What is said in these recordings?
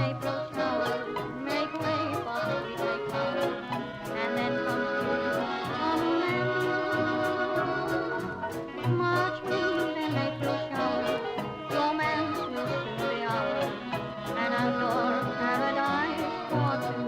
April showers make way for sweet flowers, and then comes June, March wind and April showers, romance will soon be ours, an outdoor paradise for two.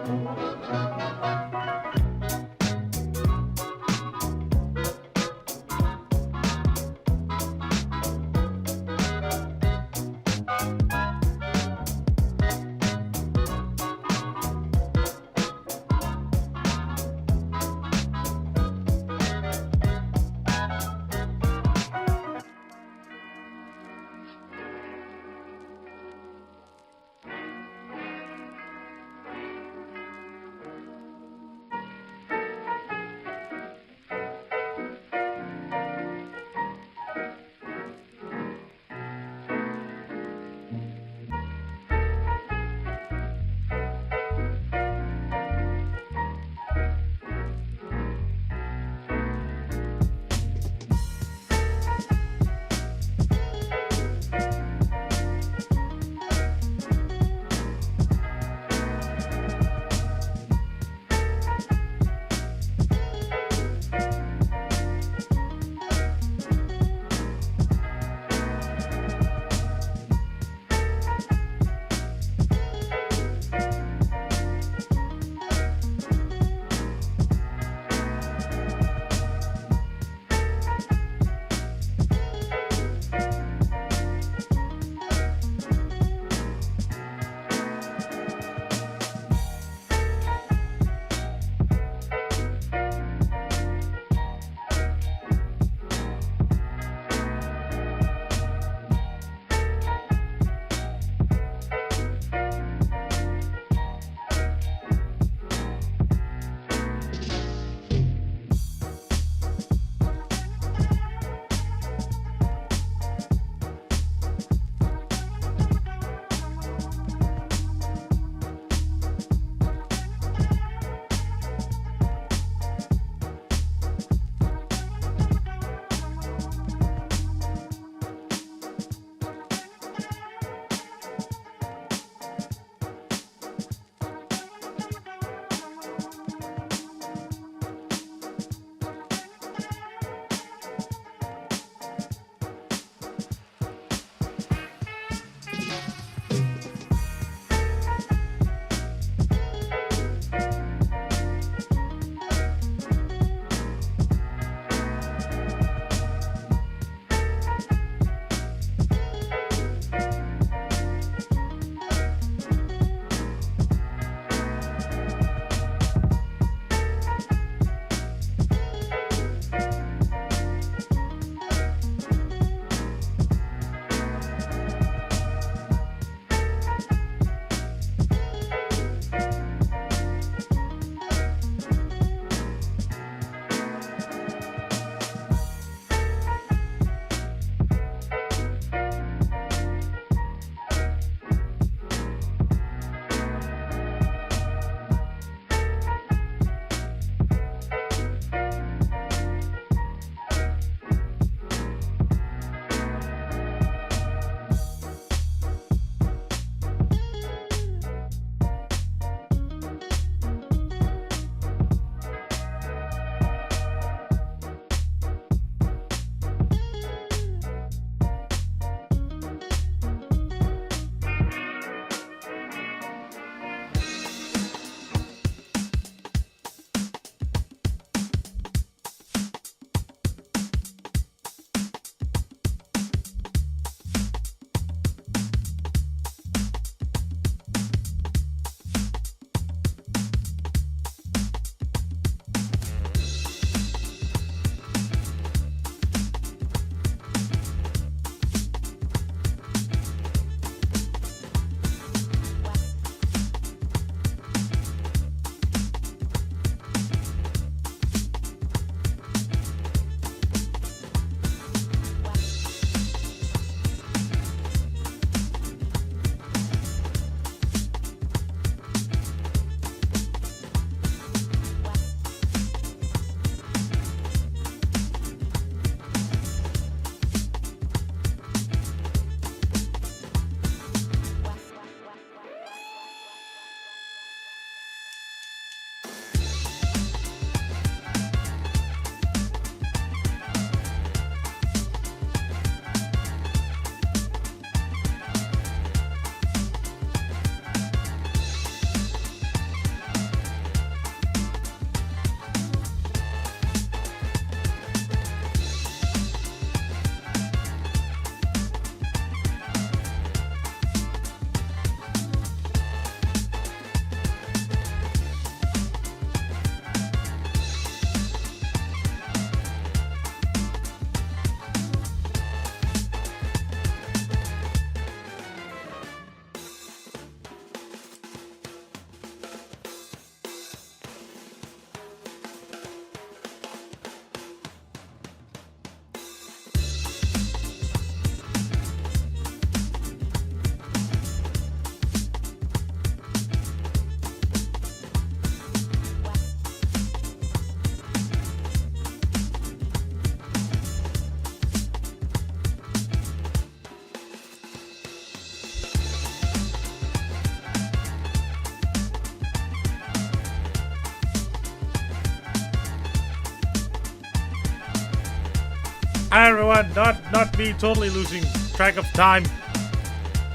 Hi everyone, not me totally losing track of time.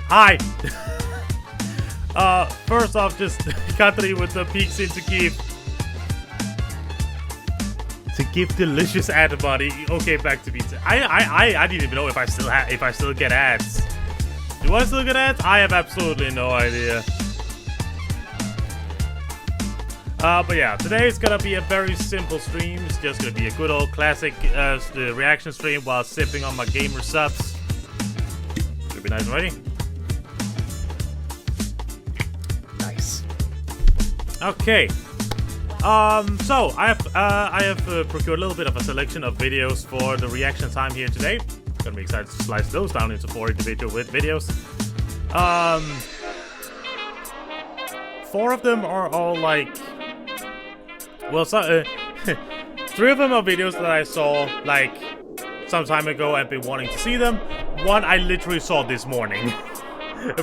Hi. First off, just continue with the peaks in to give delicious antibody. Okay, back to pizza. I didn't even know if I still get ads. Do I still get ads? I have absolutely no idea. But yeah, today's gonna be a very simple stream. It's just gonna be a good old classic reaction stream while sipping on my gamer subs. Should be nice and ready. Nice. Okay. So I have procured a little bit of a selection of videos for the reaction time here today. Gonna be excited to slice those down into 4 individual videos. 4 of them are all like, well, 3 of them are videos that I saw like some time ago and been wanting to see them. 1 I literally saw this morning.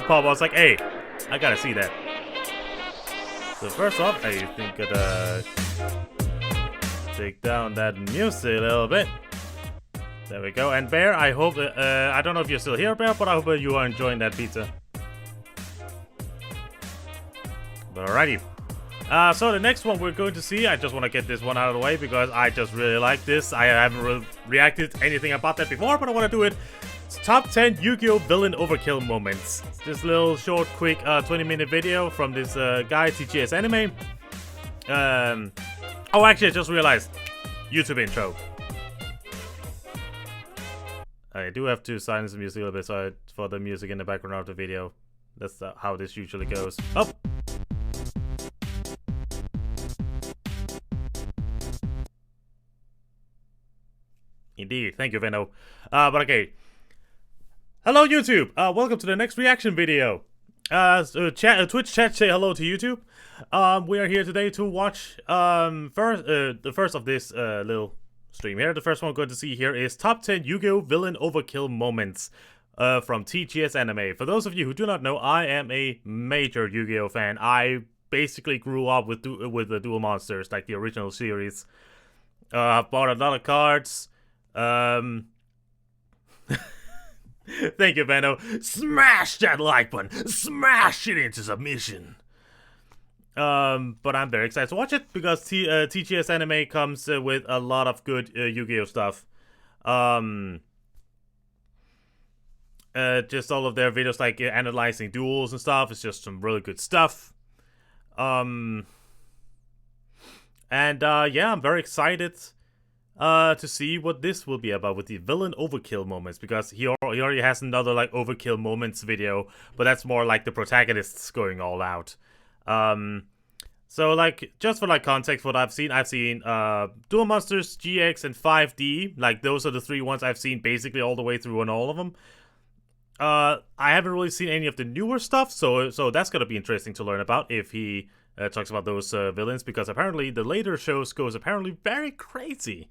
Pop, I was like, hey, I gotta see that. So first off, I think I'd take down that music a little bit. There we go. And Bear, I hope, I don't know if you're still here, Bear, but I hope you are enjoying that pizza. But alrighty. So the next one we're going to see, I just want to get this one out of the way because I just really like this. I haven't reacted to anything about that before, but I want to do it. It's top 10 Yu-Gi-Oh! Villain overkill moments. It's this little short, quick 20-minute video from this guy, TGS Anime. Oh, actually, I just realized. YouTube intro. I do have to silence the music a little bit so for the music in the background of the video. That's how this usually goes. Oh! Indeed, thank you, Venno. But okay. Hello, YouTube! Welcome to the next reaction video. Twitch chat, say hello to YouTube. We are here today to watch the first of this little stream here. The first one we're going to see here is Top 10 Yu-Gi-Oh! Villain Overkill Moments from TGS Anime. For those of you who do not know, I am a major Yu-Gi-Oh! Fan. I basically grew up with the Duel Monsters, like the original series. I've bought a lot of cards. Thank you, Vando. Smash that like button. Smash it into submission. But I'm very excited to watch it because TGS Anime comes with a lot of good Yu-Gi-Oh stuff. Just all of their videos, like analyzing duels and stuff. It's just some really good stuff. Yeah, I'm very excited to see what this will be about with the villain overkill moments, because he already has another like overkill moments video, but that's more like the protagonists going all out. So like just for like context, what I've seen Duel Monsters, GX, and 5D. Like those are the 3 ones I've seen basically all the way through on all of them. I haven't really seen any of the newer stuff, so that's gonna be interesting to learn about if he talks about those villains, because apparently the later shows goes apparently very crazy.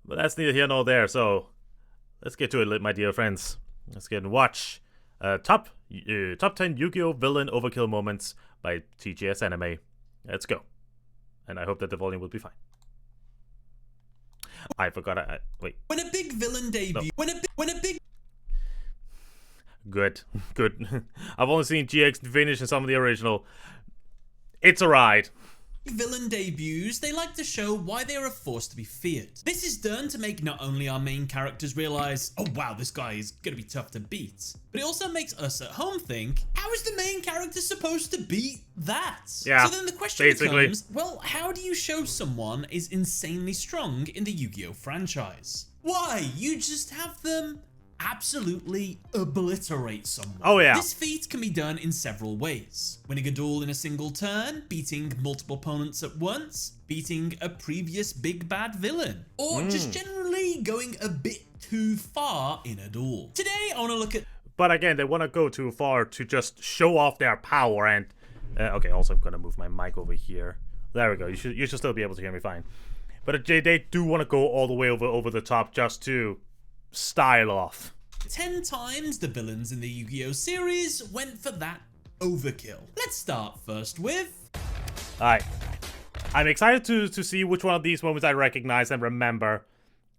But that's neither here nor there, so let's get to it, my dear friends. Let's get and watch top 10 Yu-Gi-Oh! Villain Overkill Moments by TGS Anime. Let's go. And I hope that the volume will be fine. I forgot. Wait. When a big villain debut. No. When a big. Good. I've only seen GX finish and some of the original. It's a ride. Villain debuts, they like to show why they are a force to be feared. This is done to make not only our main characters realize, oh wow, this guy is gonna be tough to beat, but it also makes us at home think, how is the main character supposed to beat that? Yeah, so then the question becomes, well, how do you show someone is insanely strong in the Yu-Gi-Oh! Franchise? Why? You just have them absolutely obliterate someone. Oh yeah. This feat can be done in several ways. Winning a duel in a single turn, beating multiple opponents at once, beating a previous big bad villain, or just generally going a bit too far in a duel. Today I want to look at... But again, they want to go too far to just show off their power and... okay, also I'm going to move my mic over here. There we go, you should still be able to hear me fine. But they do want to go all the way over the top just to style off. 10 times the villains in the Yu-Gi-Oh! Series went for that overkill. Let's start first with... Alright. I'm excited to see which one of these moments I recognize and remember.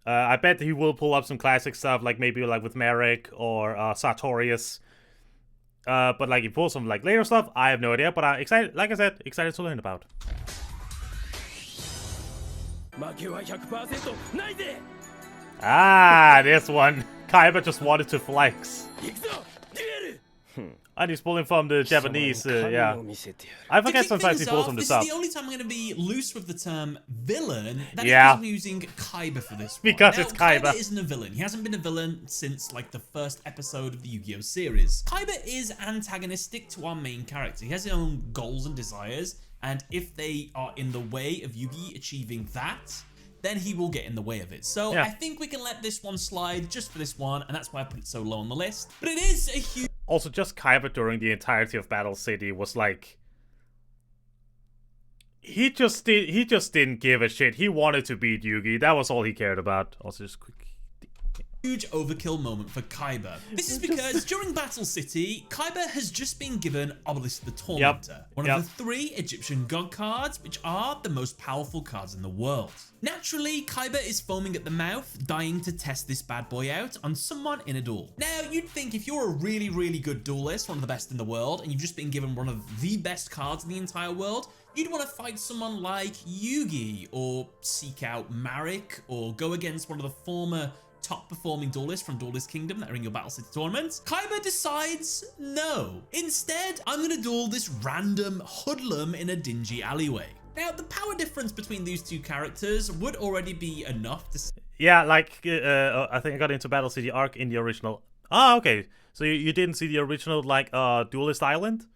I bet he will pull up some classic stuff, like maybe like with Merrick or Sartorius. But like he pulls some like later stuff, I have no idea. But I'm excited, like I said, excited to learn about. Ah, this one. Kaiba just wanted to flex. And he's pulling from the Japanese, yeah. I forget sometimes he pulls from the This sub. is the only time I'm going to be loose with the term villain. That is Yeah. because I'm using Kaiba for this one. Because now, it's Kaiba. Isn't a villain. He hasn't been a villain since like the first episode of the Yu-Gi-Oh series. Kaiba is antagonistic to our main character. He has his own goals and desires, and if they are in the way of Yugi achieving that, then he will get in the way of it. So Yeah. I think we can let this one slide just for this one, and that's why I put it so low on the list. But it is a huge... Also, just Kaiba during the entirety of Battle City was like... He just didn't give a shit. He wanted to beat Yugi. That was all he cared about. Also, just quick... Huge overkill moment for Kaiba. This is because during Battle City, Kaiba has just been given Obelisk the Tormentor, one of the 3 Egyptian god cards, which are the most powerful cards in the world. Naturally, Kaiba is foaming at the mouth, dying to test this bad boy out on someone in a duel. Now, you'd think if you're a really, really good duelist, one of the best in the world, and you've just been given one of the best cards in the entire world, you'd want to fight someone like Yugi, or seek out Marek, or go against one of the former top performing duelists from Duelist Kingdom that are in your Battle City tournaments. Kaiba decides no. Instead, I'm gonna duel this random hoodlum in a dingy alleyway. Now, the power difference between these two characters would already be enough to... Yeah, like, I think I got into Battle City Arc in the original... Ah, okay. So you didn't see the original, like, Duelist Island?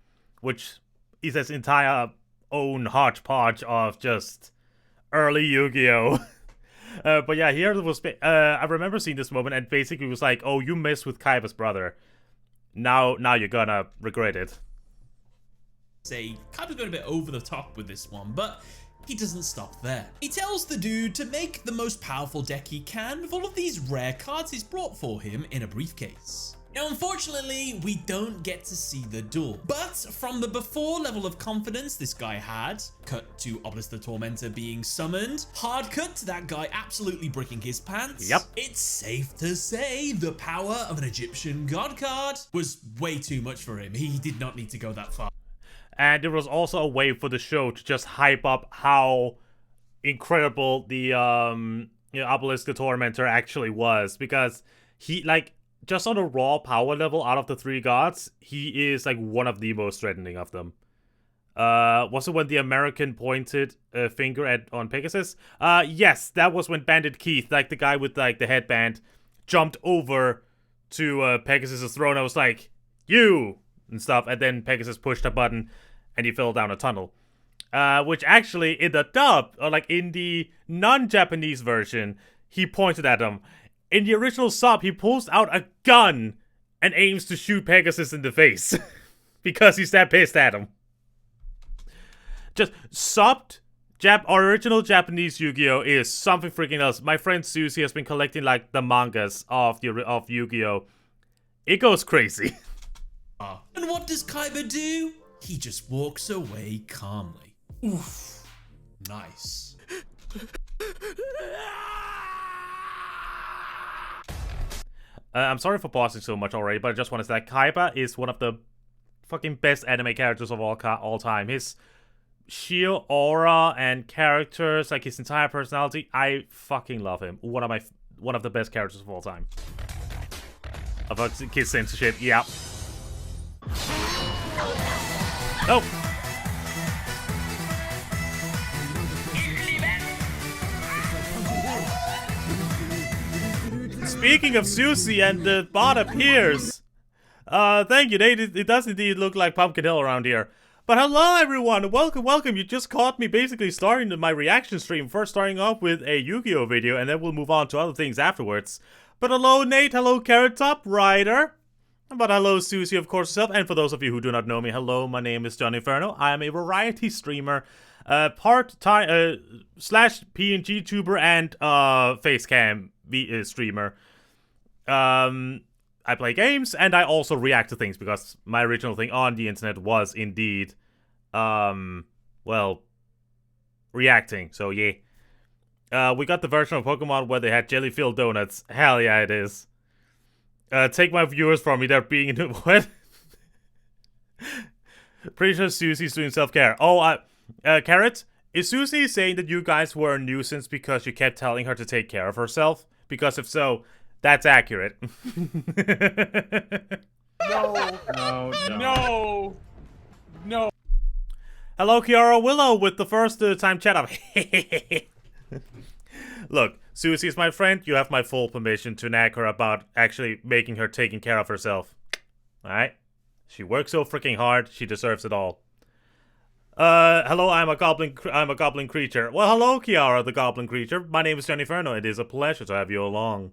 Which is its entire own hodgepodge of just early Yu-Gi-Oh! But yeah, here it was. I remember seeing this moment, and basically it was like, "Oh, you messed with Kaiba's brother. Now you're gonna regret it." Say, Kaiba's going a bit over the top with this one, but he doesn't stop there. He tells the dude to make the most powerful deck he can with all of these rare cards he's brought for him in a briefcase. Now, unfortunately, we don't get to see the duel, but from the before level of confidence this guy had, cut to Obelisk the Tormentor being summoned, hard cut to that guy absolutely bricking his pants. Yep. It's safe to say the power of an Egyptian god card was way too much for him. He did not need to go that far. And there was also a way for the show to just hype up how incredible the Obelisk the Tormentor actually was, because he, like, just on a raw power level out of the 3 gods, he is like one of the most threatening of them. Was it when the American pointed a finger on Pegasus? Yes, that was when Bandit Keith, like the guy with like the headband, jumped over to Pegasus' throne. I was like, "You!" and stuff, and then Pegasus pushed a button and he fell down a tunnel. Which actually in the dub, or like in the non-Japanese version, he pointed at him. In the original sub, he pulls out a gun and aims to shoot Pegasus in the face because he's that pissed at him. Just subbed original Japanese Yu-Gi-Oh is something freaking else. My friend Susie has been collecting like the mangas of Yu-Gi-Oh. It goes crazy. And what does Kaiba do? He just walks away calmly. Oof. Nice. I'm sorry for pausing so much already, but I just want to say that Kaiba is one of the fucking best anime characters of all time. His sheer aura and characters, like his entire personality, I fucking love him. One of the best characters of all time. About kid censorship, yeah. Oh. Speaking of Susie and the bot appears. Thank you, Nate. It does indeed look like Pumpkin Hill around here. But hello everyone, welcome. You just caught me basically starting my reaction stream. First starting off with a Yu-Gi-Oh video, and then we'll move on to other things afterwards. But hello Nate, hello Carrot Top Rider. But hello Susie, of course, yourself. And for those of you who do not know me, hello, my name is John Inferno. I am a variety streamer, part-time, slash PNG tuber and facecam streamer. I play games, and I also react to things, because my original thing on the internet was indeed, well, reacting, so yeah. We got the version of Pokemon where they had jelly-filled donuts. Hell yeah, it is. Take my viewers from me, they're being in what? Pretty sure Susie's doing self-care. Oh, Carrot, is Susie saying that you guys were a nuisance because you kept telling her to take care of herself? Because if so, that's accurate. No. Hello, Kiara Willow, with the first time chat up. Look, Susie is my friend. You have my full permission to nag her about actually making her taking care of herself. Alright? She works so freaking hard. She deserves it all. Hello, I'm a goblin creature. Well, hello, Kiara, the goblin creature. My name is Jennifer, and it is a pleasure to have you along.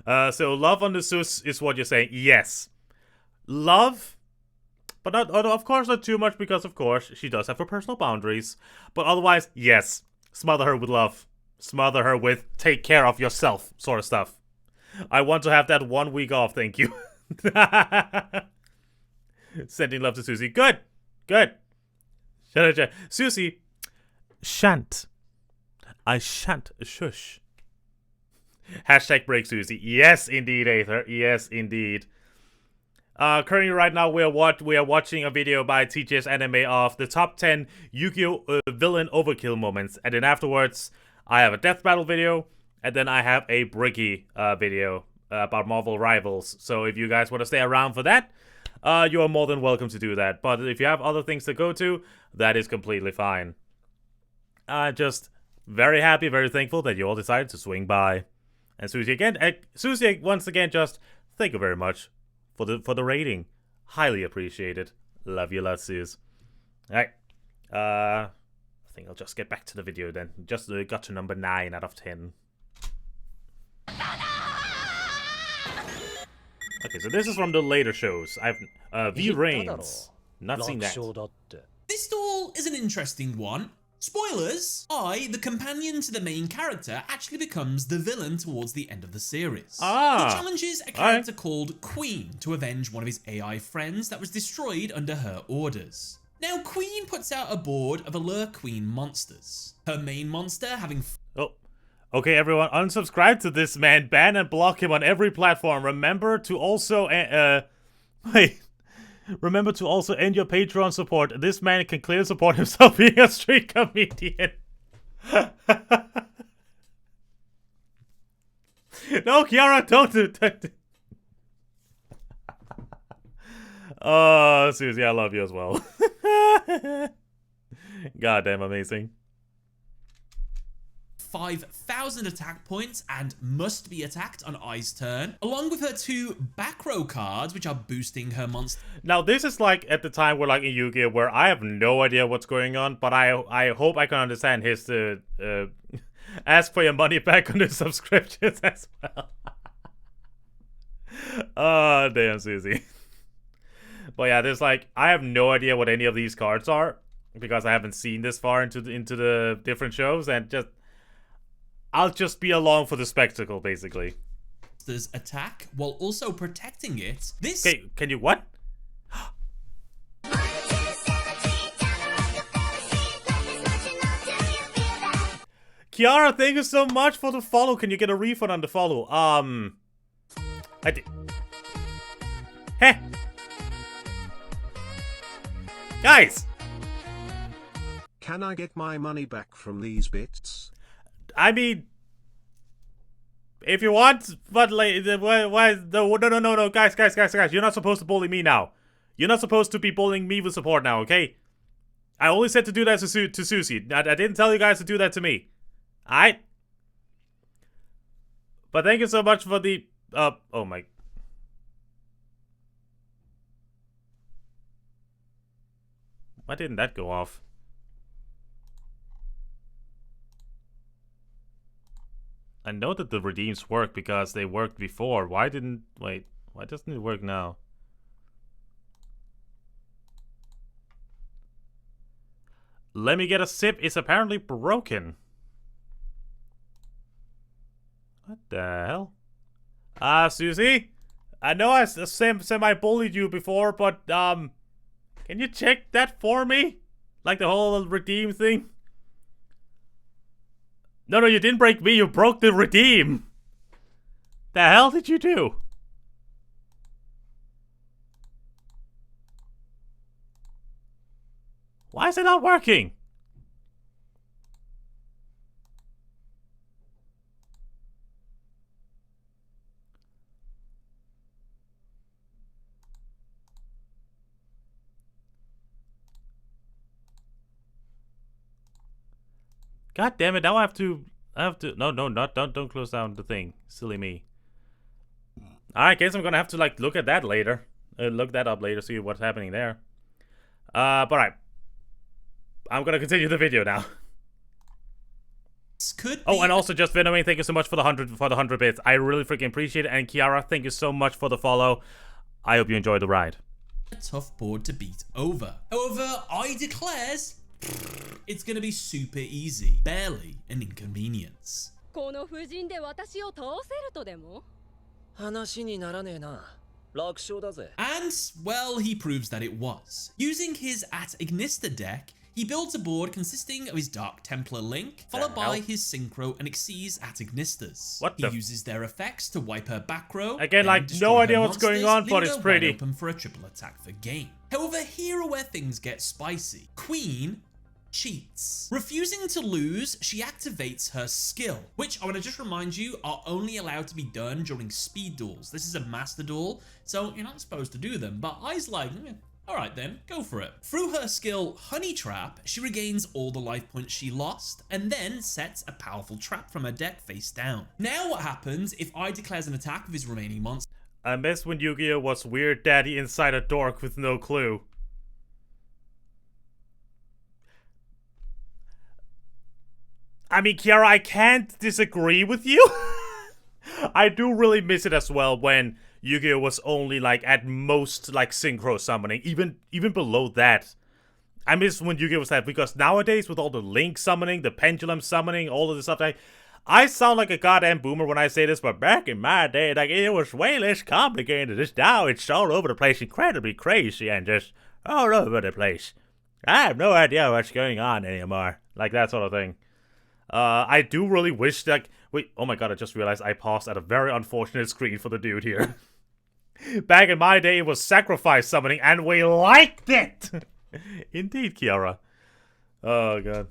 So love on the Sus is what you're saying. Yes. Love, but not, of course not too much, because of course she does have her personal boundaries. But otherwise, yes. Smother her with love. Smother her with take care of yourself sort of stuff. I want to have that 1 week off, thank you. Sending love to Susie. Good. Susie, shan't. I shan't shush. Hashtag break Susie. Yes, indeed, Aether. Yes, indeed. Currently, right now, we are watching a video by TJ's Anime of the top 10 Yu-Gi-Oh! Villain overkill moments. And then afterwards, I have a death battle video. And then I have a Bricky video about Marvel Rivals. So if you guys want to stay around for that, you are more than welcome to do that. But if you have other things to go to, that is completely fine. Just very happy, very thankful that you all decided to swing by. And Susie, once again, just thank you very much for the rating. Highly appreciated. Love you, lots, Sus. Alright. I think I'll just get back to the video then. Just got to number 9 out of 10. Okay, so this is from the later shows. I've V Reigns. Not seen that. This stall is an interesting one. Spoilers! the companion to the main character, actually becomes the villain towards the end of the series. He challenges a character called Queen to avenge one of his AI friends that was destroyed under her orders. Now, Queen puts out a board of Allure Queen monsters. Her main monster having... Oh. Okay, everyone, unsubscribe to this man. Ban and block him on every platform. Remember to also... Remember to also end your Patreon support. This man can clearly support himself being a street comedian. No, Kiara, don't do that. Oh, Susie, I love you as well. Goddamn amazing. 5,000 attack points and must be attacked on Ai's turn, along with her 2 back row cards, which are boosting her monster. Now, this is like at the time we're like in Yu-Gi-Oh! Where I have no idea what's going on, but I hope I can understand his ask for your money back on the subscriptions as well. Oh, damn, Susie. But yeah, there's like, I have no idea what any of these cards are, because I haven't seen this far into the different shows, and I'll just be along for the spectacle, basically. There's attack while also protecting it. This... Okay, can you what? Kiara, thank you so much for the follow. Can you get a refund on the follow? I did. Heh. Guys! Can I get my money back from these bits? I mean, if you want, but like, no, guys, you're not supposed to bully me now. You're not supposed to be bullying me with support now, okay? I only said to do that to Susie. I didn't tell you guys to do that to me. Alright? But thank you so much for the, oh my. Why didn't that go off? I know that the redeems work because they worked before. Why doesn't it work now? Let me get a sip is apparently broken. What the hell? Susie? I know I semi-bullied you before, but, can you check that for me? Like the whole redeem thing? No, you didn't break me. You broke the redeem. The hell did you do? Why is it not working? God damn it! Now I have to. No, don't close down the thing. Silly me. I guess I'm gonna have to like look at that later. Look that up later. See what's happening there. But alright. I'm gonna continue the video now. Oh, and also just Venoming, thank you so much for the 100 bits. I really freaking appreciate it. And Kiara, thank you so much for the follow. I hope you enjoyed the ride. A tough board to beat over. However, I declares it's gonna be super easy. Barely an inconvenience. この夫人で私を倒せるとでも? And, well, he proves that it was. Using his At Ignister deck, he builds a board consisting of his Dark Templar Link, followed by his Synchro and Xyz At Ignisters. What the? He uses their effects to wipe her back row. Again, like, no idea what's going on, but it's pretty. Open for a triple attack for game. However, here are where things get spicy. Queen cheats. Refusing to lose, she activates her skill, which I want to just remind you are only allowed to be done during speed duels. This is a master duel, so you're not supposed to do them, but I's like, alright then, go for it. Through her skill, Honey Trap, she regains all the life points she lost, and then sets a powerful trap from her deck face down. Now what happens if I declares an attack with his remaining monster? I miss when Yugioh was Weird Daddy inside a dork with no clue. I mean, Kiara, I can't disagree with you. I do really miss it as well when Yugioh was only like at most like synchro summoning, even below that. I miss when Yugioh was that, because nowadays with all the link summoning, the pendulum summoning, all of this stuff, I sound like a goddamn boomer when I say this, but back in my day, like, it was way less complicated. Just now it's all over the place, incredibly crazy and just all over the place. I have no idea what's going on anymore. Like that sort of thing. I do really wish that... Wait, oh my god, I just realized I paused at a very unfortunate screen for the dude here. Back in my day, it was sacrifice summoning, and we liked it! Indeed, Kiara. Oh god.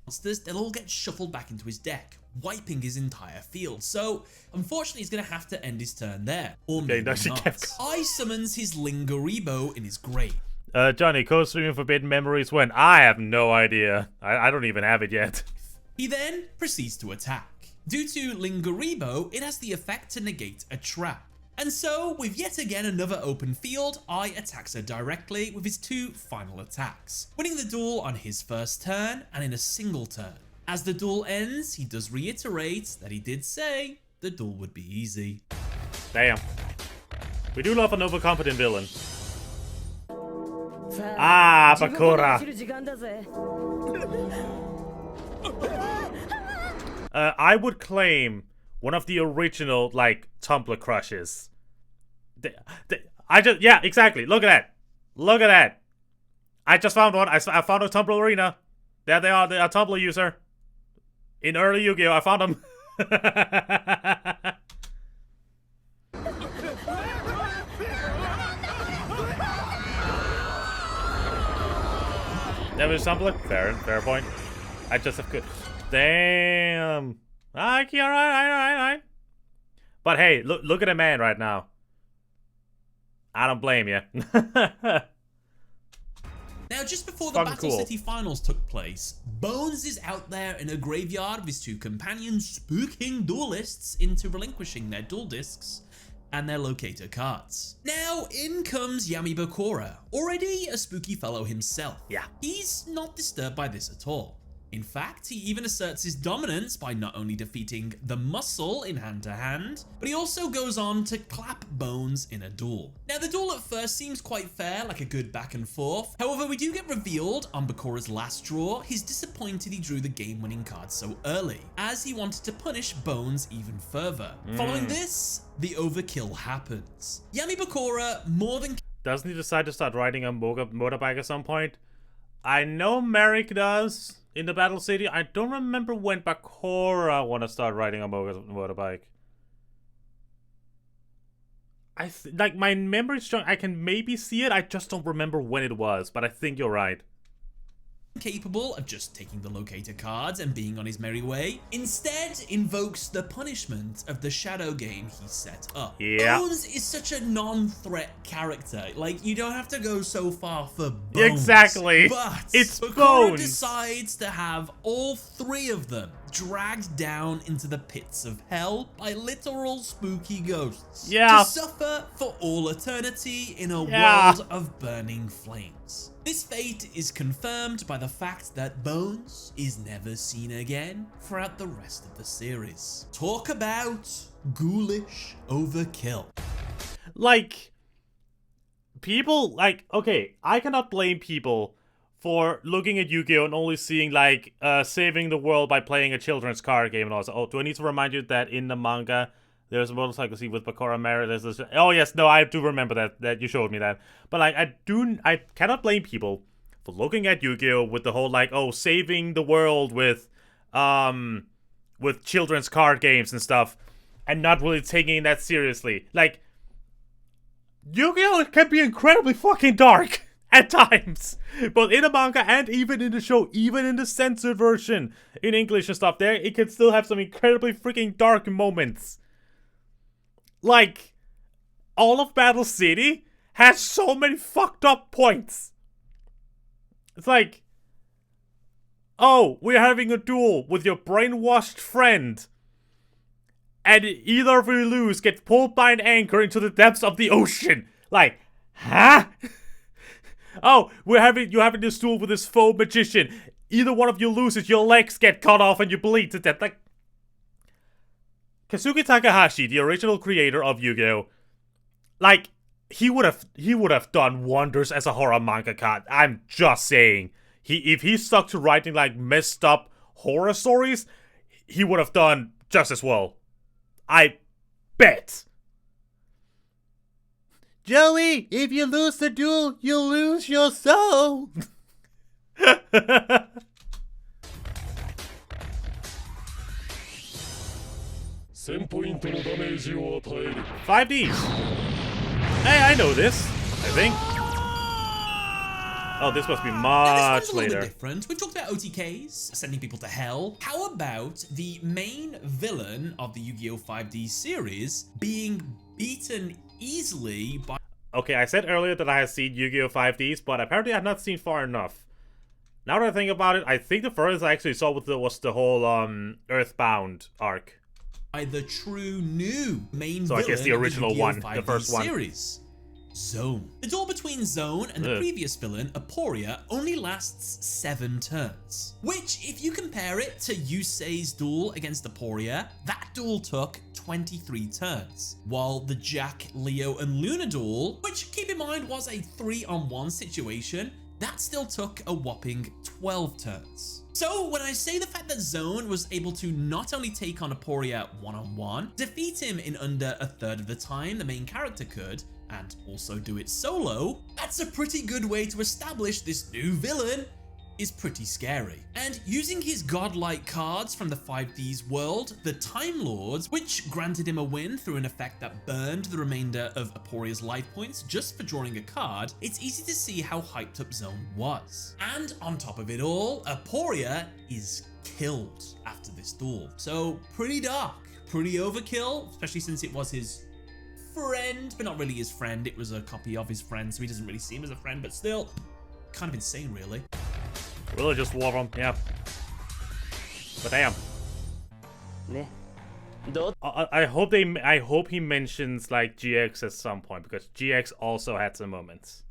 Monsters, they'll all get shuffled back into his deck, wiping his entire field. So, unfortunately, he's going to have to end his turn there. Or maybe not. I summons his Lingaribo in his grave. Johnny, co-streaming Forbidden Memories when? I have no idea. I don't even have it yet. He then proceeds to attack. Due to Lingaribo, it has the effect to negate a trap. And so, with yet again another open field, I attacks her directly with his two final attacks, winning the duel on his first turn and in a single turn. As the duel ends, he does reiterate that he did say the duel would be easy. Damn. We do love an overconfident villain. Ah, Bakura. I would claim one of the original, like, Tumblr crushes. Yeah, exactly. Look at that. Look at that. I just found one. I found a Tumblr arena. There they are. They are a Tumblr user. In early Yu-Gi-Oh! I found them. There was Tumblr. Fair point. I just have good. Damn. Okay, alright. But hey, look at a man right now. I don't blame you. Now, just before the Battle City Finals took place, Bones is out there in a graveyard with his two companions, spooking duelists into relinquishing their duel discs and their locator cards. Now, in comes Yami Bakura, already a spooky fellow himself. Yeah. He's not disturbed by this at all. In fact, he even asserts his dominance by not only defeating the Muscle in hand-to-hand, but he also goes on to clap Bones in a duel. Now, the duel at first seems quite fair, like a good back and forth. However, we do get revealed on Bakura's last draw, he's disappointed he drew the game-winning card so early, as he wanted to punish Bones even further. Following this, the overkill happens. Yami Bakura more than... Doesn't he decide to start riding a motorbike at some point? I know Merrick does. in the Battle City. I don't remember when Bakura wanna start riding a motorbike. Like my memory's strong. I can maybe see it. I just don't remember when it was. But I think you're right. Capable of just taking the locator cards and being on his merry way, instead invokes the punishment of the shadow game he set up. Yeah. Bones is such a non-threat character. Like, you don't have to go so far for Bones. Exactly. But It's Bakura Bones. decides to have all three of them dragged down into the pits of hell by literal spooky ghosts. Yeah. To suffer for all eternity in a Yeah. world of burning flames. This fate is confirmed by the fact that Bones is never seen again throughout the rest of the series. Talk about ghoulish overkill. Like, people, like, okay, I cannot blame people for looking at Yu-Gi-Oh! And only seeing, like, saving the world by playing a children's card game and all that. Oh, do I need to remind you that in the manga, there's a motorcycle scene with Bakura Mara? There's this. Oh, yes, no, I do remember that you showed me that. But, like, I cannot blame people for looking at Yu-Gi-Oh! With the whole, like, oh, saving the world with children's card games and stuff, and not really taking that seriously. Like, Yu-Gi-Oh! Can be incredibly fucking dark at times, both in the manga and even in the show, even in the censored version in English and stuff. There, it can still have some incredibly freaking dark moments. Like, all of Battle City has so many fucked up points. It's like, oh, we're having a duel with your brainwashed friend, and either of you lose gets pulled by an anchor into the depths of the ocean. Like, huh? Oh, you're having this duel with this faux magician. Either one of you loses, your legs get cut off and you bleed to death. Like, Kazuki Takahashi, the original creator of Yu-Gi-Oh!, like, he would have done wonders as a horror mangaka. I'm just saying. If he stuck to writing, like, messed up horror stories, he would have done just as well. I bet. Joey, if you lose the duel, you lose your soul. 5Ds. Hey, I know this. I think. Oh, this must be Now, much this one's a little later. bit different. We've talked about OTKs, sending people to hell. How about the main villain of the Yu-Gi-Oh! 5D series being beaten easily by... Okay, I said earlier that I had seen Yu-Gi-Oh! 5Ds, but apparently I had not seen far enough. Now that I think about it, I think the furthest I actually saw was the whole Earthbound arc. by the true new main So I villain guess the of original Yu-Gi-Oh! one, 5D the first one. series. Zone. The duel between Zone and the Ugh. previous villain, Aporia, only lasts 7 turns. Which, if you compare it to Yusei's duel against Aporia, that duel took 23 turns. While the Jack, Leo, and Luna duel, which, keep in mind, was a 3-on-1 situation, that still took a whopping 12 turns. So when I say the fact that Zone was able to not only take on Aporia one-on-one, defeat him in under a third of the time the main character could, and also do it solo, that's a pretty good way to establish this new villain is pretty scary. And using his godlike cards from the 5D's world, the Time Lords, which granted him a win through an effect that burned the remainder of Aporia's life points just for drawing a card, it's easy to see how hyped up Zone was. And on top of it all, Aporia is killed after this duel. So pretty dark, pretty overkill, especially since it was his friend, but not really his friend. It was a copy of his friend, so he doesn't really see him as a friend, but still kind of insane, really. Religious war from, yeah. But damn. I hope he mentions like GX at some point, because GX also had some moments.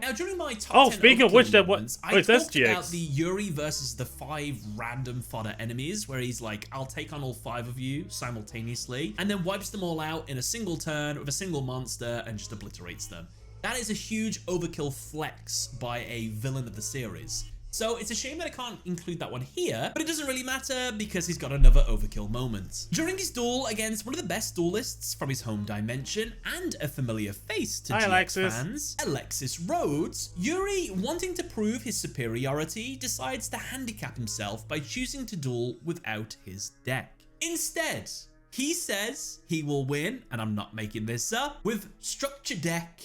Now, during my top Oh, 10 speaking of overkill which, that moments, I wait, that's talked about GX. the Yuri versus the 5 random fodder enemies, where he's like, I'll take on all 5 of you simultaneously, and then wipes them all out in a single turn with a single monster and just obliterates them. That is a huge overkill flex by a villain of the series. So it's a shame that I can't include that one here, but it doesn't really matter because he's got another overkill moment. During his duel against one of the best duelists from his home dimension and a familiar face to GX fans, Alexis Rhodes, Yuri, wanting to prove his superiority, decides to handicap himself by choosing to duel without his deck. Instead, he says he will win, and I'm not making this up, with Structure Deck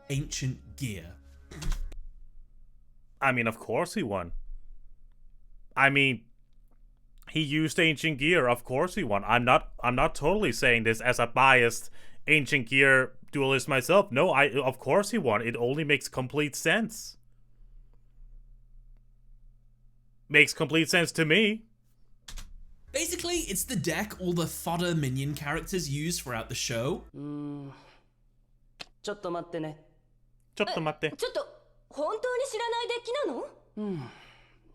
Ancient Gear. I mean, of course he won. I mean, he used Ancient Gear. Of course he won. I'm not totally saying this as a biased Ancient Gear duelist myself. No, of course he won. It only makes complete sense. Makes complete sense to me. Basically, it's the deck all the fodder minion characters use throughout the show. ちょっと待ってね。ちょっと待って。ちょっと本当に知らないデッキなの？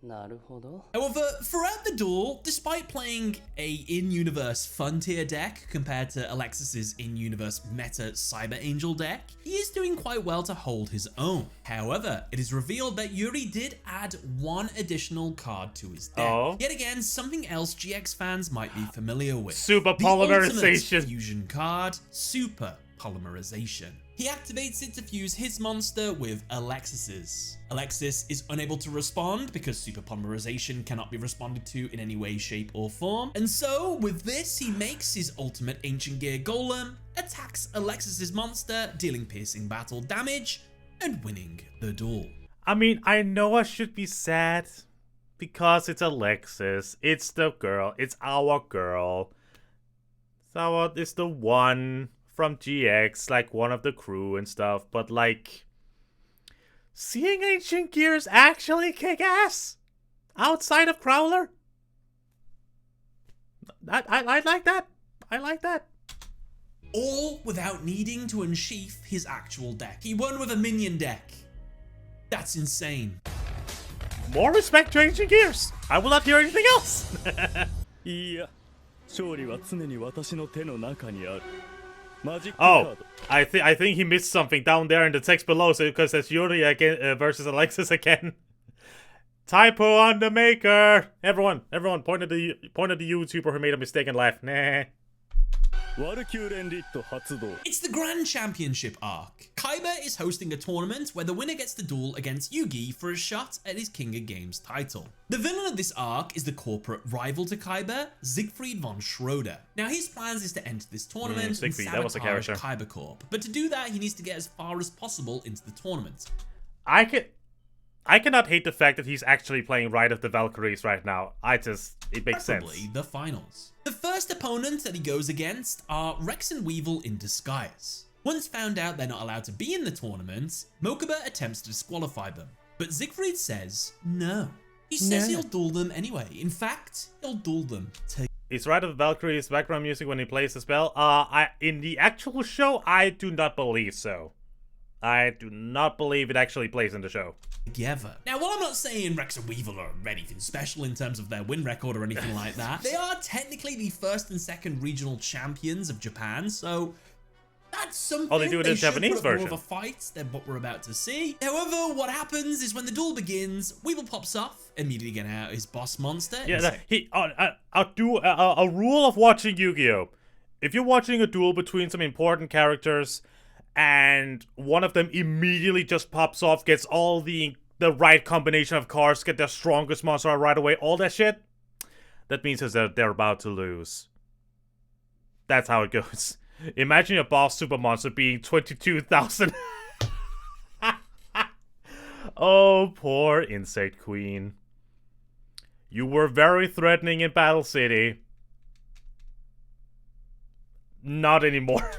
なるほど。 However, throughout the duel, despite playing a in-universe fun-tier deck compared to Alexis's in-universe meta Cyber Angel deck, he is doing quite well to hold his own. However, it is revealed that Yuri did add one additional card to his deck. Oh. Yet again, something else GX fans might be familiar with. Super The ultimate polymerization. fusion card, Super Polymerization. He activates it to fuse his monster with Alexis's. Alexis is unable to respond because Super Polymerization cannot be responded to in any way, shape, or form. And so, with this, he makes his ultimate Ancient Gear Golem, attacks Alexis's monster, dealing piercing battle damage, and winning the duel. I mean, I know I should be sad because it's Alexis. It's the girl. It's our girl. It's the one from GX, like one of the crew and stuff, but like seeing Ancient Gears actually kick ass outside of Crowler, I like that. I like that. All without needing to unsheath his actual deck. He won with a minion deck. That's insane. More respect to Ancient Gears. I will not hear anything else. いや、勝利は常に私の手の中にある。 Oh, I think he missed something down there in the text below, so because it's Yuri again versus Alexis again. Typo on the maker. Everyone, point at the YouTuber who made a mistake and laugh. Nah. It's the Grand Championship arc. Kaiba is hosting a tournament where the winner gets to duel against Yugi for a shot at his King of Games title. The villain of this arc is the corporate rival to Kaiba, Siegfried von Schroeder. Now his plans is to enter this tournament and Siegfried, that was a sabotage character. Kaiba Corp. But to do that, he needs to get as far as possible into the tournament. I cannot hate the fact that he's actually playing Ride of the Valkyries right now. It makes Preferably sense. the finals. The first opponent that he goes against are Rex and Weevil in disguise. Once found out they're not allowed to be in the tournament, Mokuba attempts to disqualify them. But Siegfried says no. He says he'll duel them anyway. In fact, he'll duel them together. Is Ride of the Valkyries background music when he plays the spell? In the actual show, I do not believe so. I do not believe it actually plays in the show. Now, while I'm not saying Rex and Weevil are anything special in terms of their win record or anything like that, they are technically the first and second regional champions of Japan, so that's something. Oh, they do it in the Japanese put up version. more of a fight than what we're about to see. However, what happens is when the duel begins, Weevil pops off, immediately getting out his boss monster. Yeah, a rule of watching Yu-Gi-Oh! If you're watching a duel between some important characters, and one of them immediately just pops off, gets all the right combination of cards, get their strongest monster out right away, all that shit, that means that they're about to lose. That's how it goes. Imagine your boss super monster being 22,000. Oh, poor Insect Queen. You were very threatening in Battle City. Not anymore.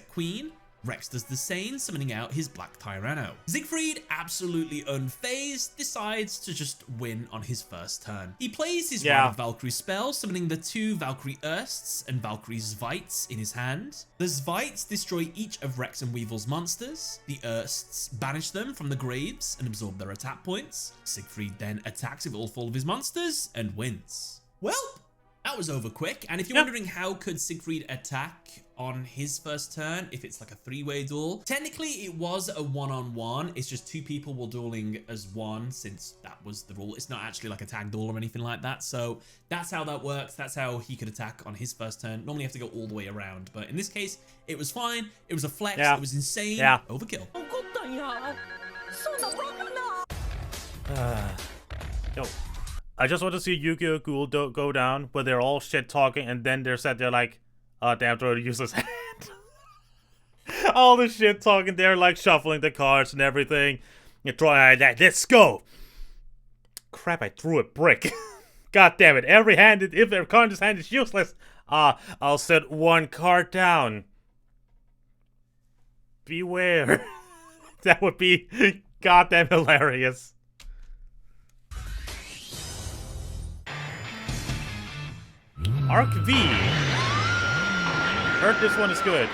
Queen. Rex does the same, summoning out his Black Tyranno. Siegfried, absolutely unfazed, decides to just win on his first turn. He plays his Ride of Valkyrie spell, summoning the two Valkyrie Ersts and Valkyrie Zvites in his hand. The Zvites destroy each of Rex and Weevil's monsters. The Ersts banish them from the graves and absorb their attack points. Siegfried then attacks with all four of his monsters and wins. Well, That was over quick. And if you're wondering how could Siegfried attack on his first turn, if it's like a 3-way duel, technically it was a 1-on-1. It's just 2 people were dueling as one, since that was the rule. It's not actually like a tag duel or anything like that. So that's how that works. That's how he could attack on his first turn. Normally you have to go all the way around, but in this case, it was fine. It was a flex. It was insane. Overkill. Yo, I just want to see Yu-Gi-Oh! Ghoul go down, where they're all shit talking, and then they're sat there like, oh damn, throw the useless hand. All the shit talking, they're like shuffling the cards and everything. You try that, let's go. Crap, I threw a brick. God damn it, every hand, if their card in this hand is useless, I'll set 1 card down. Beware. That would be goddamn hilarious. Arc V. Heard this one is good.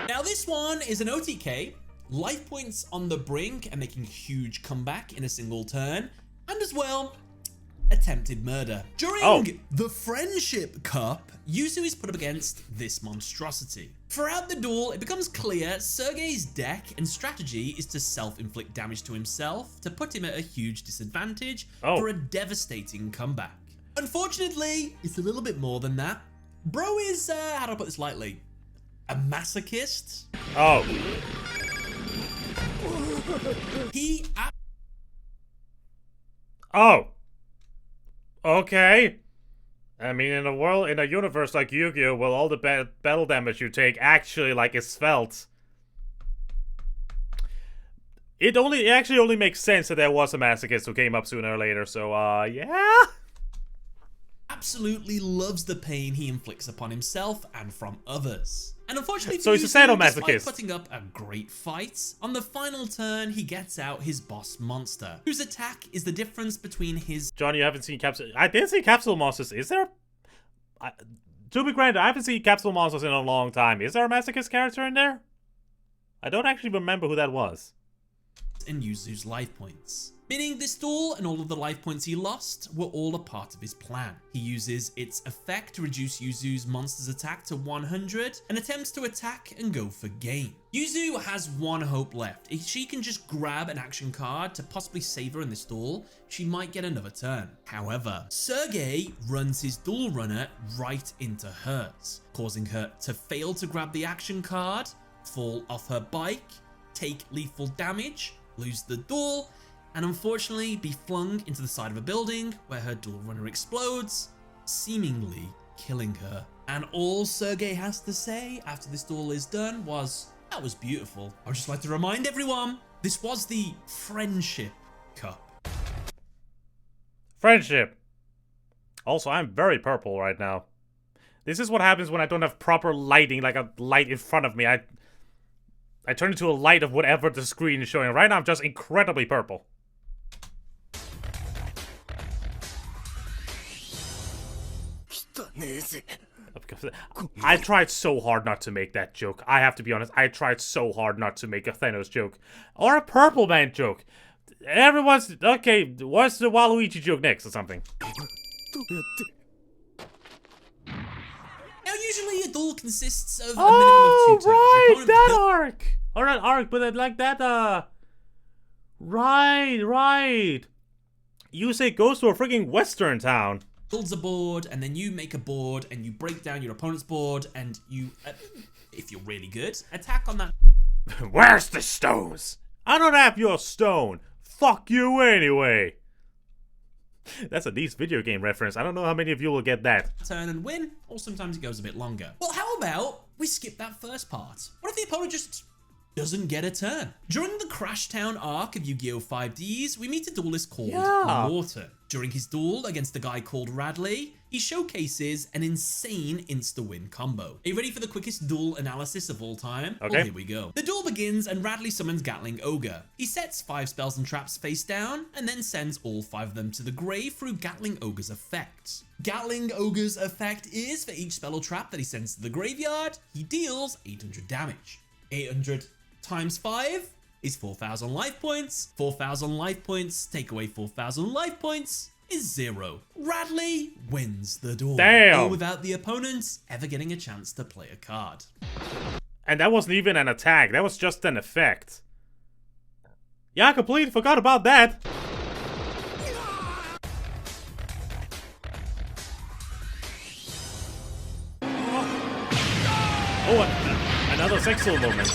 Now this one is an OTK. Life points on the brink and making a huge comeback in a single turn. And as well, attempted murder. During the Friendship Cup, Yuzu is put up against this monstrosity. Throughout the duel, it becomes clear Sergei's deck and strategy is to self-inflict damage to himself to put him at a huge disadvantage for a devastating comeback. Unfortunately, it's a little bit more than that. Bro is, how do I put this lightly, a masochist. He... Okay. I mean, in a universe like Yu-Gi-Oh, well, all the battle damage you take actually, like, is felt. It actually only makes sense that there was a masochist who came up sooner or later, so, yeah? Absolutely loves the pain he inflicts upon himself and from others. And unfortunately, so he's a sadomasochist. Despite putting up a great fight, on the final turn, he gets out his boss monster, whose attack is the difference between his... John, you haven't seen Capsule... I didn't see Capsule Monsters. Is there... to be granted, I haven't seen Capsule Monsters in a long time. Is there a masochist character in there? I don't actually remember who that was. And Yuzu's life points. Meaning this duel and all of the life points he lost were all a part of his plan. He uses its effect to reduce Yuzu's monster's attack to 100 and attempts to attack and go for game. Yuzu has one hope left. If she can just grab an action card to possibly save her in this duel, she might get another turn. However, Sergei runs his duel runner right into hers, causing her to fail to grab the action card, fall off her bike, take lethal damage, lose the duel, and unfortunately be flung into the side of a building where her duel runner explodes, seemingly killing her. And all Sergei has to say after this duel is done was, that was beautiful. I would just like to remind everyone, this was the Friendship Cup. Friendship. Also, I'm very purple right now. This is what happens when I don't have proper lighting, like a light in front of me. I turn into a light of whatever the screen is showing. Right now, I'm just incredibly purple. I tried so hard not to make that joke. I have to be honest. I tried so hard not to make a Thanos joke. Or a Purple Man joke. Everyone's... Okay, what's the Waluigi joke next or something? Now, usually a duel consists of a minimum of 2 turns. Right, that arc! Or not arc, but like that, Right. You say goes to a freaking western town. Builds a board, and then you make a board, and you break down your opponent's board, and you, if you're really good, attack on that. Where's the stones? I don't have your stone. Fuck you anyway. That's a nice video game reference. I don't know how many of you will get that. Turn and win, or sometimes it goes a bit longer. Well, how about we skip that first part? What if the opponent just doesn't get a turn? During the Crash Town arc of Yu-Gi-Oh! 5Ds, we meet a duelist called Lawton. During his duel against a guy called Radley, he showcases an insane insta-win combo. Are you ready for the quickest duel analysis of all time? Okay. Well, here we go. The duel begins and Radley summons Gatling Ogre. He sets 5 spells and traps face down and then sends all 5 of them to the grave through Gatling Ogre's effect. Gatling Ogre's effect is for each spell or trap that he sends to the graveyard, he deals 800 damage. 800 times 5 is 4,000 life points. 4,000 life points take away 4,000 life points is 0. Radley wins the duel. Damn. All without the opponents ever getting a chance to play a card. And that wasn't even an attack, that was just an effect. Yeah, I completely forgot about that. Oh, another Zexal moment.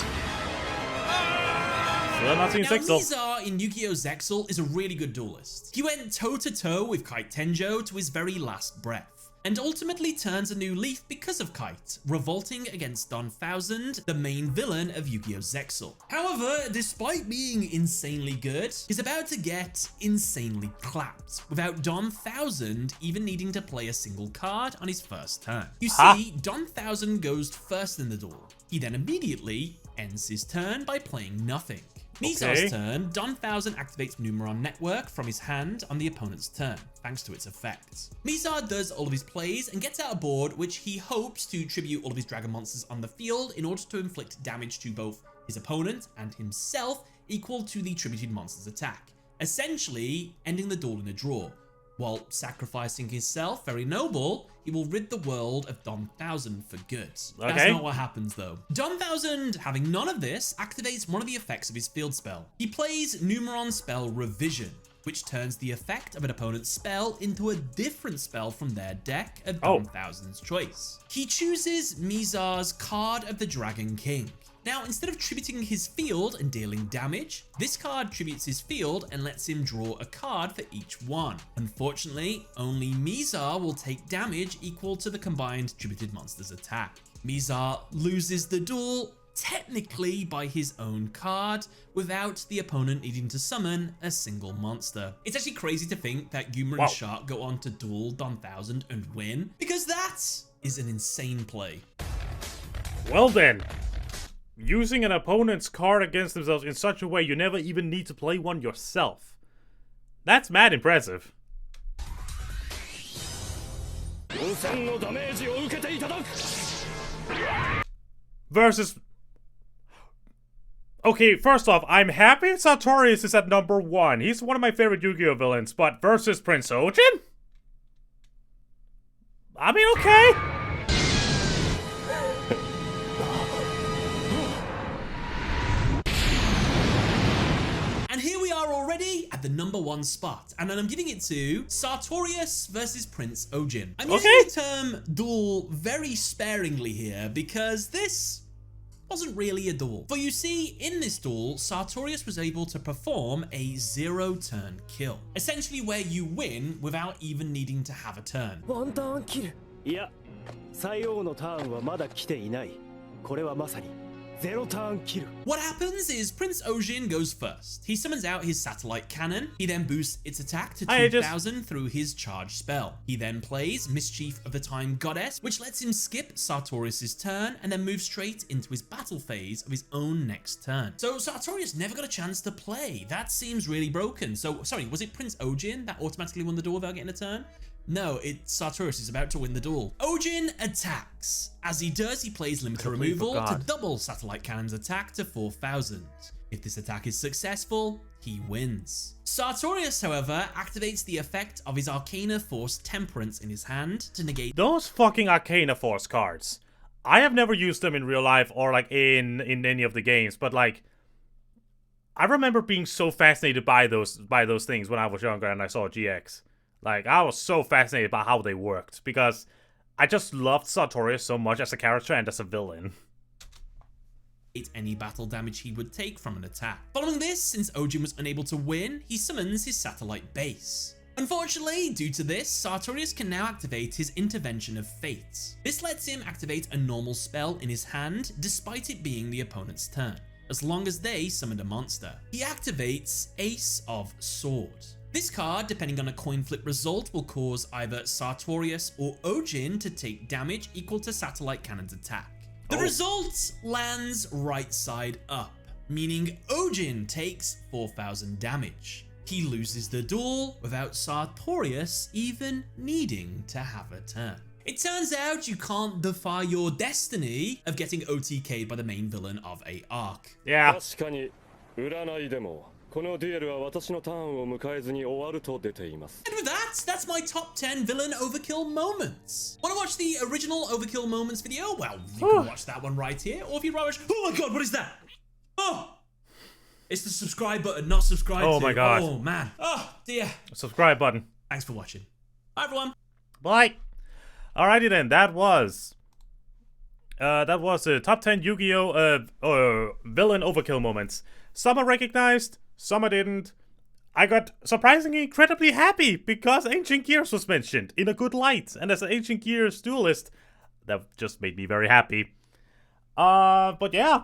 Still not seen Now, Zexal. Mizar in Yu-Gi-Oh! Zexal is a really good duelist. He went toe-to-toe with Kite Tenjo to his very last breath, and ultimately turns a new leaf because of Kite, revolting against Don 1000, the main villain of Yu-Gi-Oh! Zexal. However, despite being insanely good, he's about to get insanely clapped, without Don 1000 even needing to play a single card on his first turn. You see, Don 1000 goes first in the duel. He then immediately ends his turn by playing nothing. Mizar's turn, Don 1000 activates Numeron Network from his hand on the opponent's turn, thanks to its effects. Mizar does all of his plays and gets out a board which he hopes to tribute all of his dragon monsters on the field in order to inflict damage to both his opponent and himself equal to the tributed monster's attack, essentially ending the duel in a draw. While sacrificing himself, very noble, he will rid the world of Don 1000 for good. That's not what happens though. Don 1000, having none of this, activates one of the effects of his field spell. He plays Numeron Spell Revision, which turns the effect of an opponent's spell into a different spell from their deck of Don 1000's choice. He chooses Mizar's Card of the Dragon King. Now, instead of tributing his field and dealing damage, this card tributes his field and lets him draw a card for each one. Unfortunately, only Mizar will take damage equal to the combined tributed monster's attack. Mizar loses the duel, technically by his own card, without the opponent needing to summon a single monster. It's actually crazy to think that Yuma and Shark go on to duel Don 1000 and win, because that is an insane play. Well then. Using an opponent's card against themselves in such a way you never even need to play one yourself. That's mad impressive. Versus... Okay, first off, I'm happy Sartorius is at number 1. He's one of my favorite Yu-Gi-Oh! Villains, but versus Prince Ojin? I mean, okay. Already at the number 1 spot, and then I'm giving it to Sartorius versus Prince Ojin. I'm using the term duel very sparingly here because this wasn't really a duel. For you see, in this duel, Sartorius was able to perform a 0-turn kill, essentially where you win without even needing to have a turn. いや、最後のターンはまだ来ていない。これはまさに 0-turn kill. What happens is Prince Ojin goes first. He summons out his satellite cannon. He then boosts its attack to 2000 through his charge spell. He then plays Mischief of the Time Goddess, which lets him skip Sartorius' turn and then move straight into his battle phase of his own next turn. So Sartorius never got a chance to play. That seems really broken. So, sorry, was it Prince Ojin that automatically won the duel without getting a turn? No, Sartorius is about to win the duel. Ojin attacks. As he does, he plays Limiter Removal to double Satellite Cannon's attack to 4000. If this attack is successful, he wins. Sartorius, however, activates the effect of his Arcana Force Temperance in his hand to negate those fucking Arcana Force cards. I have never used them in real life or like in any of the games, but like I remember being so fascinated by those things when I was younger and I saw GX. Like, I was so fascinated by how they worked, because I just loved Sartorius so much as a character and as a villain. Any battle damage he would take from an attack. Following this, since Ojin was unable to win, he summons his satellite base. Unfortunately, due to this, Sartorius can now activate his Intervention of Fate. This lets him activate a normal spell in his hand, despite it being the opponent's turn, as long as they summoned a monster. He activates Ace of Sword. This card, depending on a coin flip result, will cause either Sartorius or Ojin to take damage equal to Satellite Cannon's attack. The result lands right side up, meaning Ojin takes 4000 damage. He loses the duel without Sartorius even needing to have a turn. It turns out you can't defy your destiny of getting OTK'd by the main villain of a arc. Yeah. 確かに占いでもこのデュエルは私のターンを迎えずに終わると出ています。 And with that, that's my top 10 villain overkill moments. Want to watch the original overkill moments video? Well, you can watch that one right here. Or if you'd rather watch... Oh my god, what is that? Oh! It's the subscribe button, not subscribe Oh to. my god. Oh man. Oh dear. Subscribe button. Thanks for watching. Bye everyone. Bye. Alrighty then, that was the top 10 Yu-Gi-Oh! Villain overkill moments. Some I recognized, some I didn't. I got surprisingly incredibly happy because Ancient Gears was mentioned in a good light, and as an Ancient Gears duelist, that just made me very happy. But yeah.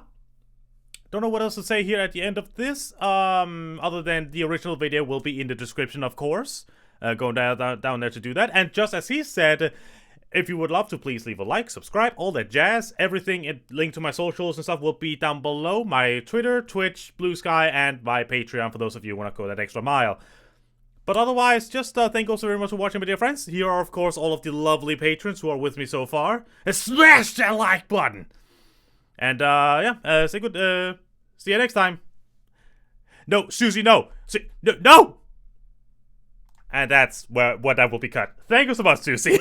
Don't know what else to say here at the end of this, other than the original video will be in the description, of course. Go down there to do that. And just as he said, if you would love to, please leave a like, subscribe, all that jazz. Everything linked to my socials and stuff will be down below. My Twitter, Twitch, Blue Sky, and my Patreon for those of you who want to go that extra mile. But otherwise, just thank you also very much for watching, my dear friends. Here are, of course, all of the lovely patrons who are with me so far. And smash that like button! And, yeah, say good, see you next time. No, Susie, no! No! And that's what that will be cut. Thank you so much, Susie.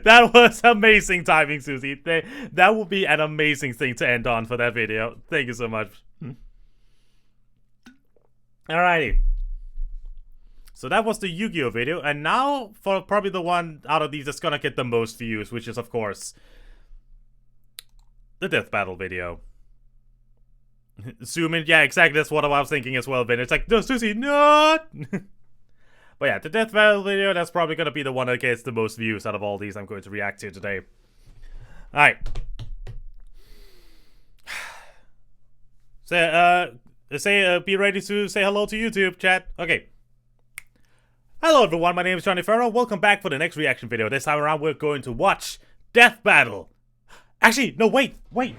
That was amazing timing, Susie. That would be an amazing thing to end on for that video. Thank you so much. Alrighty. So that was the Yu-Gi-Oh video, and now for probably the one out of these that's gonna get the most views, which is of course the Death Battle video. Zoom in, yeah, exactly, that's what I was thinking as well, Ben. It's like, no, Susie, no! But yeah, the Death Battle video, that's probably gonna be the one that gets the most views out of all these I'm going to react to today. Alright. Be ready to say hello to YouTube, chat. Okay. Hello everyone, my name is Johnny Farrow. Welcome back for the next reaction video. This time around we're going to watch Death Battle. Actually, no, wait. I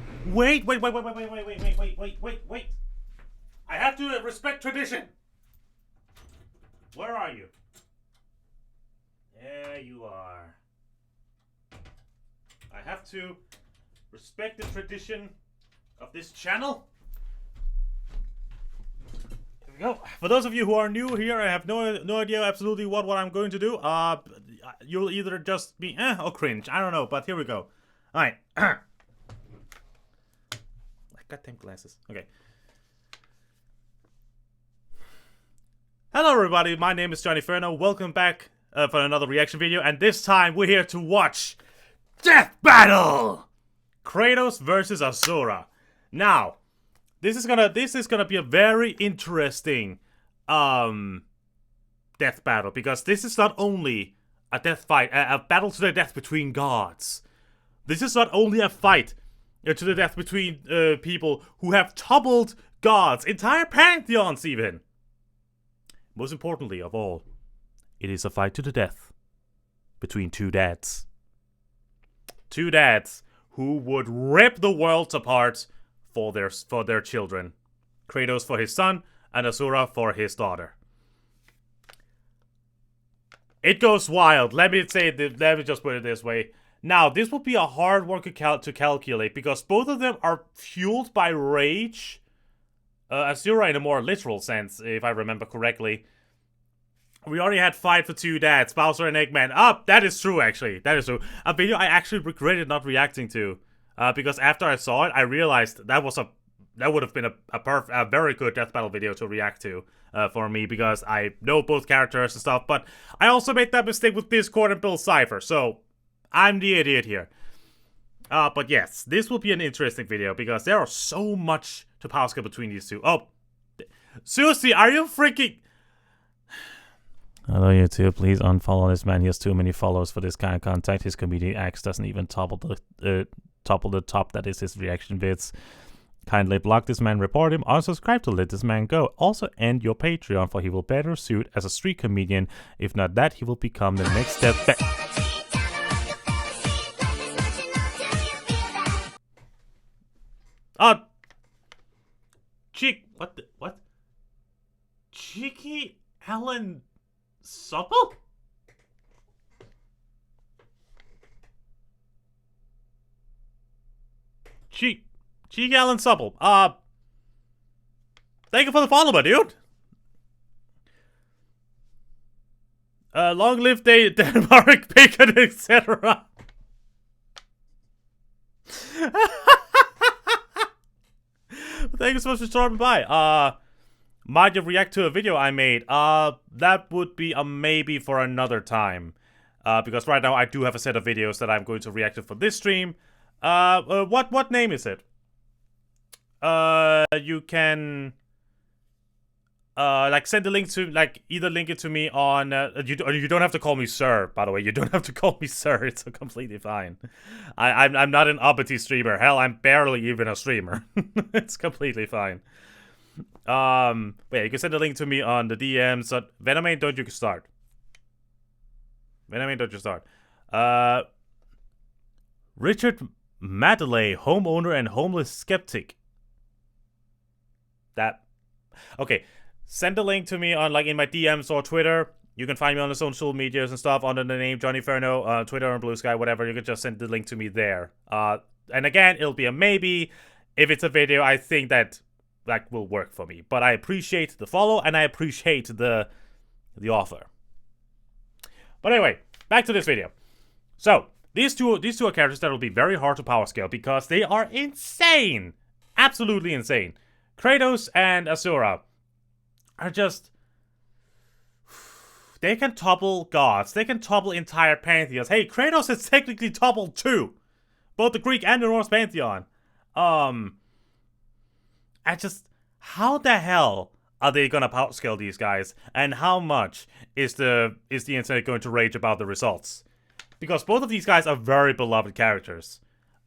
have to respect tradition. Where are you? There you are. I have to respect the tradition of this channel. Here we go. For those of you who are new here, I have no idea absolutely what I'm going to do. You'll either just be or cringe. I don't know, but here we go. Alright. Goddamn glasses. Okay. Hello everybody, my name is Johnny Ferno. Welcome back for another reaction video, and this time we're here to watch Death Battle! Kratos versus Asura. Now, this is gonna be a very interesting death battle, because this is not only a death fight, a battle to the death between gods. This is not only a fight to the death between people who have toppled gods, entire pantheons even. Most importantly of all, it is a fight to the death between two dads. Two dads who would rip the worlds apart for their children. Kratos for his son, and Asura for his daughter. It goes wild. Let me just put it this way. Now, this will be a hard one to calculate, because both of them are fueled by rage. Asura in a more literal sense, if I remember correctly. We already had fight for two dads, Bowser and Eggman. That is true, actually. That is true. A video I actually regretted not reacting to. Because after I saw it, I realized that would have been a very good Death Battle video to react to for me, because I know both characters and stuff, but I also made that mistake with Discord and Bill Cipher, so I'm the idiot here. But yes, this will be an interesting video, because there are so much to Pascal between these two. Oh, Susie, are you freaking... Hello YouTube, please unfollow this man. He has too many followers for this kind of content. His comedic acts doesn't even topple the top that is his reaction vids. Kindly block this man, report him, unsubscribe to let this man go. Also end your Patreon, for he will better suit as a street comedian. If not that, he will become the next step back. What? Cheeky Ellen Supple? G Gallon Supple. Thank you for the follow, my dude. Long live Denmark, bacon, etc. Thank you so much for stopping by. Might you react to a video I made? That would be a maybe for another time. Because right now I do have a set of videos that I'm going to react to for this stream. What name is it? You can like send the link to, like, either link it to me on you don't have to call me sir, by the way. You don't have to call me sir. It's completely fine. I'm not an uppity streamer. Hell, I'm barely even a streamer. It's completely fine. But yeah, you can send a link to me on the DMs. So Venomane, don't you start. Venomane, don't you start. Richard Madeley, homeowner and homeless skeptic. Okay. Send a link to me on, like, in my DMs or Twitter. You can find me on the social medias and stuff under the name Johnny Ferno, Twitter and Blue Sky, whatever. You can just send the link to me there. And again, it'll be a maybe. If it's a video, I think that will work for me. But I appreciate the follow and I appreciate the offer. But anyway, back to this video. So these two are characters that will be very hard to power scale because they are insane, absolutely insane. Kratos and Asura are just, they can topple gods. They can topple entire pantheons. Hey, Kratos has technically toppled two, both the Greek and the Norse pantheon. How the hell are they gonna power scale these guys? And how much is the internet going to rage about the results? Because both of these guys are very beloved characters.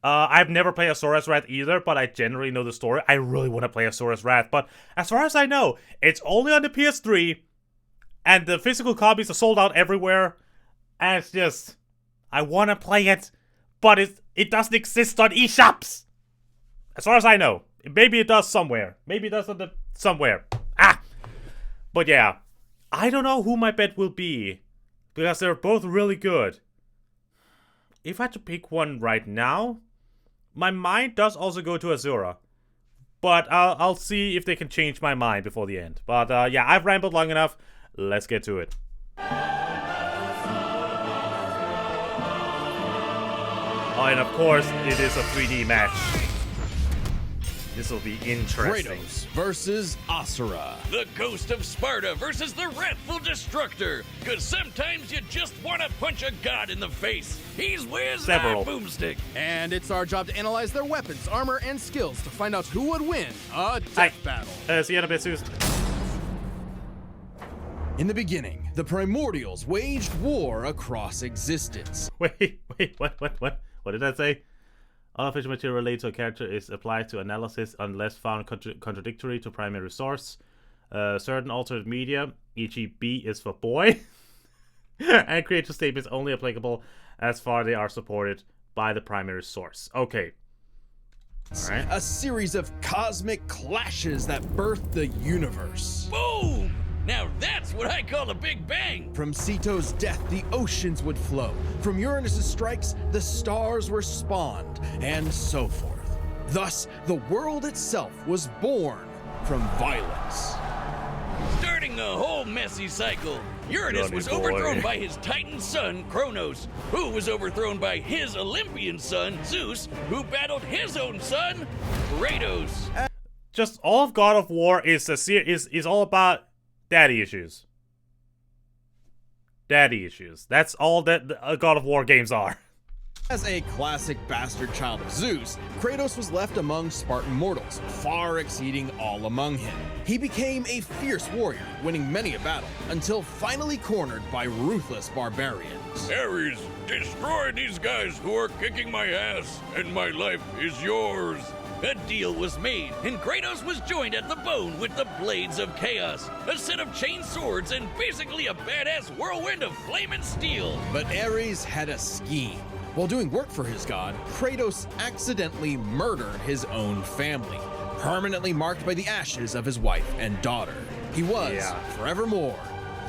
I've never played Asur's Wrath either, but I generally know the story. I really want to play Asur's Wrath, but as far as I know, it's only on the PS3, and the physical copies are sold out everywhere, and it's just, I want to play it, but it doesn't exist on eShops! As far as I know. Maybe it does somewhere. Maybe it does somewhere. But yeah, I don't know who my bet will be, because they're both really good. If I had to pick one right now, my mind does also go to Asura. But I'll see if they can change my mind before the end. But yeah, I've rambled long enough. Let's get to it. Oh, and of course, it is a 3D match. This will be interesting. Kratos versus Asura. The Ghost of Sparta versus the Wrathful Destructor. Because sometimes you just want to punch a god in the face. He's with Several. a boomstick. And it's our job to analyze their weapons, armor, and skills to find out who would win a death battle. See you in a bit, Zeus. In the beginning, the Primordials waged war across existence. Wait, what? What did I say? Unofficial material related to a character is applied to analysis unless found contradictory to primary source. Certain alternate media, e.g. B is for boy, and creator statements only applicable as far they are supported by the primary source. Okay. Alright. A series of cosmic clashes that birthed the universe. Boom! Now that's what I call a big bang. From Ceto's death, the oceans would flow. From Uranus's strikes, the stars were spawned, and so forth. Thus, the world itself was born from violence. Starting a whole messy cycle. Uranus was overthrown by his Titan son, Kronos, who was overthrown by his Olympian son, Zeus, who battled his own son, Kratos. Just all of God of War is all about daddy issues. Daddy issues. That's all that God of War games are. As a classic bastard child of Zeus, Kratos was left among Spartan mortals, far exceeding all among him. He became a fierce warrior, winning many a battle, until finally cornered by ruthless barbarians. Ares, destroy these guys who are kicking my ass, and my life is yours. A deal was made, and Kratos was joined at the bone with the Blades of Chaos, a set of chain swords and basically a badass whirlwind of flame and steel. But Ares had a scheme. While doing work for his god, Kratos accidentally murdered his own family, permanently marked by the ashes of his wife and daughter. He was, forevermore,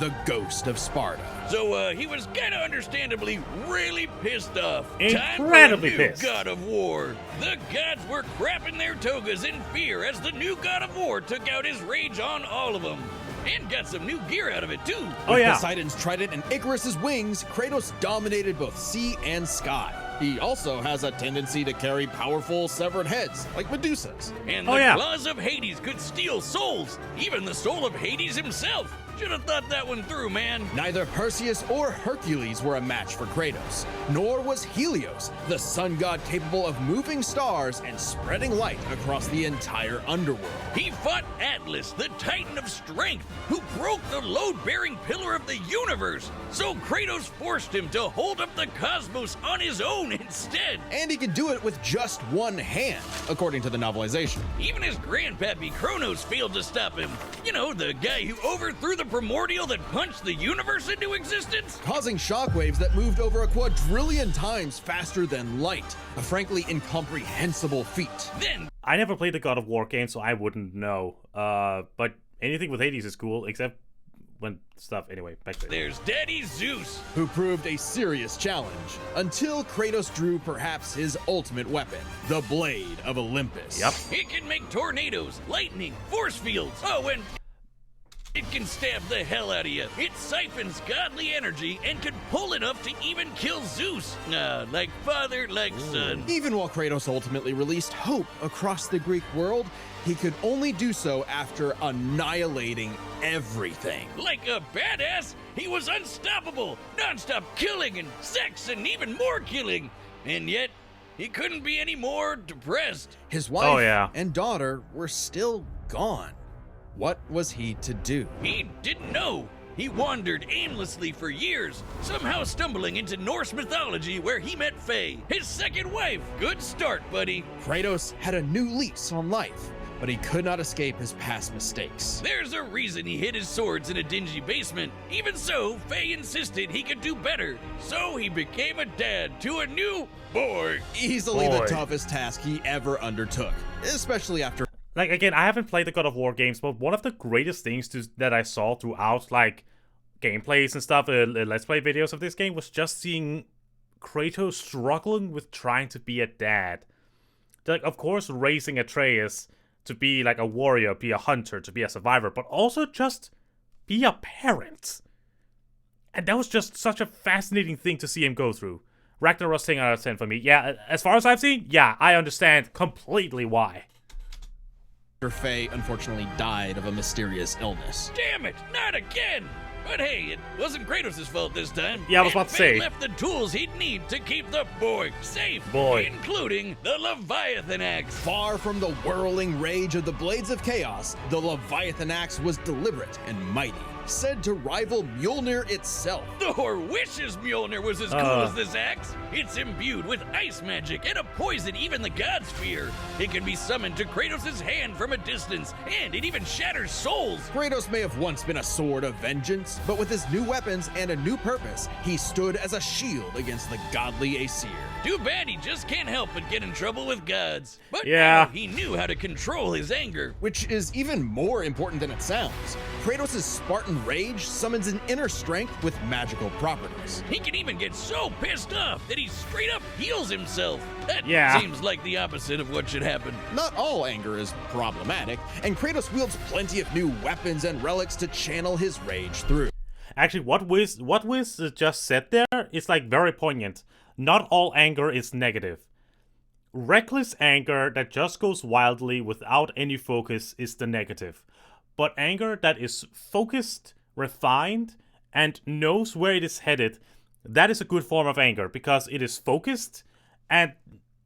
the ghost of Sparta. So, he was kinda understandably really pissed off. Incredibly Time for a new pissed. God of War. The gods were crapping their togas in fear as the new God of War took out his rage on all of them. And got some new gear out of it, too. Oh With yeah. Poseidon's trident and Icarus's wings, Kratos dominated both sea and sky. He also has a tendency to carry powerful severed heads, like Medusa's. And Oh, the yeah. claws of Hades could steal souls, even the soul of Hades himself. Should have thought that one through, man. Neither Perseus or Hercules were a match for Kratos, nor was Helios, the sun god capable of moving stars and spreading light across the entire underworld. He fought Atlas, the Titan of Strength, who broke the load-bearing pillar of the universe. So Kratos forced him to hold up the cosmos on his own instead. And he could do it with just one hand, according to the novelization. Even his grandpappy Kronos failed to stop him. You know, the guy who overthrew the primordial that punched the universe into existence? Causing shockwaves that moved over a quadrillion times faster than light. A frankly incomprehensible feat. Then I never played the God of War game, so I wouldn't know. But anything with Hades is cool, except when stuff. Anyway, back to it. there's Daddy Zeus. Who proved a serious challenge until Kratos drew perhaps his ultimate weapon, the Blade of Olympus. Yep. It can make tornadoes, lightning, force fields. Oh, and it can stab the hell out of you. It siphons godly energy and can pull enough to even kill Zeus. Like father, like son. Even while Kratos ultimately released hope across the Greek world, he could only do so after annihilating everything. Like a badass, he was unstoppable. Non-stop killing and sex and even more killing. And yet, he couldn't be any more depressed. His wife Oh, yeah. and daughter were still gone. What was he to do? He didn't know. He wandered aimlessly for years, somehow stumbling into Norse mythology where he met Faye, his second wife. Good start, buddy. Kratos had a new lease on life, but he could not escape his past mistakes. There's a reason he hid his swords in a dingy basement. Even so, Faye insisted he could do better. So he became a dad to a new boy. Easily Boy. the toughest task he ever undertook, especially after Like, again, I haven't played the God of War games, but one of the greatest things that I saw throughout, like, gameplays and stuff, Let's Play videos of this game, was just seeing Kratos struggling with trying to be a dad. Like, of course, raising Atreus to be, like, a warrior, be a hunter, to be a survivor, but also just be a parent. And that was just such a fascinating thing to see him go through. Ragnarok's 10 out of 10 for me. Yeah, as far as I've seen, yeah, I understand completely why. Faye unfortunately died of a mysterious illness. Damn it, not again! But hey, it wasn't Kratos' fault this time. Yeah, I was And about to Faye say. left the tools he'd need to keep the boy safe. Including the Leviathan Axe. Far from the whirling rage of the Blades of Chaos, the Leviathan Axe was deliberate and mighty, said to rival Mjolnir itself. Thor wishes Mjolnir was as cool as this axe. It's imbued with ice magic and a poison even the gods fear. It can be summoned to Kratos' hand from a distance, and it even shatters souls. Kratos may have once been a sword of vengeance, but with his new weapons and a new purpose, he stood as a shield against the godly Aesir. Too bad he just can't help but get in trouble with gods. But Yeah. now he knew how to control his anger. Which is even more important than it sounds. Kratos' Spartan rage summons an inner strength with magical properties. He can even get so pissed off that he straight up heals himself. That Yeah. seems like the opposite of what should happen. Not all anger is problematic, and Kratos wields plenty of new weapons and relics to channel his rage through. Actually, what Wiz just said there is, like, very poignant. Not all anger is negative. Reckless anger that just goes wildly without any focus is the negative. But anger that is focused, refined, and knows where it is headed, that is a good form of anger, because it is focused, and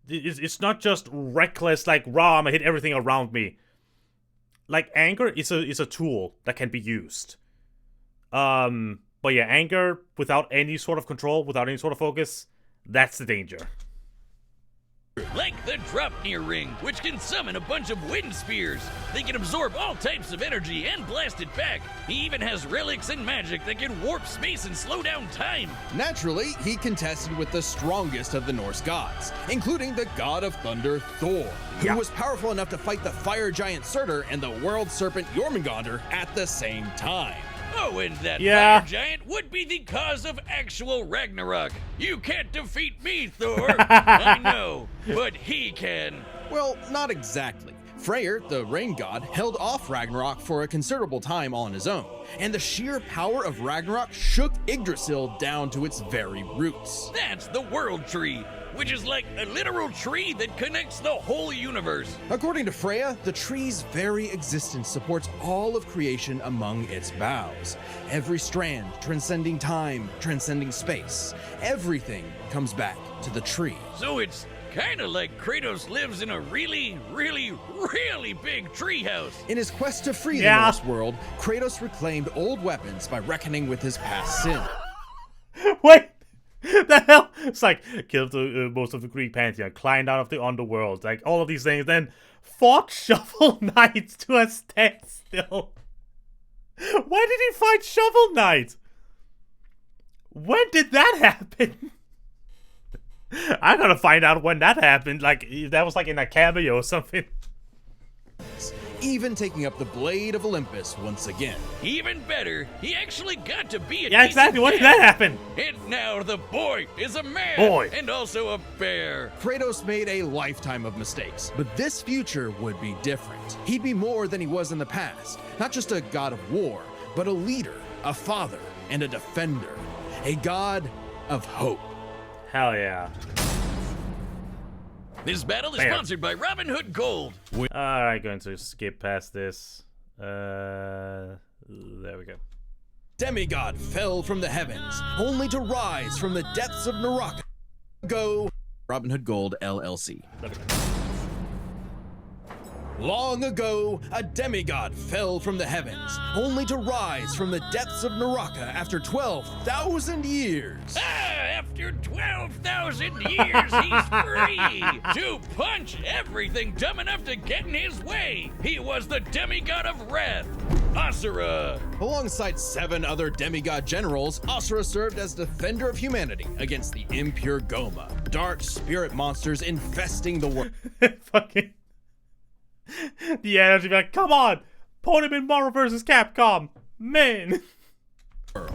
it's not just reckless, like, raw, I'm gonna hit everything around me. Like, anger is a tool that can be used. But yeah, anger without any sort of control, without any sort of focus, that's the danger. Like the Dropnir Ring, which can summon a bunch of wind spears. They can absorb all types of energy and blast it back. He even has relics and magic that can warp space and slow down time. Naturally, he contested with the strongest of the Norse gods, including the god of thunder Thor, who was powerful enough to fight the fire giant Surtur and the world serpent Jormungandr at the same time. Oh, and that Yeah. fire giant would be the cause of actual Ragnarok. You can't defeat me, Thor. I know, but he can. Well, not exactly. Freyr, the rain god, held off Ragnarok for a considerable time on his own, and the sheer power of Ragnarok shook Yggdrasil down to its very roots. That's the World Tree, which is like a literal tree that connects the whole universe. According to Freya, the tree's very existence supports all of creation among its boughs. Every strand transcending time, transcending space. Everything comes back to the tree. So it's kind of like Kratos lives in a really, really, really big treehouse. In his quest to free the Norse world, Kratos reclaimed old weapons by reckoning with his past sin. Wait! The hell? It's like, killed most of the Greek pantheon, climbed out of the underworld, like all of these things, then fought Shovel Knight to a standstill. Why did he fight Shovel Knight? When did that happen? I gotta find out when that happened, like, if that was like in a cameo or something. Even taking up the Blade of Olympus once again. Even better, he actually got to be a Yeah, exactly. When did that happen? And now the boy is a man. Boy. And also a bear. Kratos made a lifetime of mistakes, but this future would be different. He'd be more than he was in the past. Not just a god of war, but a leader, a father, and a defender. A god of hope. Hell yeah. This battle is Bam. sponsored by Robin Hood Gold. Alright, going to skip past this. There we go. Demigod fell from the heavens, only to rise from the depths of Naraka. Go Robin Hood Gold LLC. Long ago, a demigod fell from the heavens, only to rise from the depths of Naraka after 12,000 years. After 12,000 years, he's free to punch everything dumb enough to get in his way. He was the demigod of wrath, Asura. Alongside 7 other demigod generals, Asura served as defender of humanity against the impure Goma, dark spirit monsters infesting the world. Fucking. The energy, like, come on! Put him in Marvel vs. Capcom! Man!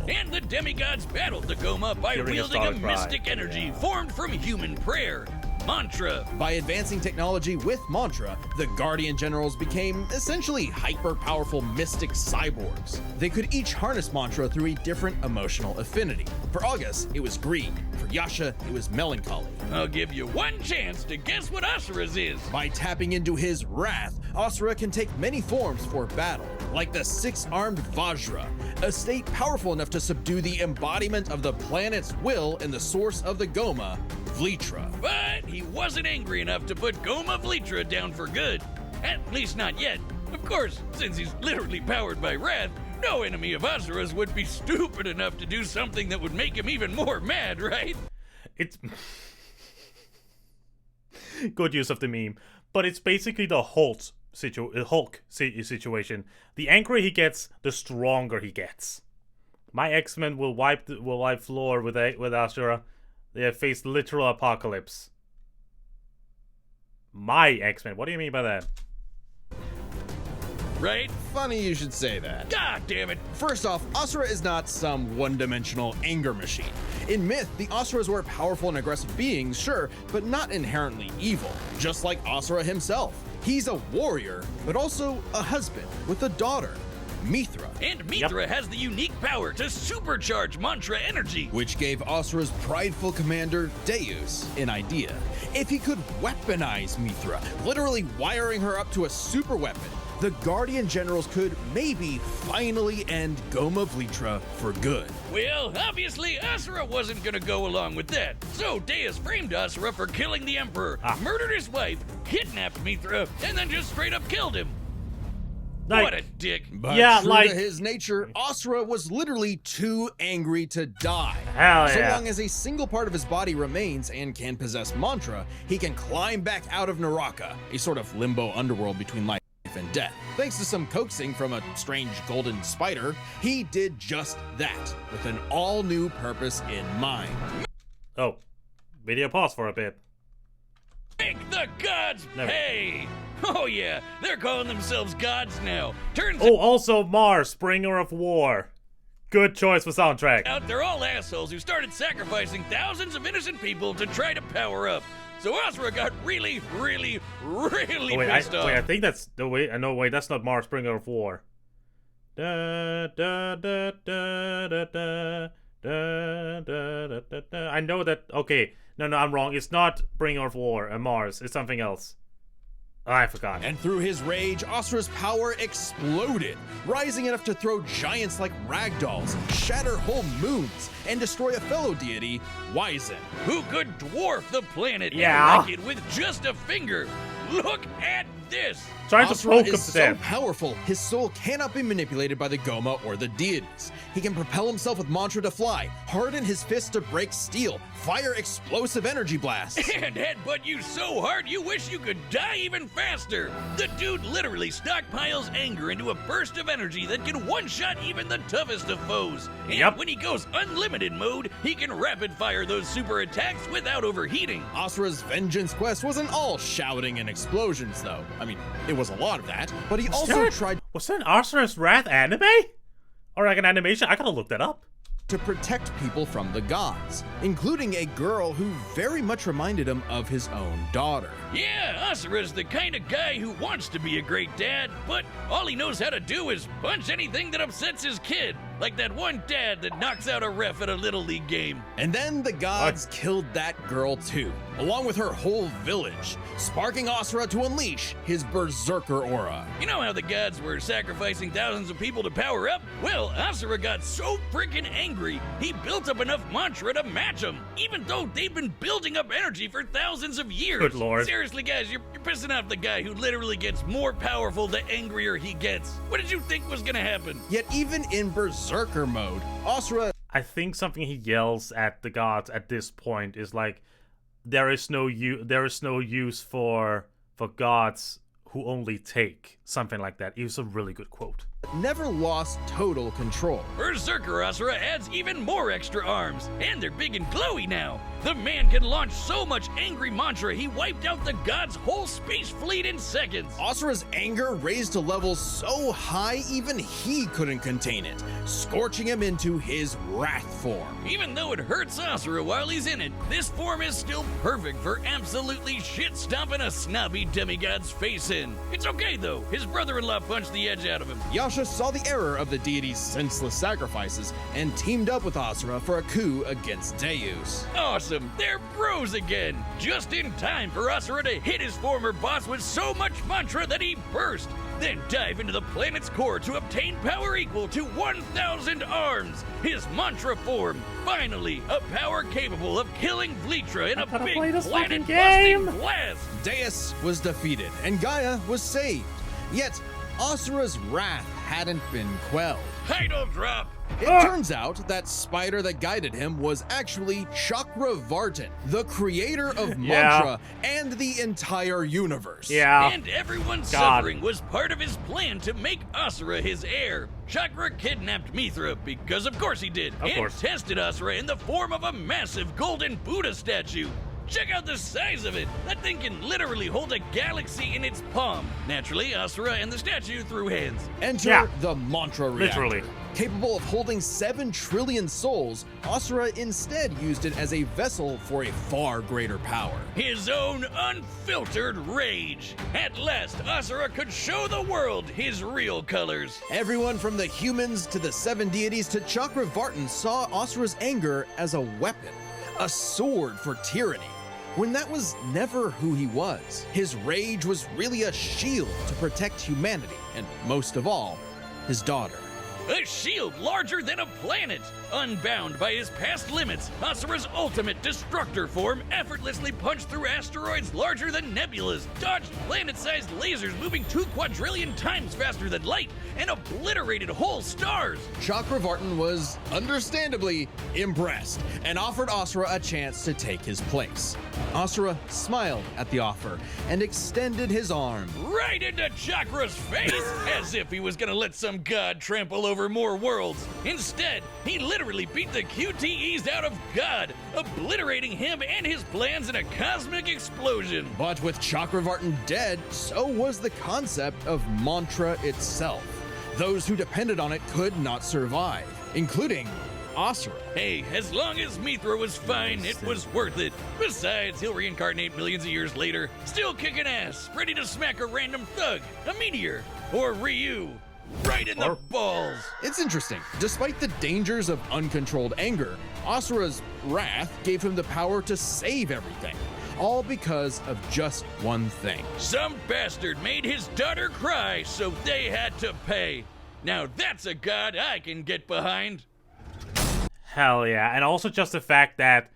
And the demigods battled the Goma by Hearing a wielding a solid cry. mystic energy formed from human prayer, mantra. By advancing technology with mantra, the Guardian Generals became essentially hyper-powerful mystic cyborgs. They could each harness mantra through a different emotional affinity. For August, it was greed. For Yasha, it was melancholy. I'll give you one chance to guess what Asura's is. By tapping into his wrath, Asura can take many forms for battle, like the 6-armed Vajra, a state powerful enough to subdue the embodiment of the planet's will and the source of the Goma, Vlitra. But he wasn't angry enough to put Goma Vlitra down for good. At least not yet. Of course, since he's literally powered by wrath, no enemy of Asura's would be stupid enough to do something that would make him even more mad, right? It's good use of the meme, but it's basically the Hulk situation. The angrier he gets, the stronger he gets. My X-Men will wipe floor with Asura. They have faced literal apocalypse. My X-Men. What do you mean by that? Right? Funny you should say that. God damn it. First off, Asura is not some one-dimensional anger machine. In myth, the Asuras were powerful and aggressive beings, sure, but not inherently evil. Just like Asura himself. He's a warrior, but also a husband with a daughter, Mithra. And Mithra has the unique power to supercharge mantra energy. Which gave Asura's prideful commander, Deus, an idea. If he could weaponize Mithra, literally wiring her up to a super weapon, the Guardian Generals could maybe finally end Goma Vlitra for good. Well, obviously Asura wasn't gonna go along with that. So Deus framed Asura for killing the Emperor, murdered his wife, kidnapped Mithra, and then just straight up killed him. Like, what a dick. But yeah, true like to his nature, Asura was literally too angry to die. Hell So yeah. long as a single part of his body remains and can possess mantra, he can climb back out of Naraka, a sort of limbo underworld between life and death. Thanks to some coaxing from a strange golden spider, he did just that, with an all-new purpose in mind. Oh, video pause for a bit. Make the gods pay! Oh yeah, they're calling themselves gods now. Turns Oh, also Mars, bringer of war. Good choice for soundtrack. They're all assholes who started sacrificing thousands of innocent people to try to power up. So Asura got really pissed off. I think that's the way. No, wait, that's not Mars, Bringer of War. Da, da, da, da, da, da, da, da, da, da. I know that. Okay, no, I'm wrong. It's not Bringer of War and Mars. It's something else. I forgot. And through his rage, Asura's power exploded, rising enough to throw giants like ragdolls, shatter whole moons, and destroy a fellow deity, Wizen. Who could dwarf the planet and wreck it with just a finger. Look at this. Trying to Asura poke him is to so death. powerful, his soul cannot be manipulated by the Goma or the deities. He can propel himself with mantra to fly, harden his fists to break steel, fire explosive energy blasts, and headbutt you so hard you wish you could die even faster. The dude literally stockpiles anger into a burst of energy that can one-shot even the toughest of foes. And when he goes unlimited mode, he can rapid-fire those super attacks without overheating. Asura's vengeance quest wasn't all shouting and explosions, though. I mean, it was a lot of that, but he also tried... Was that an Asura's Wrath anime? Or like an animation? I gotta look that up. To protect people from the gods, including a girl who very much reminded him of his own daughter. Yeah, Asura's the kind of guy who wants to be a great dad, but all he knows how to do is punch anything that upsets his kid. Like that one dad that knocks out a ref at a Little League game. And then the gods killed that girl too, along with her whole village, sparking Asura to unleash his berserker aura. You know how the gods were sacrificing thousands of people to power up? Well, Asura got so freaking angry, he built up enough mantra to match them, even though they've been building up energy for thousands of years. Good lord. Seriously, guys, you're pissing off the guy who literally gets more powerful the angrier he gets. What did you think was gonna happen? Yet even in berserker mode, Asura... I think something he yells at the gods at this point is like, there is no use for gods who only take, something like that. It was a really good quote. Never lost total control. Berserker Asura adds even more extra arms, and they're big and glowy now. The man can launch so much angry mantra he wiped out the god's whole space fleet in seconds. Asura's anger raised to levels so high even he couldn't contain it, scorching him into his wrath form. Even though it hurts Asura while he's in it, this form is still perfect for absolutely shit-stomping a snobby demigod's face in. It's okay though, his brother-in-law punched the edge out of him. Yasha saw the error of the deity's senseless sacrifices and teamed up with Asura for a coup against Deus. Awesome, they're bros again! Just in time for Asura to hit his former boss with so much mantra that he burst, then dive into the planet's core to obtain power equal to 1,000 arms! His mantra form, finally, a power capable of killing Vlitra in a big planet-busting blast! Deus was defeated and Gaia was saved, yet Asura's wrath hadn't been quelled. Title drop! It turns out that spider that guided him was actually Chakravartin, the creator of mantra and the entire universe. And everyone's suffering was part of his plan to make Asura his heir. Chakra kidnapped Mithra, because of course he did, tested Asura in the form of a massive golden Buddha statue. Check out the size of it! That thing can literally hold a galaxy in its palm. Naturally, Asura and the statue threw hands. Enter the mantra reactor. Literally. Capable of holding 7 trillion souls, Asura instead used it as a vessel for a far greater power. His own unfiltered rage. At last, Asura could show the world his real colors. Everyone from the humans to the 7 deities to Chakravartin saw Asura's anger as a weapon, a sword for tyranny, when that was never who he was. His rage was really a shield to protect humanity, and most of all, his daughter. A shield larger than a planet! Unbound by his past limits, Asura's ultimate destructor form effortlessly punched through asteroids larger than nebulas, dodged planet-sized lasers moving 2 quadrillion times faster than light, and obliterated whole stars! Chakravartin was, understandably, impressed, and offered Asura a chance to take his place. Asura smiled at the offer, and extended his arm. Right into Chakra's face! As if he was gonna let some god trample over more worlds. Instead, he literally beat the QTEs out of God, obliterating him and his plans in a cosmic explosion. But with Chakravartin dead, so was the concept of mantra itself. Those who depended on it could not survive. including Asura. Hey, as long as Mithra was fine, it was worth it. Besides, he'll reincarnate millions of years later, still kicking ass, ready to smack a random thug, a meteor, or Ryu, right in the balls. It's interesting. Despite the dangers of uncontrolled anger, Asura's wrath gave him the power to save everything. All because of just one thing. Some bastard made his daughter cry, so they had to pay. Now that's a god I can get behind. Hell yeah. And also just the fact that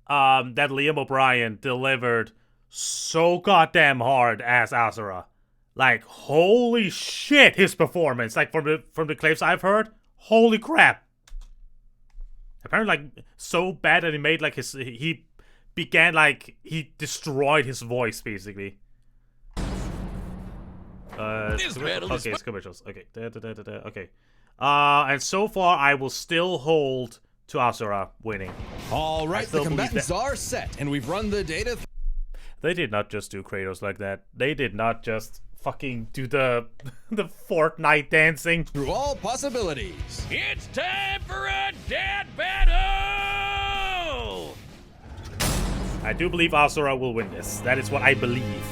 that Liam O'Brien delivered so goddamn hard as Asura. Like, holy shit, his performance. Like, from the clips I've heard, holy crap. Apparently, like, so bad that he made, like, he destroyed his voice, basically. This battle is it's commercials. Okay. Okay. And so far, I will still hold to Asura winning. All right, the combatants are set, and we've run the data. They did not just do Kratos like that. They did not just fucking do the Fortnite dancing. Through all possibilities. It's time for a dad battle! I do believe Asura will win this. That is what I believe.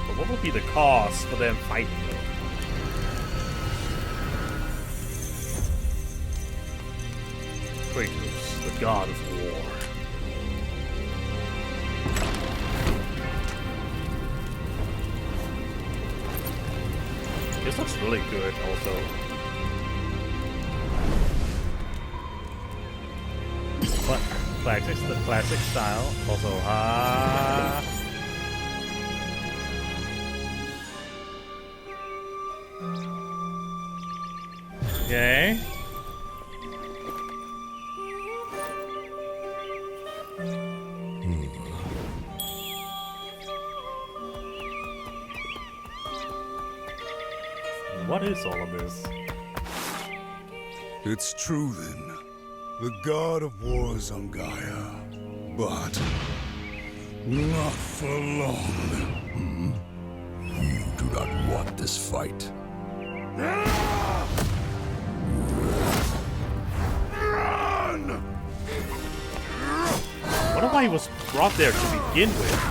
But what would be the cause for them fighting though? Kratos, the god of war. This looks really good also. The classic style. Also, okay. What is all of this? It's true then. The god of war is on Gaia, but not for long. You do not want this fight. Run! I wonder why he was brought there to begin with.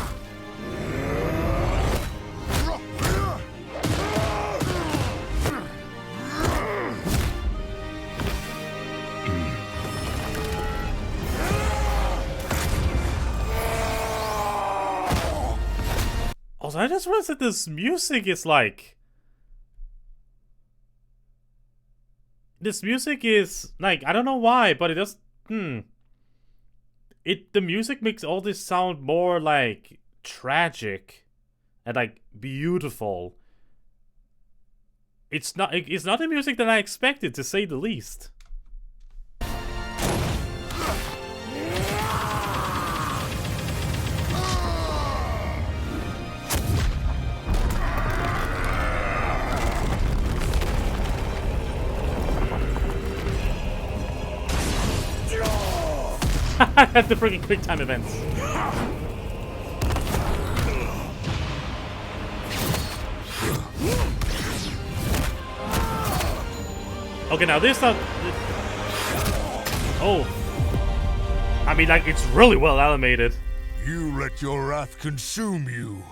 Also, I just realized that this music is like... This music is, like, I don't know why, but it just... The music makes all this sound more, like, tragic and, like, beautiful. It's not the music that I expected, to say the least. That's the freaking quick time events. Okay, now this stuff. Oh, I mean, like, it's really well animated. You let your wrath consume you.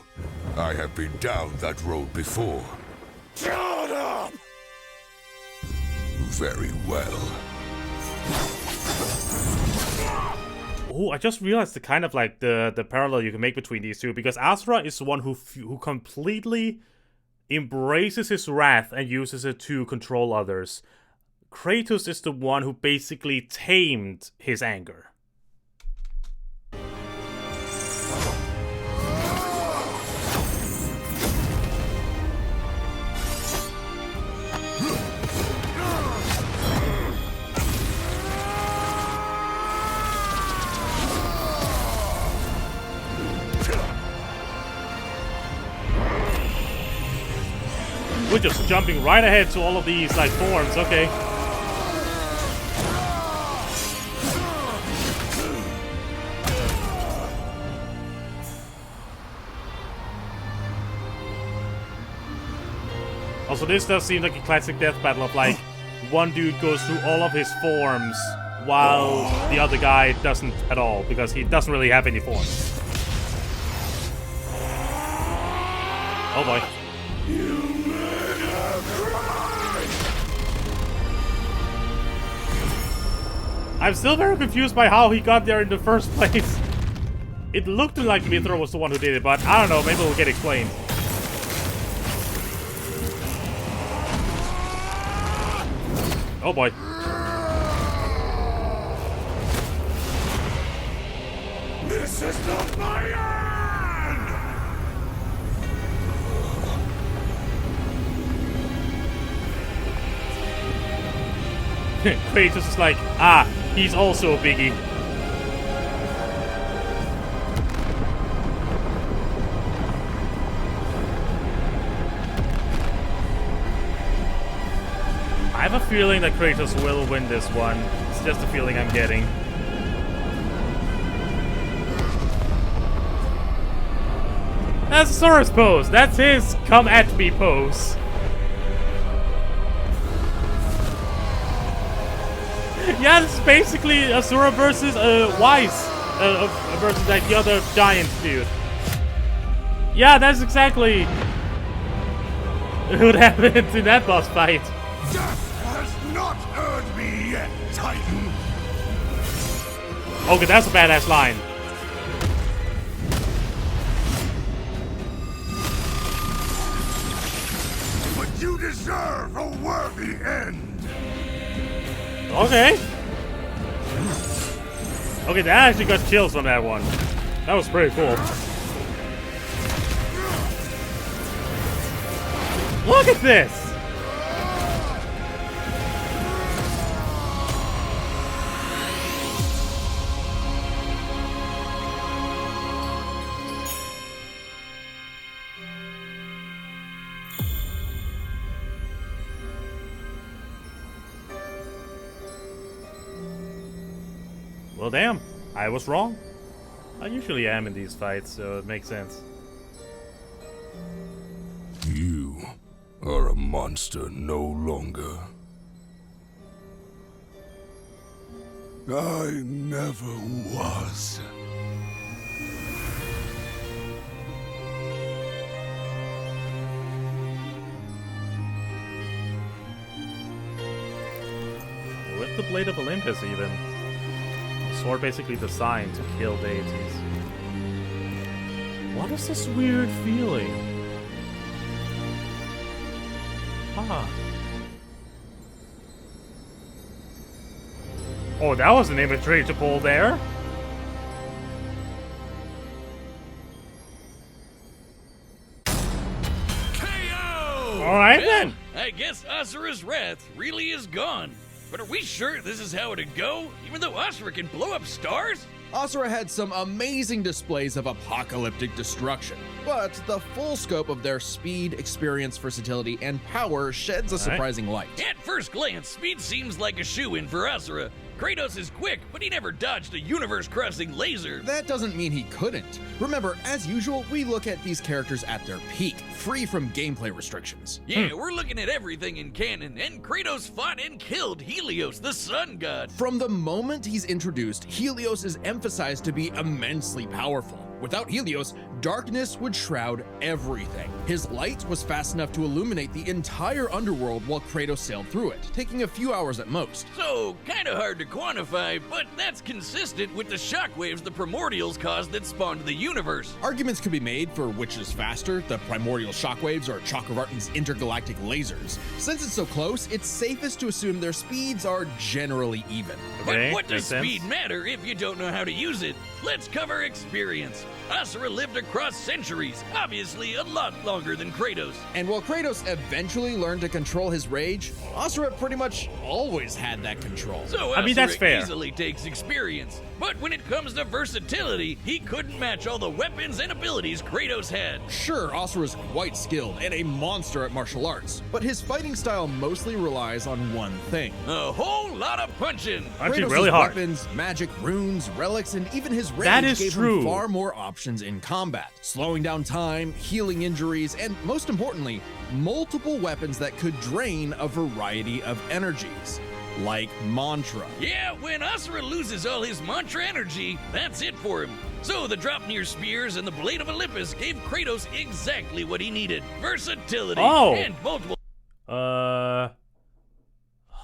I have been down that road before. Shut up! Very well. Oh, I just realized the kind of like the parallel you can make between these two, because Asura is the one who completely embraces his wrath and uses it to control others. Kratos is the one who basically tamed his anger. We're just jumping right ahead to all of these, like, forms, okay. Also, this does seem like a classic death battle of like, one dude goes through all of his forms while the other guy doesn't at all, because he doesn't really have any forms. Oh boy. I'm still very confused by how he got there in the first place. It looked like Mithra was the one who did it, but I don't know, maybe it'll get explained. Oh boy. This is not my end! Kratos is like, ah, he's also a biggie. I have a feeling that Kratos will win this one. It's just a feeling I'm getting. That's Sora's pose. That's his come at me pose. Yeah, this is basically Asura versus Wise versus like the other giant dude. Yeah, that's exactly what happened in that boss fight. Death has not earned me yet, Titan! Okay, that's a badass line. But you deserve a worthy end! Okay. Okay, that actually got chills on that one. That was pretty cool. Look at this! Well, damn. I was wrong. I usually am in these fights, so it makes sense. You are a monster no longer. I never was. With the Blade of Olympus, even. Sword basically designed to kill deities. What is this weird feeling? Huh. Oh, that was an imagery to pull there. KO! Alright then. I guess Asura's wrath really is gone. But are we sure this is how it'd go? Even though Asura can blow up stars? Asura had some amazing displays of apocalyptic destruction, but the full scope of their speed, experience, versatility, and power sheds a surprising light. At first glance, speed seems like a shoo-in for Asura. Kratos is quick, but he never dodged a universe-crossing laser. That doesn't mean he couldn't. Remember, as usual, we look at these characters at their peak, free from gameplay restrictions. Yeah, we're looking at everything in canon, and Kratos fought and killed Helios, the sun god. From the moment he's introduced, Helios is emphasized to be immensely powerful. Without Helios, darkness would shroud everything. His light was fast enough to illuminate the entire underworld while Kratos sailed through it, taking a few hours at most. So, kinda hard to quantify, but that's consistent with the shockwaves the primordials caused that spawned the universe. Arguments could be made for which is faster, the primordial shockwaves or Chakravartin's intergalactic lasers. Since it's so close, it's safest to assume their speeds are generally even. But what does speed matter if you don't know how to use it? Let's cover experience. Asura lived across centuries, obviously a lot longer than Kratos. And while Kratos eventually learned to control his rage, Asura pretty much always had that control. So I mean, that's fair. Easily takes experience. But when it comes to versatility, he couldn't match all the weapons and abilities Kratos had. Sure, Asura's quite skilled and a monster at martial arts, but his fighting style mostly relies on one thing. A whole lot of punching. Punching Kratos' really hard. weapons, magic, runes, relics, and even his rage That is gave true. him far more options in combat, slowing down time, healing injuries, and most importantly, multiple weapons that could drain a variety of energies, like Mantra. Yeah, when Asura loses all his Mantra energy, that's it for him. So the Dropnir Spears and the Blade of Olympus gave Kratos exactly what he needed. Versatility and multiple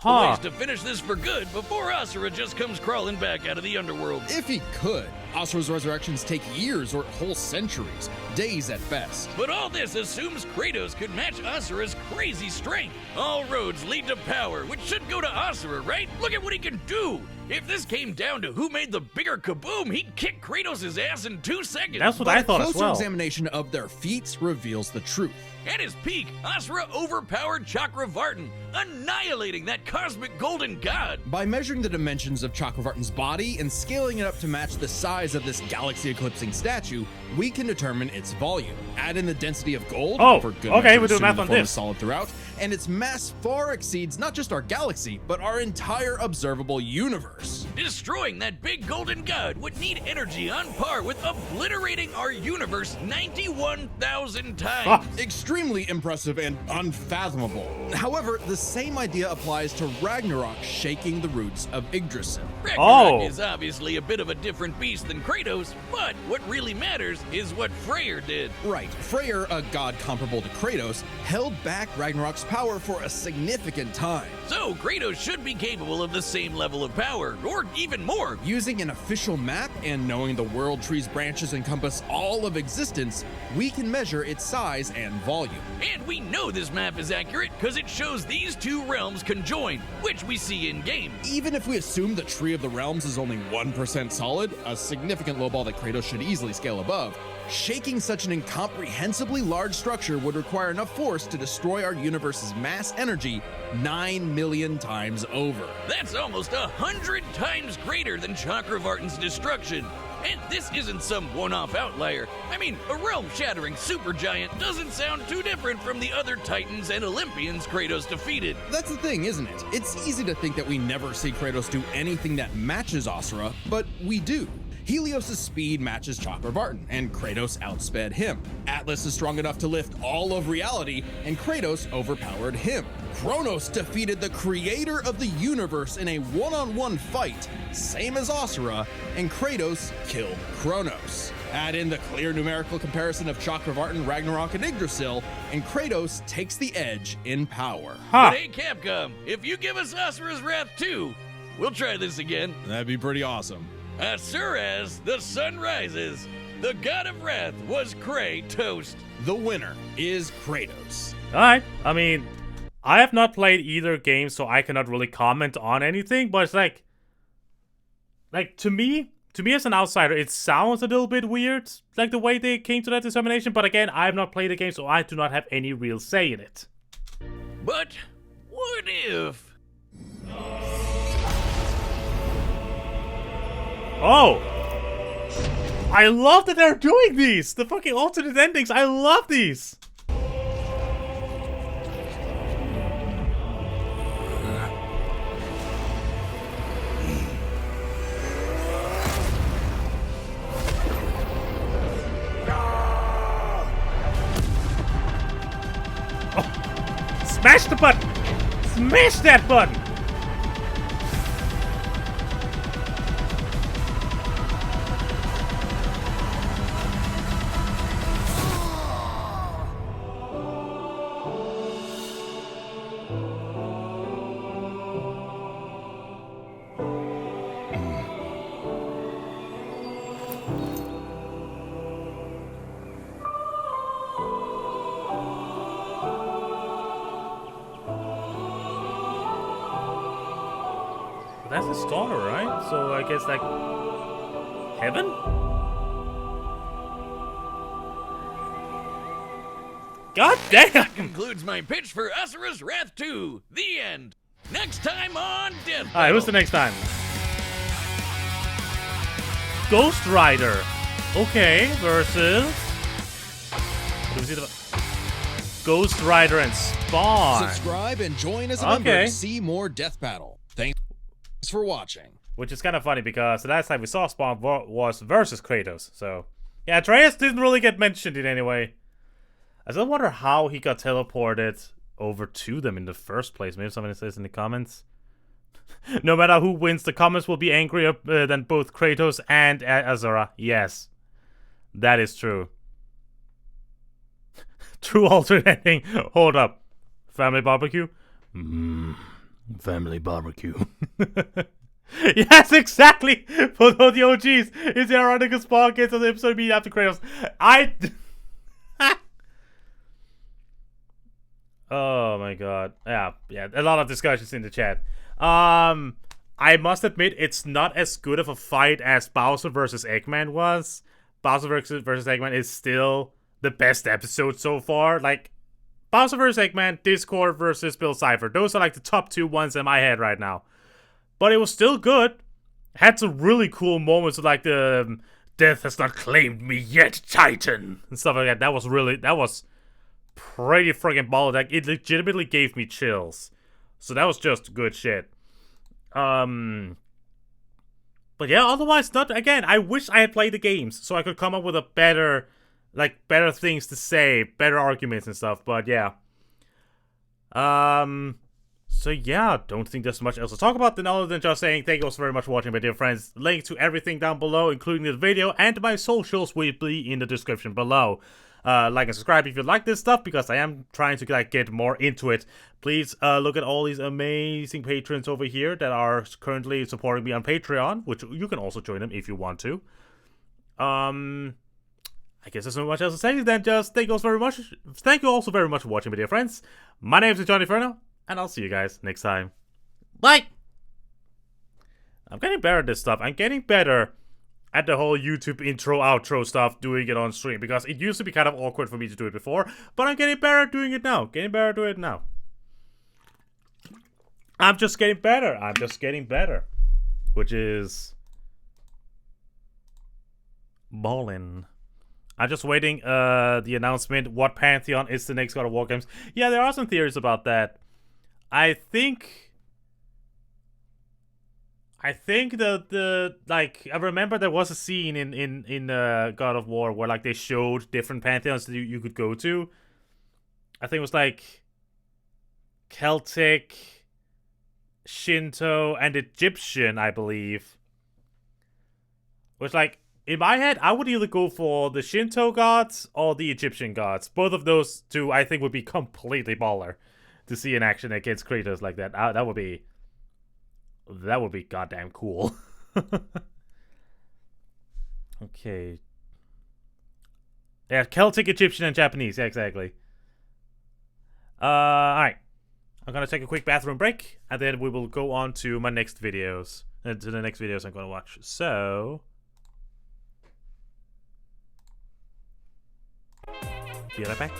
ways to finish this for good before Asura just comes crawling back out of the underworld. If he could. Asura's resurrections take years or whole centuries, days at best. But all this assumes Kratos could match Asura's crazy strength. All roads lead to power, which should go to Asura, right? Look at what he can do! If this came down to who made the bigger kaboom, he'd kick Kratos' ass in 2 seconds. That's what I thought as well. A closer examination of their feats reveals the truth. At his peak, Asura overpowered Chakravartin, annihilating that cosmic golden god. By measuring the dimensions of Chakravartin's body and scaling it up to match the size of this galaxy-eclipsing statue, we can determine its volume. Add in the density of gold, for good measure, we're doing math assuming on the form this. is solid throughout, and its mass far exceeds not just our galaxy, but our entire observable universe. Destroying that big golden god would need energy on par with obliterating our universe 91,000 times. Extremely impressive and unfathomable. However, the same idea applies to Ragnarok shaking the roots of Yggdrasil. Ragnarok is obviously a bit of a different beast than Kratos, but what really matters is what Freyr did. Right, Freyr, a god comparable to Kratos, held back Ragnarok's power for a significant time. So Kratos should be capable of the same level of power, or even more. Using an official map and knowing the world tree's branches encompass all of existence, we can measure its size and volume. And we know this map is accurate because it shows these 2 realms conjoined, which we see in-game. Even if we assume the Tree of the Realms is only 1% solid, a significant lowball that Kratos should easily scale above, shaking such an incomprehensibly large structure would require enough force to destroy our universe's mass energy 9 million times over. That's almost 100 times greater than Chakravartin's destruction. And this isn't some one-off outlier. I mean, a realm-shattering supergiant doesn't sound too different from the other Titans and Olympians Kratos defeated. That's the thing, isn't it? It's easy to think that we never see Kratos do anything that matches Asura, but we do. Helios' speed matches Chakravartin, and Kratos outsped him. Atlas is strong enough to lift all of reality, and Kratos overpowered him. Kronos defeated the creator of the universe in a one-on-one fight, same as Asura, and Kratos killed Kronos. Add in the clear numerical comparison of Chakravartin, Ragnarok, and Yggdrasil, and Kratos takes the edge in power. But hey, Capcom, if you give us Asura's Wrath 2, we'll try this again. That'd be pretty awesome. Asuras, the sun rises. The god of wrath was Kratos. The winner is Kratos. Alright, I mean, I have not played either game, so I cannot really comment on anything, but it's like to me as an outsider, it sounds a little bit weird, like the way they came to that determination, but again, I have not played the game, so I do not have any real say in it. But what if... Oh! I love that they're doing these! The fucking alternate endings, I love these! Oh. Smash the button! Smash that button! That's his daughter, right? So I guess like heaven? God damn! That concludes my pitch for Asura's Wrath 2. The end. Next time on Death Battle. Alright, who's the next time? Ghost Rider. Okay, versus... What was it? Ghost Rider and Spawn. Subscribe and join as a member to see more Death Battle. Thanks for watching. Which is kind of funny because the last time we saw Spawn was versus Kratos, so Yeah, Atreus didn't really get mentioned in any way. I still wonder how he got teleported over to them in the first place. Maybe somebody says in the comments. No matter who wins, the comments will be angrier than both Kratos and Azura. Yes, that is true. True alternating. Hold up. Family barbecue? Family barbecue. Yes, exactly! For the OGs, it's the ironic spawn gets on the episode beat after Kratos. Oh my god. Yeah, a lot of discussions in the chat. I must admit, it's not as good of a fight as Bowser versus Eggman was. Bowser versus Eggman is still the best episode so far. Like, Bowser vs. Eggman, Discord versus Bill Cipher. Those are like the top 2 ones in my head right now. But it was still good. Had some really cool moments like the death has not claimed me yet, Titan. And stuff like that. That was pretty friggin' baller. Like, it legitimately gave me chills. So that was just good shit. But yeah, otherwise not. Again, I wish I had played the games so I could come up with a better things to say, better arguments and stuff. But yeah. So yeah, don't think there's much else to talk about than other than just saying thank you all so very much for watching, my dear friends. Link to everything down below, including the video, and my socials will be in the description below. Like and subscribe if you like this stuff, because I am trying to get more into it. Please look at all these amazing patrons over here that are currently supporting me on Patreon, which you can also join them if you want to. I guess there's not much else to say than just thank you all very much. Thank you also very much for watching, my dear friends. My name is Johnny Inferno, and I'll see you guys next time. Bye! I'm getting better at this stuff. I'm getting better at the whole YouTube intro, outro stuff, doing it on stream, because it used to be kind of awkward for me to do it before, but I'm getting better at doing it now. I'm just getting better. Which is ballin'. I'm just waiting the announcement what Pantheon is the next God of War games. Yeah, there are some theories about that. I think the I remember there was a scene in God of War where like they showed different pantheons that you could go to. I think it was like Celtic, Shinto, and Egyptian, I believe. Which, like, in my head, I would either go for the Shinto gods or the Egyptian gods. Both of those two, I think, would be completely baller to see in action against Kratos like that. That would be goddamn cool. Okay. Yeah, Celtic, Egyptian, and Japanese. Yeah, exactly. Alright. I'm gonna take a quick bathroom break, and then we will go on to my next videos. To the next videos I'm gonna watch. So... be right back.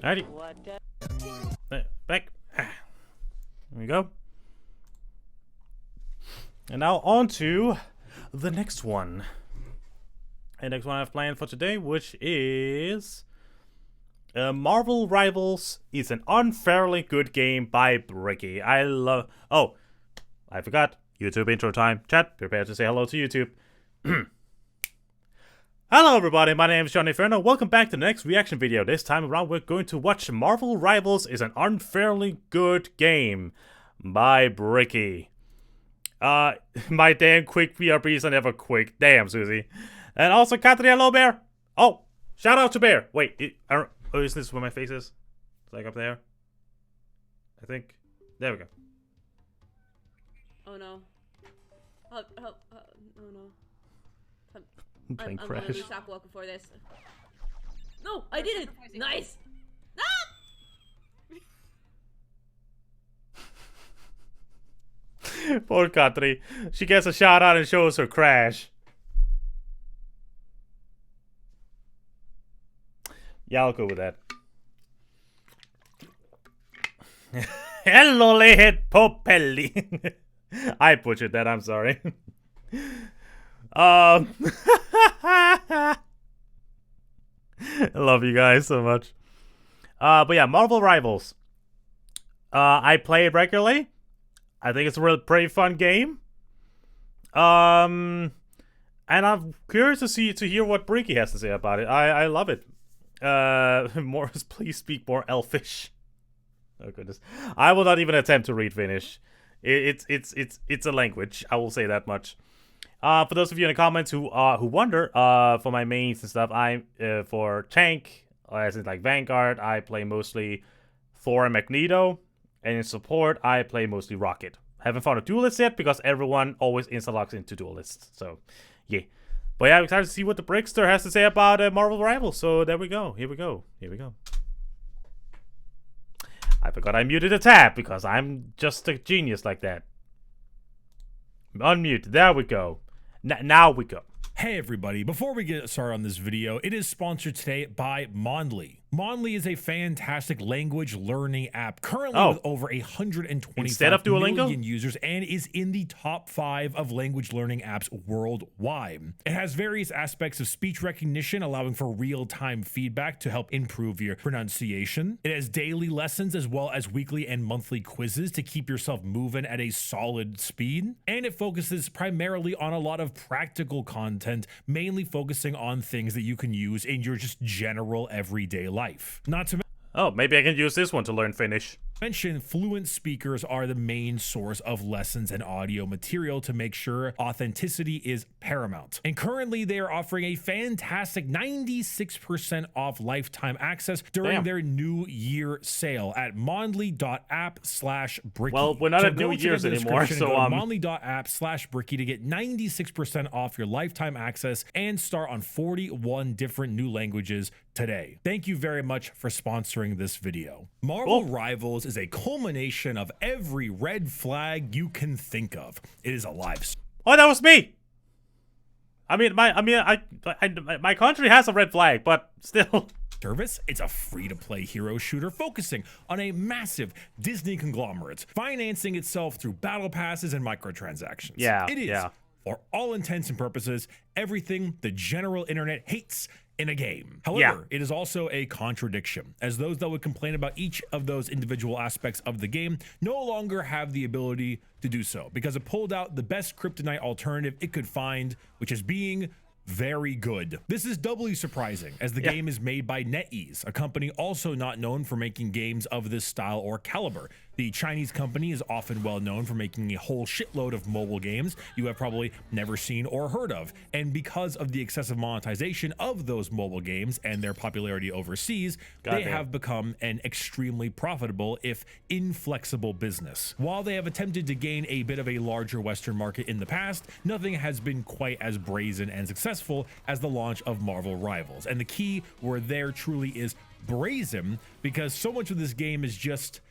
Alrighty. Back. There we go. And now on to the next one. The next one I've planned for today, which is Marvel Rivals is an unfairly good game by Bricky. I love... Oh, I forgot. YouTube intro time. Chat, prepare to say hello to YouTube. Hello everybody, my name is Johnny Inferno. Welcome back to the next reaction video. This time around we're going to watch Marvel Rivals is an unfairly good game by Bricky. My damn quick BRBs are never quick. Damn, Susie. And also, Katria, hello, Bear. Oh, shout out to Bear. Wait, oh, is this where my face is? It's like up there? I think. There we go. Oh no. Oh no. I'm Crash. gonna shock walk before this. No, I did it! Nice! Poor Katri. She gets a shout out and shows her crash. Yeah, I'll go with that. Hello, Lehet Popelli. I butchered that, I'm sorry. I love you guys so much. But yeah, Marvel Rivals. I play it regularly. I think it's a really pretty fun game. And I'm curious to hear what Bricky has to say about it. I love it. Morris, please speak more Elfish. Oh goodness, I will not even attempt to read Finnish. It's a language. I will say that much. For those of you in the comments who wonder, for my mains and stuff, I'm for tank, as in like Vanguard, I play mostly Thor and Magneto, and in support, I play mostly Rocket. Haven't found a duelist yet because everyone always insta-logs into duelists. So, yeah. But yeah, I'm excited to see what the Brickster has to say about Marvel Rivals. So there we go. Here we go. I forgot I muted a tab because I'm just a genius like that. Unmute. There we go. Now we go. Hey everybody, before we get started on this video, it is sponsored today by Mondly. Mondly is a fantastic language learning app currently with over 125 million users and is in the top 5 of language learning apps worldwide. It has various aspects of speech recognition, allowing for real-time feedback to help improve your pronunciation. It has daily lessons as well as weekly and monthly quizzes to keep yourself moving at a solid speed. And it focuses primarily on a lot of practical content, mainly focusing on things that you can use in your just general everyday life. Not to maybe I can use this one to learn Finnish. mention, fluent speakers are the main source of lessons and audio material to make sure authenticity is paramount. And currently they are offering a fantastic 96% off lifetime access during their New Year sale at mondly.app/Bricky. Well, we're not at New Year's anymore, so mondly.app/Bricky to get 96% off your lifetime access and start on 41 different new languages today. Thank you very much for sponsoring this video. Marvel Rivals is a culmination of every red flag you can think of. It is a live. Oh, that was me. My country has a red flag, but still. Service. It's a free-to-play hero shooter focusing on a massive Disney conglomerate, financing itself through battle passes and microtransactions. It is, for all intents and purposes, everything the general internet hates in a game. However, it is also a contradiction, as those that would complain about each of those individual aspects of the game no longer have the ability to do so, because it pulled out the best kryptonite alternative it could find, which is being very good. This is doubly surprising, as the game is made by NetEase, a company also not known for making games of this style or caliber. The Chinese company is often well known for making a whole shitload of mobile games you have probably never seen or heard of. And because of the excessive monetization of those mobile games and their popularity overseas, they have become an extremely profitable, if inflexible, business. While they have attempted to gain a bit of a larger Western market in the past, nothing has been quite as brazen and successful as the launch of Marvel Rivals. And the key word there truly is brazen, because so much of this game is just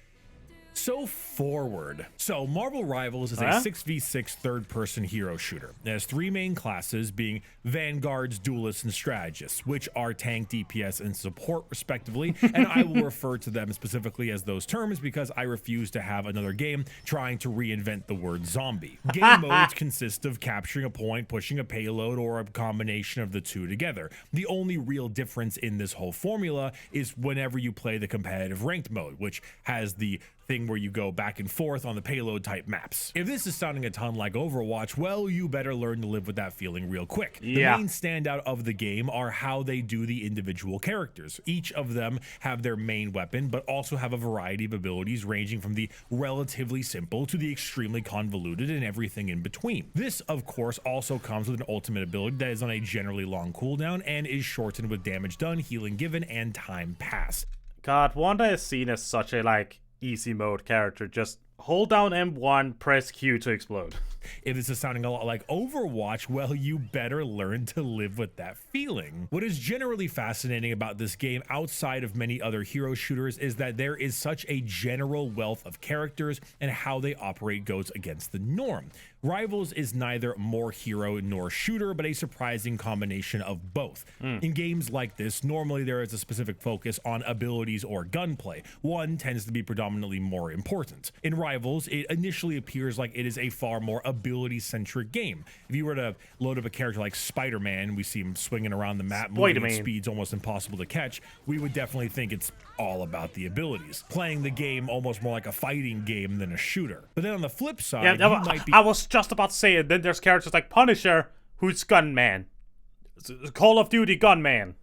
so forward. So Marvel Rivals is a 6v6 third-person hero shooter. It has 3 main classes, being Vanguards, Duelists, and Strategists, which are tank, DPS, and support respectively, and I will refer to them specifically as those terms because I refuse to have another game trying to reinvent the word zombie. Game modes consist of capturing a point, pushing a payload, or a combination of the two together. The only real difference in this whole formula is whenever you play the competitive ranked mode, which has the thing where you go back and forth on the payload type maps. If this is sounding a ton like Overwatch, well, you better learn to live with that feeling real quick. The main standout of the game are how they do the individual characters. Each of them have their main weapon, but also have a variety of abilities ranging from the relatively simple to the extremely convoluted and everything in between. This, of course, also comes with an ultimate ability that is on a generally long cooldown and is shortened with damage done, healing given, and time passed. God, Wanda is seen as such a, easy mode character. Just hold down M1, press Q to explode. If this is sounding a lot like Overwatch, well, you better learn to live with that feeling. What is generally fascinating about this game, outside of many other hero shooters, is that there is such a general wealth of characters, and how they operate goes against the norm. Rivals is neither more hero nor shooter, but a surprising combination of both. In games like this, normally there is a specific focus on abilities or gunplay. One tends to be predominantly more important. In Rivals, it initially appears like it is a far more ability-centric game. If you were to load up a character like Spider-Man, we see him swinging around the map, moving at speeds almost impossible to catch, we would definitely think it's all about the abilities, playing the game almost more like a fighting game than a shooter. But then on the flip side, you might be— I was just about to say it. Then there's characters like Punisher, who's Gunman. Call of Duty Gunman.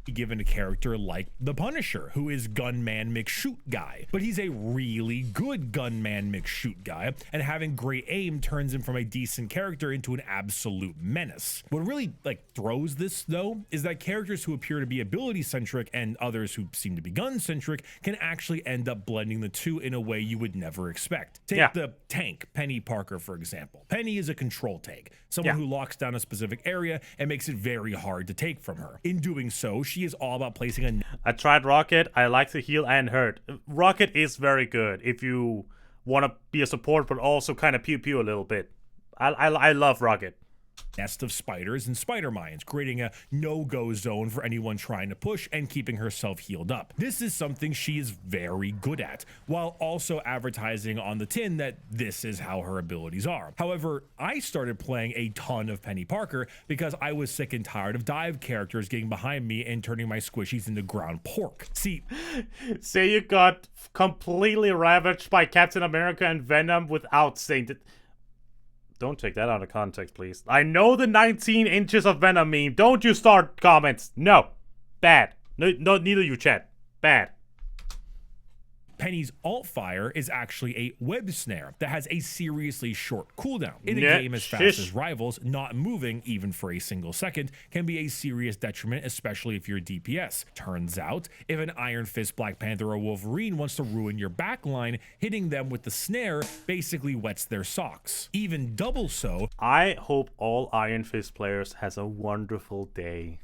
given a character like the Punisher, who is Gunman McShoot Guy, but he's a really good Gunman McShoot Guy, and having great aim turns him from a decent character into an absolute menace. What really throws this though is that characters who appear to be ability centric and others who seem to be gun centric can actually end up blending the two in a way you would never expect. Take the tank Penny Parker, for example. Penny is a control tank, someone who locks down a specific area and makes it very hard to take from her. In doing so, she is all about placing a... I tried Rocket. I like to heal and hurt. Rocket is very good if you want to be a support but also kind of pew-pew a little bit. I love Rocket. Nest of spiders and spider mines, creating a no-go zone for anyone trying to push and keeping herself healed up. This is something she is very good at, while also advertising on the tin that this is how her abilities are. However, I started playing a ton of Penny Parker because I was sick and tired of dive characters getting behind me and turning my squishies into ground pork. See, say you got completely ravaged by Captain America and Venom without saying that. Don't take that out of context, please. I know the 19 inches of Venom meme. Don't you start comments. No. Bad. No, neither you, chat. Bad. Penny's alt fire is actually a web snare that has a seriously short cooldown. In a game as fast as Rivals, not moving, even for a single second, can be a serious detriment, especially if you're DPS. Turns out, if an Iron Fist, Black Panther, or Wolverine wants to ruin your backline, hitting them with the snare basically wets their socks. Even double so. I hope all Iron Fist players has a wonderful day.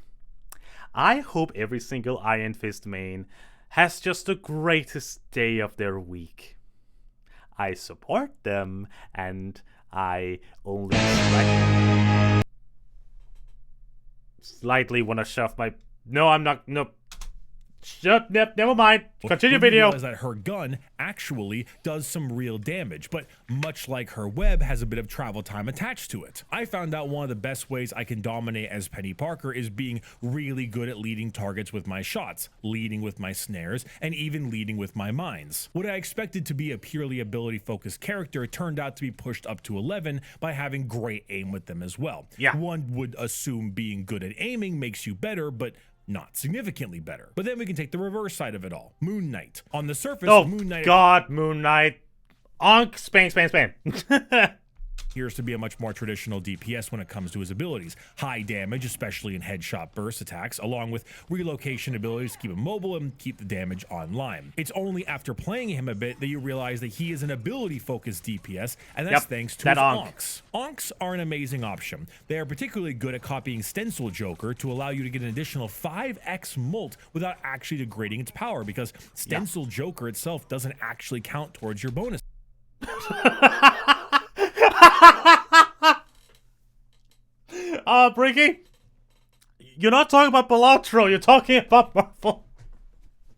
I hope every single Iron Fist main has just the greatest day of their week. I support them, and I only slightly want to shove my... No, I'm not... No. Shut up, never mind. Continue video. Is that her gun actually does some real damage, but much like her web, has a bit of travel time attached to it. I found out one of the best ways I can dominate as Penny Parker is being really good at leading targets with my shots, leading with my snares, and even leading with my mines. What I expected to be a purely ability-focused character turned out to be pushed up to 11 by having great aim with them as well. Yeah. One would assume being good at aiming makes you better, but not significantly better. But then we can take the reverse side of it all. Moon Knight. On the surface, Moon Knight... God, Moon Knight. Onk, spam, spam, spam. Appears to be a much more traditional DPS when it comes to his abilities. High damage, especially in headshot burst attacks, along with relocation abilities to keep him mobile and keep the damage online. It's only after playing him a bit that you realize that he is an ability-focused DPS, and that's thanks to his onks. Onks are an amazing option. They are particularly good at copying Stencil Joker to allow you to get an additional 5x mult without actually degrading its power, because Stencil Joker itself doesn't actually count towards your bonus. Bricky, you're not talking about Belatro, you're talking about Marvel.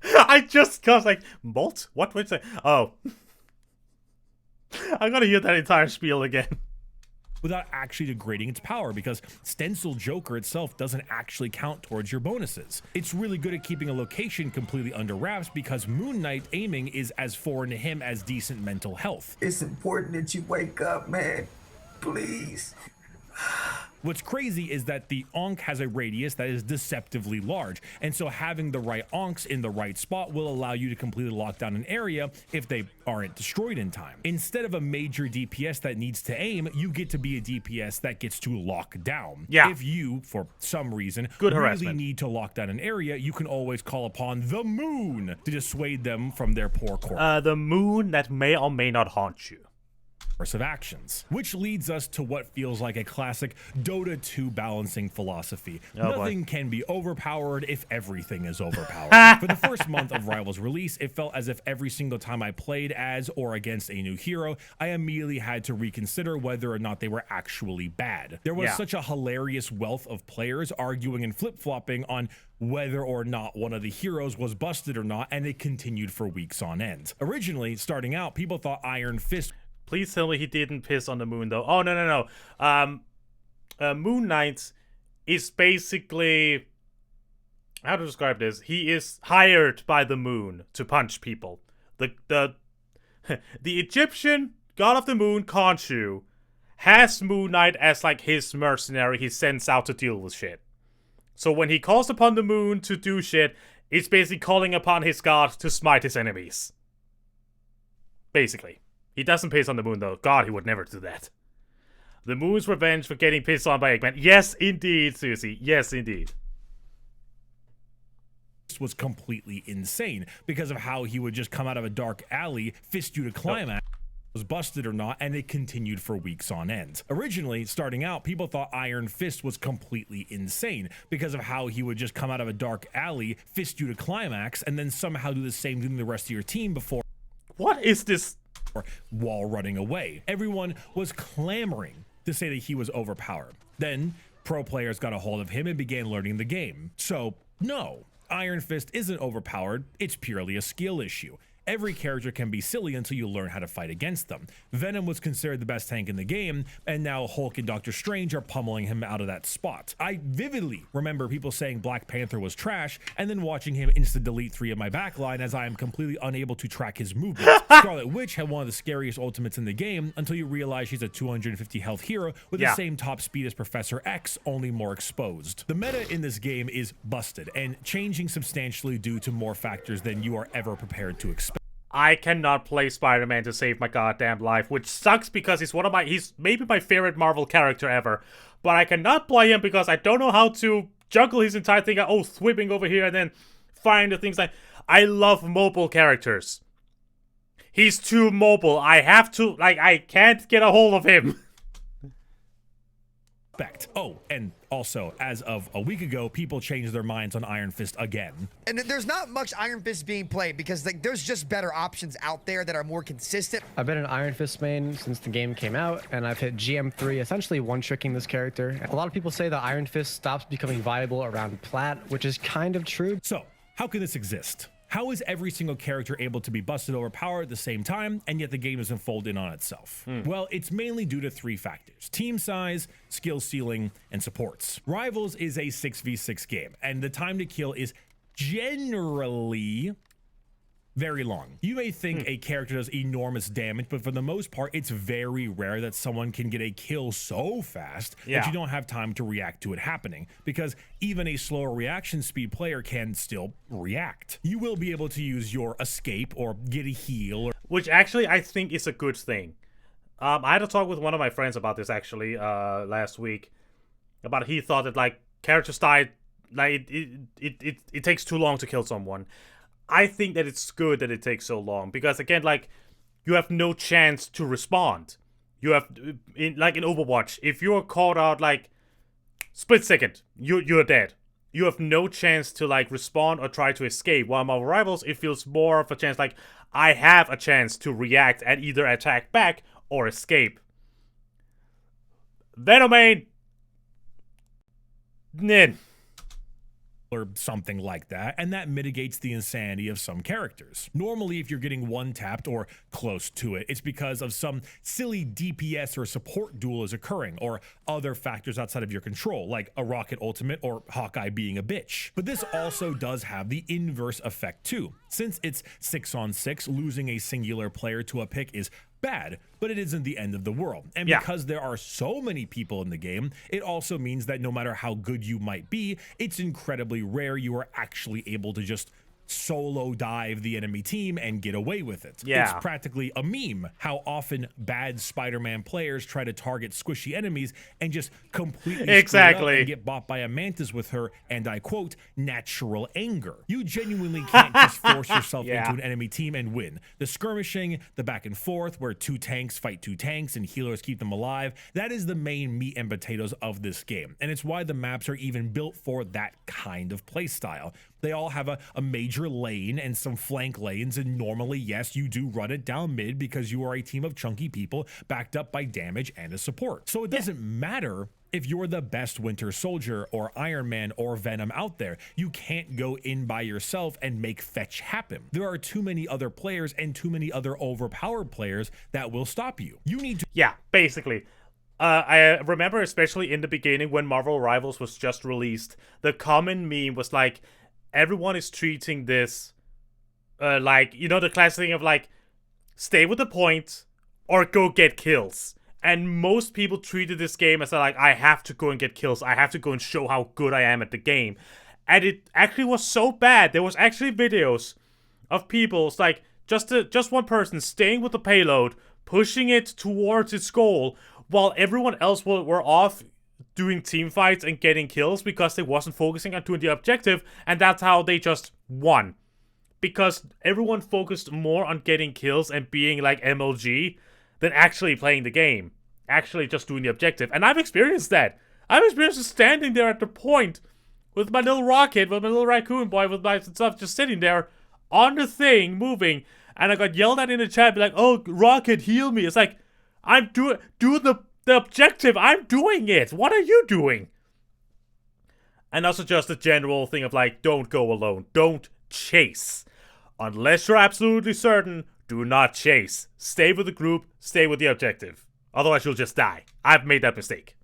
I just got like, Bolt? What would say? Oh. I gotta hear that entire spiel again. Without actually degrading its power, because Stencil Joker itself doesn't actually count towards your bonuses. It's really good at keeping a location completely under wraps because Moon Knight aiming is as foreign to him as decent mental health. It's important that you wake up, man. Please. What's crazy is that the onk has a radius that is deceptively large, and so having the right onks in the right spot will allow you to completely lock down an area if they aren't destroyed in time. Instead of a major DPS that needs to aim, you get to be a DPS that gets to lock down. Yeah. If you, for some reason, Good really harassment. need to lock down an area, you can always call upon the moon to dissuade them from their poor course. The moon that may or may not haunt you. Of actions, which leads us to what feels like a classic Dota 2 balancing philosophy. Nothing can be overpowered if everything is overpowered. For the first month of Rivals release, it felt as if every single time I played as or against a new hero, I immediately had to reconsider whether or not they were actually bad. There was such a hilarious wealth of players arguing and flip-flopping on whether or not one of the heroes was busted or not, and it continued for weeks on end. Originally, starting out, people thought Iron Fist... Please tell me he didn't piss on the moon, though. Oh, no. Moon Knight is basically... How to describe this? He is hired by the moon to punch people. The Egyptian god of the moon, Khonshu, has Moon Knight as, like, his mercenary he sends out to deal with shit. So when he calls upon the moon to do shit, it's basically calling upon his god to smite his enemies. Basically. He doesn't piss on the moon though. God, he would never do that. The moon's revenge for getting pissed on by Eggman. Yes, indeed, Susie. Yes, indeed. Was completely insane because of how he would just come out of a dark alley, fist you to climax, was busted or not, and it continued for weeks on end. Originally, starting out, people thought Iron Fist was completely insane because of how he would just come out of a dark alley, fist you to climax, and then somehow do the same thing to the rest of your team before. What is this? While running away. Everyone was clamoring to say that he was overpowered. Then, pro players got a hold of him and began learning the game. So, no. Iron Fist isn't overpowered, it's purely a skill issue. Every character can be silly until you learn how to fight against them. Venom was considered the best tank in the game, and now Hulk and Doctor Strange are pummeling him out of that spot. I vividly remember people saying Black Panther was trash, and then watching him insta-delete 3 of my backline as I am completely unable to track his movements. Scarlet Witch had one of the scariest ultimates in the game until you realize she's a 250 health hero with the same top speed as Professor X, only more exposed. The meta in this game is busted, and changing substantially due to more factors than you are ever prepared to expect. I cannot play Spider-Man to save my goddamn life, which sucks because he's maybe my favorite Marvel character ever. But I cannot play him because I don't know how to juggle his entire thing. Oh, sweeping over here and then find the things like... I love mobile characters. He's too mobile. I have to... I can't get a hold of him. Oh, and also, as of a week ago, people changed their minds on Iron Fist again. And there's not much Iron Fist being played because there's just better options out there that are more consistent. I've been an Iron Fist main since the game came out, and I've hit GM3, essentially one-tricking this character. A lot of people say that Iron Fist stops becoming viable around Plat, which is kind of true. So, how can this exist? How is every single character able to be busted overpowered at the same time, and yet the game doesn't fold in on itself? Well, it's mainly due to 3 factors: team size, skill ceiling, and supports. Rivals is a 6v6 game, and the time to kill is generally very long. You may think a character does enormous damage, but for the most part, it's very rare that someone can get a kill so fast that you don't have time to react to it happening, because even a slower reaction speed player can still react. You will be able to use your escape or get a heal. Which actually I think is a good thing. I had a talk with one of my friends about this actually last week. About he thought that characters die, it takes too long to kill someone. I think that it's good that it takes so long because again, you have no chance to respond. You have in Overwatch, if you're caught out split second, you're dead. You have no chance to respond or try to escape. While Marvel Rivals, it feels more of a chance I have a chance to react and either attack back or escape. Venomane. Nin. Or something like that, and that mitigates the insanity of some characters. Normally, if you're getting one-tapped or close to it, it's because of some silly DPS or support duel is occurring, or other factors outside of your control, like a Rocket Ultimate or Hawkeye being a bitch. But this also does have the inverse effect too. Since it's 6-on-6, losing a singular player to a pick is bad, but it isn't the end of the world. And because there are so many people in the game, it also means that no matter how good you might be, it's incredibly rare you are actually able to just solo dive the enemy team and get away with it. It's practically a meme how often bad Spider-Man players try to target squishy enemies and just completely screw it up and get bought by a Mantis with her, and I quote, natural anger. You genuinely can't just force yourself into an enemy team and win. The skirmishing, the back and forth where 2 tanks fight 2 tanks and healers keep them alive, that is the main meat and potatoes of this game, and it's why the maps are even built for that kind of playstyle. They all have a major lane and some flank lanes, and normally, yes, you do run it down mid because you are a team of chunky people backed up by damage and a support. So it doesn't matter if you're the best Winter Soldier or Iron Man or Venom out there. You can't go in by yourself and make fetch happen. There are too many other players and too many other overpowered players that will stop you. You need to... Yeah, basically. I remember especially in the beginning when Marvel Rivals was just released, the common meme was everyone is treating this the classic thing of stay with the point or go get kills. And most people treated this game as like, I have to go and get kills. I have to go and show how good I am at the game. And it actually was so bad. There was actually videos of people, it's like, just one person staying with the payload, pushing it towards its goal, while everyone else were off doing team fights and getting kills because they wasn't focusing on doing the objective, and that's how they just won. Because everyone focused more on getting kills and being like MLG than actually playing the game. Actually just doing the objective. And I've experienced that. I've experienced standing there at the point with my little rocket, with my little raccoon boy, with my stuff just sitting there on the thing, moving, and I got yelled at in the chat, be like, oh, rocket, heal me. It's like, I'm doing the objective. I'm doing it. What are you doing? And also just a general thing of like, don't go alone. Don't chase. Unless you're absolutely certain, do not chase. Stay with the group, stay with the objective. Otherwise, you'll just die. I've made that mistake.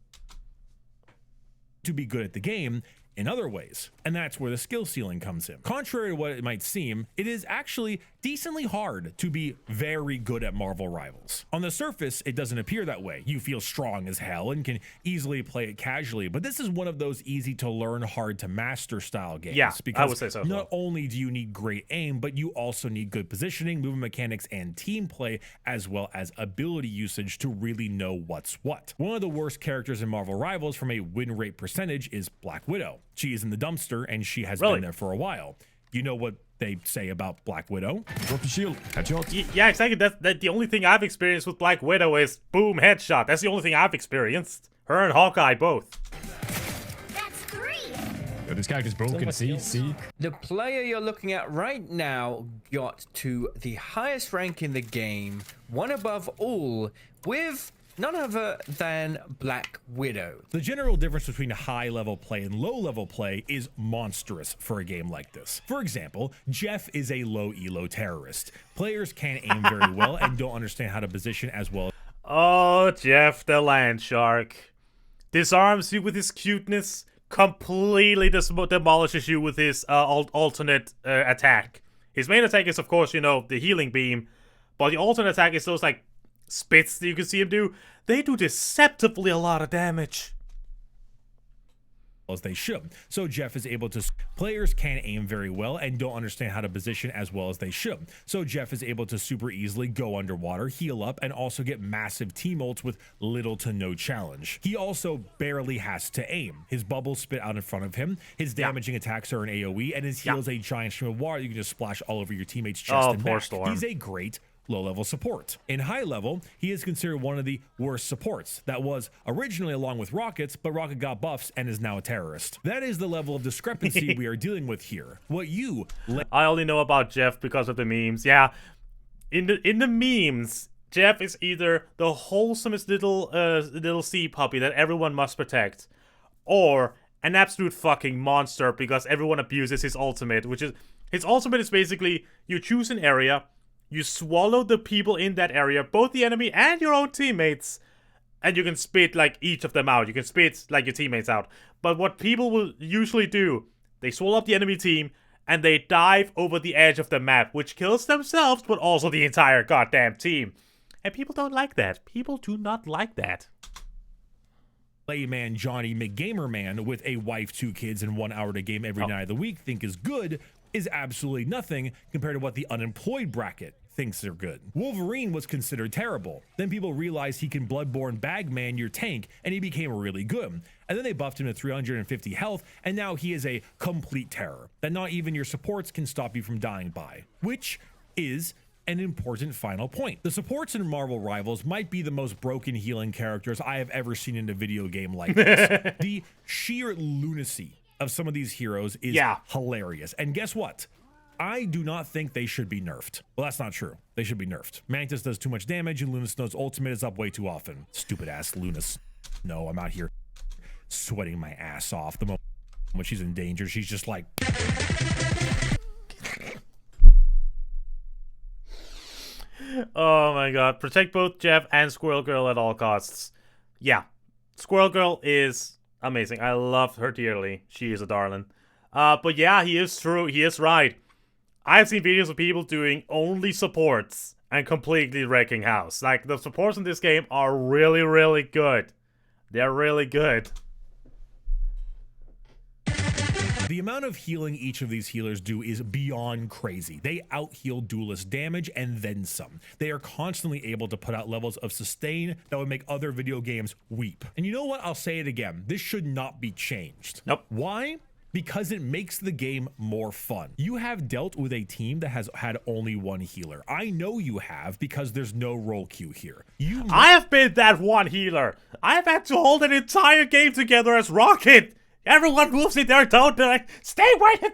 To be good at the game in other ways, and that's where the skill ceiling comes in. Contrary to what it might seem, it is actually decently hard to be very good at Marvel Rivals. On the surface, it doesn't appear that way. You feel strong as hell and can easily play it casually, but this is one of those easy to learn, hard to master style games. Yeah, because I would say so. Not only do you need great aim, but you also need good positioning, movement mechanics, and team play, as well as ability usage to really know what's what. One of the worst characters in Marvel Rivals from a win rate percentage is Black Widow. She is in the dumpster, and she has been there for a while. You know what they say about Black Widow? Drop the shield, headshot. Yeah, exactly. That's the only thing I've experienced with Black Widow is boom, headshot. That's the only thing I've experienced. Her and Hawkeye both. That's 3. Yo, this character's broken. See? The player you're looking at right now got to the highest rank in the game, one above all, with none other than Black Widow. The general difference between high level play and low level play is monstrous for a game like this. For example, Jeff is a low elo terrorist. Players can't aim very well and don't understand how to position as well. Oh, Jeff the land shark. Disarms you with his cuteness, completely demolishes you with his alternate attack. His main attack is, of course, you know, the healing beam, but the alternate attack is those, like, spits that you can see him do. They do deceptively a lot of damage. As they should. So Jeff is able to... Players can't aim very well and don't understand how to position as well as they should. So Jeff is able to super easily go underwater, heal up, and also get massive team ults with little to no challenge. He also barely has to aim. His bubbles spit out in front of him, his damaging attacks are an AoE, and his heal is a giant stream of water you can just splash all over your teammates' chest and back. Storm. He's a great low-level support. In high level, he is considered one of the worst supports. That was originally along with Rockets, but Rocket got buffs and is now a terrorist. That is the level of discrepancy we are dealing with here. What you... I only know about Jeff because of the memes. Yeah, in the memes, Jeff is either the wholesomest little sea puppy that everyone must protect, or an absolute fucking monster because everyone abuses his ultimate, which is... His ultimate is basically, you choose an area, you swallow the people in that area, both the enemy and your own teammates, and you can spit, like, each of them out. You can spit, like, your teammates out. But what people will usually do, they swallow up the enemy team, and they dive over the edge of the map, which kills themselves, but also the entire goddamn team. And people don't like that. People do not like that. Layman Johnny McGamerman with a wife, 2 kids, and 1 hour to game every night of the week think is good is absolutely nothing compared to what the unemployed bracket thinks are good. Wolverine was considered terrible. Then people realized he can Bloodborne Bagman your tank, and he became really good. And then they buffed him to 350 health, and now he is a complete terror that not even your supports can stop you from dying by. Which is an important final point. The supports in Marvel Rivals might be the most broken healing characters I have ever seen in a video game like this. The sheer lunacy of some of these heroes is hilarious. And guess what? I do not think they should be nerfed. Well, that's not true. They should be nerfed. Mantis does too much damage, and Luna Snow's ultimate is up way too often. Stupid ass Luna Snow. I'm out here sweating my ass off. The moment she's in danger, she's just like... Oh my god. Protect both Jeff and Squirrel Girl at all costs. Yeah. Squirrel Girl is amazing. I love her dearly. She is a darling. But yeah, he is true. He is right. I've seen videos of people doing only supports and completely wrecking house. Like, the supports in this game are really, really good. They're really good. The amount of healing each of these healers do is beyond crazy. They out-heal duelist damage and then some. They are constantly able to put out levels of sustain that would make other video games weep. And you know what? I'll say it again. This should not be changed. Nope. Why? Because it makes the game more fun. You have dealt with a team that has had only one healer. I know you have, because there's no role queue here. I have been that one healer. I have had to hold an entire game together as Rocket. Everyone moves in their tone, they're like, stay waiting.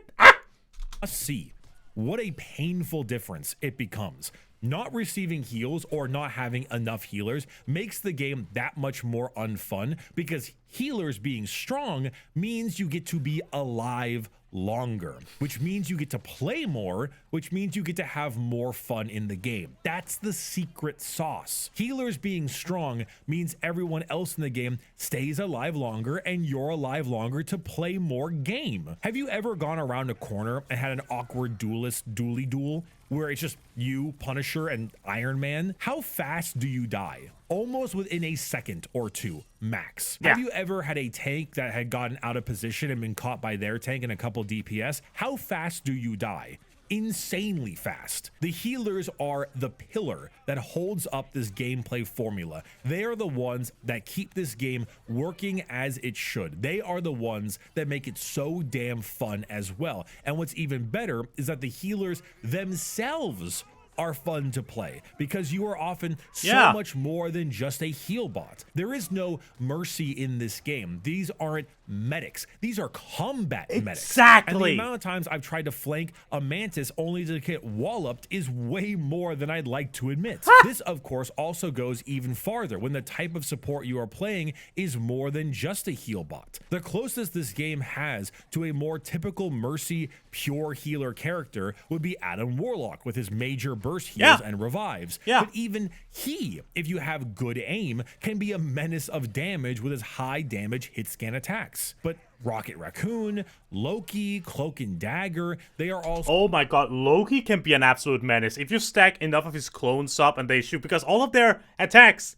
See what a painful difference it becomes. Not receiving heals or not having enough healers makes the game that much more unfun, because healers being strong means you get to be alive longer, which means you get to play more, which means you get to have more fun in the game. That's the secret sauce. Healers being strong means everyone else in the game stays alive longer and you're alive longer to play more game. Have you ever gone around a corner and had an awkward duelist duely duel where it's just you, Punisher, and Iron Man? How fast do you die? Almost within a second or two, max. Yeah. Have you ever had a tank that had gotten out of position and been caught by their tank in a couple DPS? How fast do you die? Insanely fast. The healers are the pillar that holds up this gameplay formula. They are the ones that keep this game working as it should. They are the ones that make it so damn fun as well. And what's even better is that the healers themselves are fun to play, because you are often so much more than just a heal bot. There is no mercy in this game. These aren't medics. These are combat medics. Exactly. And the amount of times I've tried to flank a Mantis only to get walloped is way more than I'd like to admit. This, of course, also goes even farther when the type of support you are playing is more than just a heal bot. The closest this game has to a more typical mercy pure healer character would be Adam Warlock with his major burst heals and revives. But even he, if you have good aim, can be a menace of damage with his high damage hit scan attacks. But Rocket Raccoon, Loki, Cloak and Dagger, they are also— Oh my god, Loki can be an absolute menace. If you stack enough of his clones up and they shoot, because all of their attacks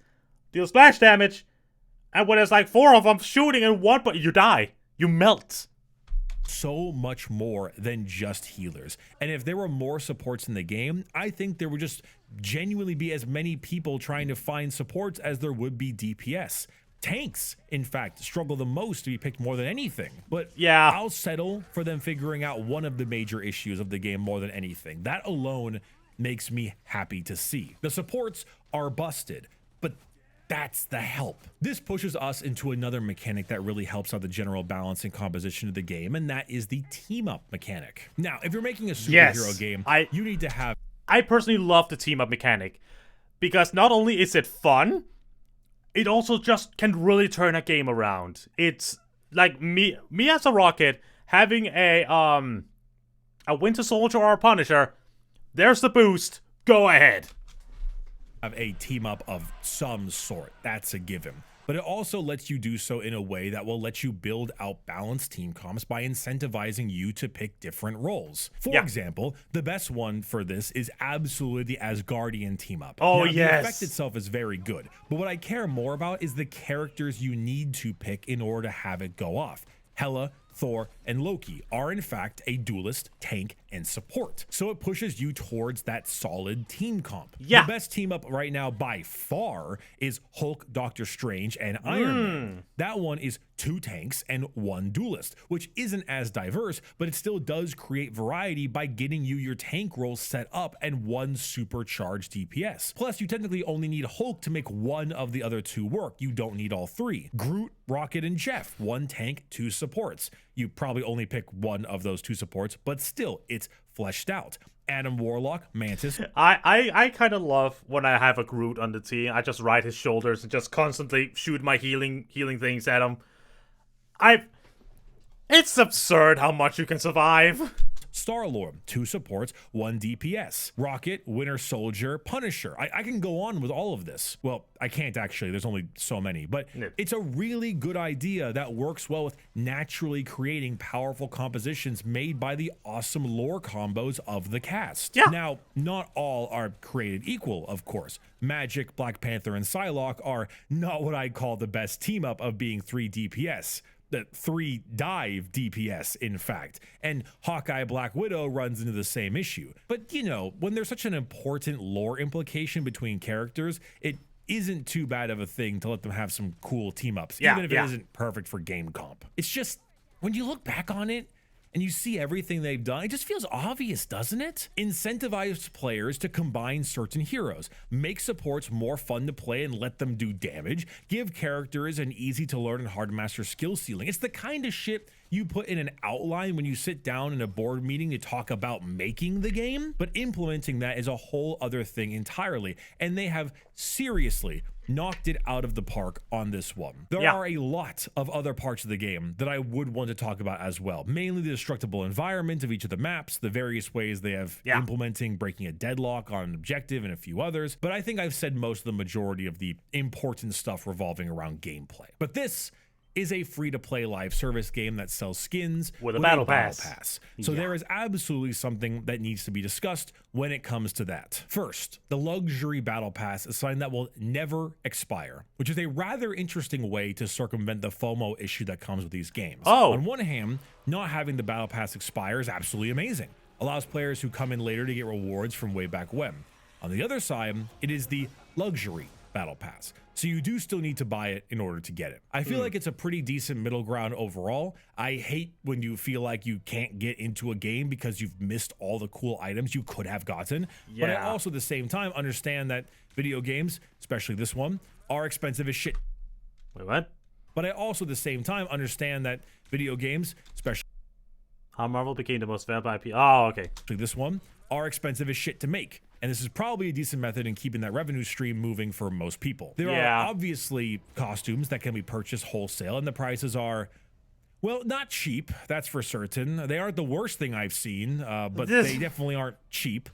deal splash damage, and when there's like 4 of them shooting in one, but you die. You melt. So much more than just healers. And if there were more supports in the game, I think there would just genuinely be as many people trying to find supports as there would be DPS. Tanks, in fact, struggle the most to be picked more than anything. But yeah, I'll settle for them figuring out one of the major issues of the game more than anything. That alone makes me happy to see. The supports are busted, but that's the help. This pushes us into another mechanic that really helps out the general balance and composition of the game, and that is the team-up mechanic. Now, if you're making a superhero game, you need to have— I personally love the team-up mechanic, because not only is it fun, it also just can really turn a game around. It's like me as a Rocket having a Winter Soldier or a Punisher. There's the boost. Go ahead. Have a team up of some sort. That's a given. But it also lets you do so in a way that will let you build out balanced team comps by incentivizing you to pick different roles. For example, the best one for this is absolutely the Asgardian team up. Oh, now, yes. The effect itself is very good, but what I care more about is the characters you need to pick in order to have it go off. Hela, Thor, and Loki are in fact a duelist, tank, and support. So it pushes you towards that solid team comp. The best team up right now by far is Hulk, Doctor Strange, and Iron Man. That one is 2 tanks and 1 duelist, which isn't as diverse, but it still does create variety by getting you your tank roles set up and 1 supercharged DPS. Plus, you technically only need Hulk to make 1 of the other 2 work. You don't need all 3. Groot, Rocket, and Jeff, 1 tank, 2 supports. You probably only pick 1 of those 2 supports, but still, it's fleshed out. Adam Warlock, Mantis. I kind of love when I have a Groot on the team. I just ride his shoulders and just constantly shoot my healing things at him. It's absurd how much you can survive. Star-Lord, 2 supports, 1 DPS. Rocket, Winter Soldier, Punisher. I can go on with all of this. Well, I can't actually, there's only so many, but it's a really good idea that works well with naturally creating powerful compositions made by the awesome lore combos of the cast. Yeah. Now, not all are created equal, of course. Magic, Black Panther, and Psylocke are not what I'd call the best team up of being 3 DPS. The 3 dive DPS, in fact. And Hawkeye Black Widow runs into the same issue. But, you know, when there's such an important lore implication between characters, it isn't too bad of a thing to let them have some cool team-ups, even if it isn't perfect for game comp. It's just, when you look back on it, and you see everything they've done, it just feels obvious, doesn't it? Incentivize players to combine certain heroes, make supports more fun to play and let them do damage, give characters an easy to learn and hard to master skill ceiling. It's the kind of shit you put in an outline when you sit down in a board meeting to talk about making the game, but implementing that is a whole other thing entirely. And they have seriously knocked it out of the park on this one. There are a lot of other parts of the game that I would want to talk about as well, mainly the destructible environment of each of the maps, the various ways they have implementing breaking a deadlock on an objective, and a few others, but I think I've said most of the majority of the important stuff revolving around gameplay. But this is a free-to-play live service game that sells skins with a battle pass. So there is absolutely something that needs to be discussed when it comes to that. First, the luxury battle pass is something that will never expire, which is a rather interesting way to circumvent the FOMO issue that comes with these games. On one hand, not having the battle pass expire is absolutely amazing. Allows players who come in later to get rewards from way back when. On the other side, it is the luxury battle pass. So you do still need to buy it in order to get it. I feel like it's a pretty decent middle ground overall. I hate when you feel like you can't get into a game because you've missed all the cool items you could have gotten. But I also at the same time understand that video games, especially this one, are expensive as shit. Wait, what? But I also at the same time understand that video games, especially how Marvel became the most valuable IP. Oh, okay. This one are expensive as shit to make. And this is probably a decent method in keeping that revenue stream moving for most people. There are obviously costumes that can be purchased wholesale, and the prices are, well, not cheap, that's for certain. They aren't the worst thing I've seen, but they definitely aren't cheap.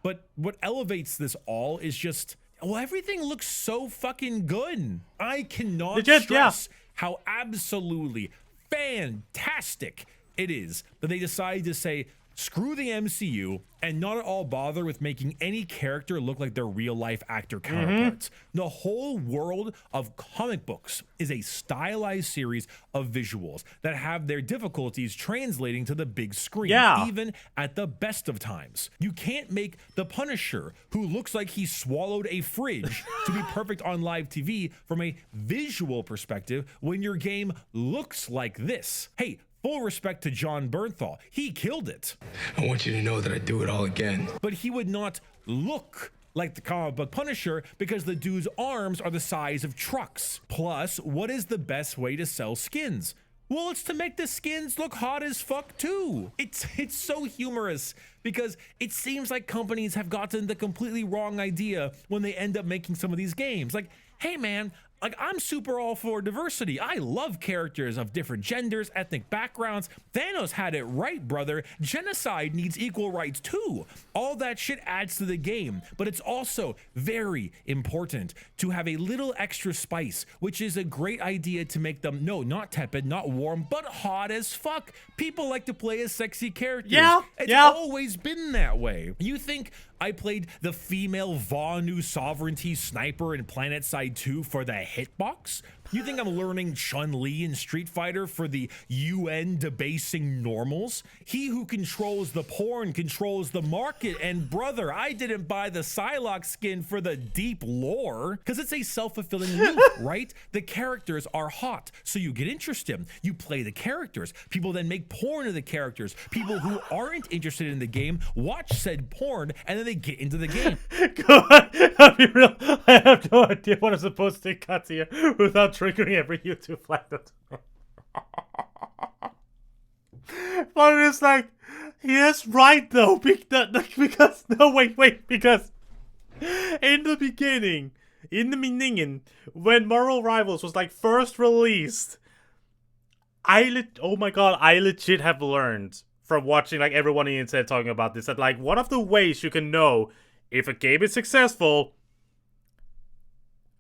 But what elevates this all is just, well, everything looks so fucking good. I cannot stress how absolutely fantastic it is that they decided to say, screw the MCU and not at all bother with making any character look like their real life actor counterparts. The whole world of comic books is a stylized series of visuals that have their difficulties translating to the big screen, even at the best of times. You can't make the Punisher, who looks like he swallowed a fridge, to be perfect on live TV from a visual perspective when your game looks like this. Hey, full respect to John Bernthal. He killed it. I want you to know that I'd do it all again. But he would not look like the comic book Punisher because the dude's arms are the size of trucks. Plus, what is the best way to sell skins? Well, it's to make the skins look hot as fuck too. It's so humorous because it seems like companies have gotten the completely wrong idea when they end up making some of these games. Like, hey man, like, I'm super all for diversity. I love characters of different genders, ethnic backgrounds. Thanos had it right, brother. Genocide needs equal rights too. All that shit adds to the game, but it's also very important to have a little extra spice, which is a great idea to make them, no, not tepid, not warm, but hot as fuck. People like to play as sexy characters. It's always been that way. You think I played the female Vonu Sovereignty Sniper in PlanetSide 2 for the hitbox? You think I'm learning Chun-Li in Street Fighter for the UN debasing normals? He who controls the porn controls the market, and brother, I didn't buy the Psylocke skin for the deep lore, because it's a self-fulfilling loop, right? The characters are hot, so you get interested. You play the characters. People then make porn of the characters. People who aren't interested in the game watch said porn, and then they get into the game. Go on, I'll be real. I have no idea what I'm supposed to cut here without triggering every YouTube flag. But it's like, yes, right though, because no, wait, because in the beginning, when Marvel Rivals was like first released, I legit have learned from watching like everyone on the internet talking about this, that like one of the ways you can know if a game is successful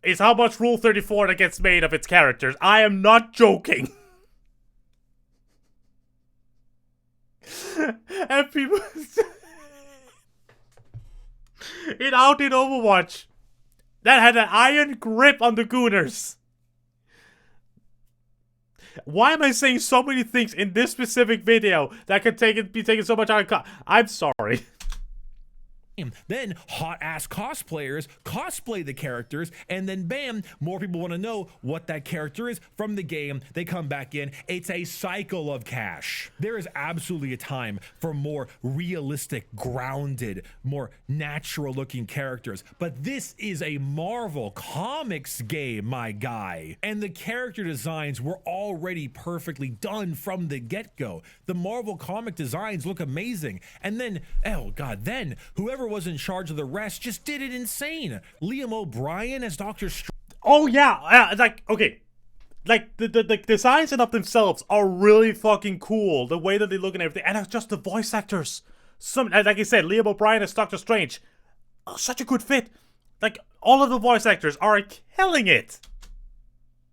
is how much Rule 34 that gets made of its characters. I am not joking. And people it out in Overwatch that had an iron grip on the Gooners. Why am I saying so many things in this specific video that can be taken so much out of I'm sorry. Then hot-ass cosplayers cosplay the characters, and then bam, more people want to know what that character is from the game. They come back in. It's a cycle of cash. There is absolutely a time for more realistic, grounded, more natural-looking characters, but this is a Marvel Comics game, my guy. And the character designs were already perfectly done from the get-go. The Marvel comic designs look amazing. And then, oh god, then whoever was in charge of the rest just did it insane. Liam O'Brien as Dr. Strange. Oh yeah, like okay, like the designs in of themselves are really fucking cool. The way that they look and everything, and it's just the voice actors. Some like I said, Liam O'Brien as Doctor Strange, such a good fit. Like all of the voice actors are killing it.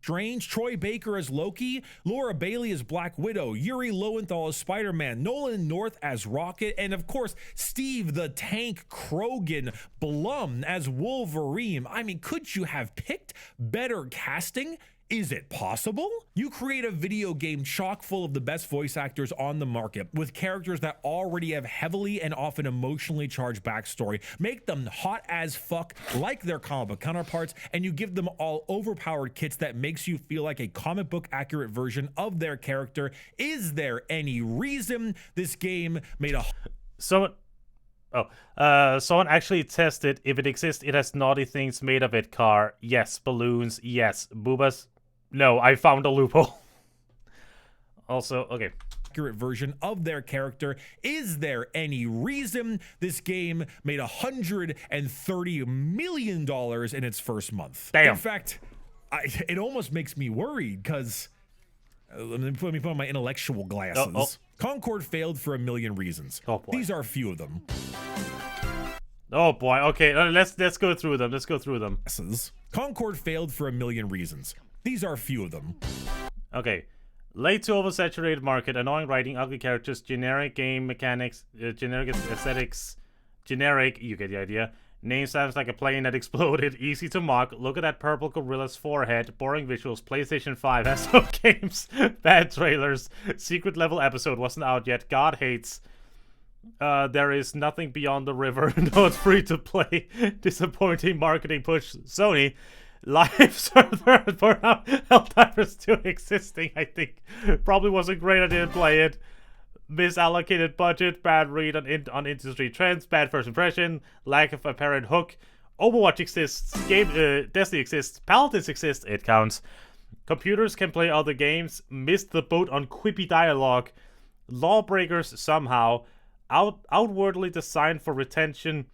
Strange, Troy Baker as Loki, Laura Bailey as Black Widow, Yuri Lowenthal as Spider-Man, Nolan North as Rocket, and of course, Steve the Tank Krogan Blum as Wolverine. I mean, could you have picked better casting? Is it possible? You create a video game chock full of the best voice actors on the market with characters that already have heavily and often emotionally charged backstory, make them hot as fuck like their comic book counterparts, and you give them all overpowered kits that makes you feel like a comic book accurate version of their character. Is there any reason this game made a... Someone actually tested if it exists. It has naughty things made of it. Car, yes. Balloons, yes. Boobas, no. I found a loophole. Also, okay. Accurate version of their character. Is there any reason this game made $130 million in its first month? Damn. In fact, it almost makes me worried because let me put on my intellectual glasses. Concord failed for a million reasons. Oh boy. These are a few of them. Oh boy. Okay, let's go through them. Let's go through them. Concord failed for a million reasons. These are a few of them. Okay. Late to oversaturated market, annoying writing, ugly characters, generic game mechanics, generic aesthetics, generic, you get the idea. Name sounds like a plane that exploded, easy to mock, look at that purple gorilla's forehead, boring visuals, PlayStation 5 has no games, bad trailers, secret level episode wasn't out yet, God hates, there is nothing beyond the river, not free to play, disappointing marketing push, Sony, live server for Helldivers 2 existing, I think, probably wasn't great, I didn't play it. Misallocated budget, bad read on industry trends, bad first impression, lack of apparent hook. Overwatch exists, Destiny exists, Paladins exist, it counts. Computers can play other games, missed the boat on quippy dialogue. Lawbreakers somehow, outwardly designed for retention.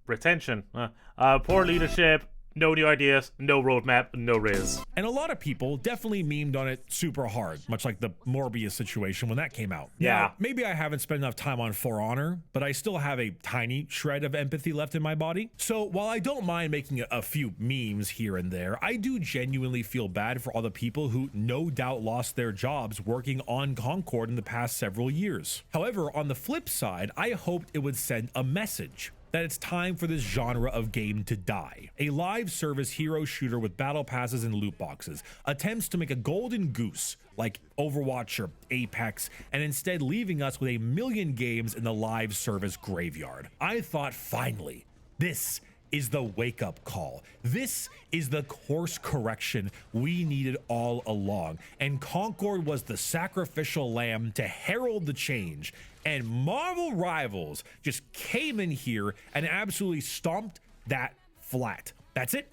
Poor leadership. No new ideas, no roadmap, no riz. And a lot of people definitely memed on it super hard, much like the Morbius situation when that came out. Yeah. Now, maybe I haven't spent enough time on For Honor, but I still have a tiny shred of empathy left in my body. So while I don't mind making a few memes here and there, I do genuinely feel bad for all the people who no doubt lost their jobs working on Concord in the past several years. However, on the flip side, I hoped it would send a message that it's time for this genre of game to die. A live service hero shooter with battle passes and loot boxes attempts to make a golden goose like Overwatch or Apex, and instead leaving us with a million games in the live service graveyard. I thought finally, this is the wake-up call. This is the course correction we needed all along, and Concord was the sacrificial lamb to herald the change. And Marvel Rivals just came in here and absolutely stomped that flat. That's it.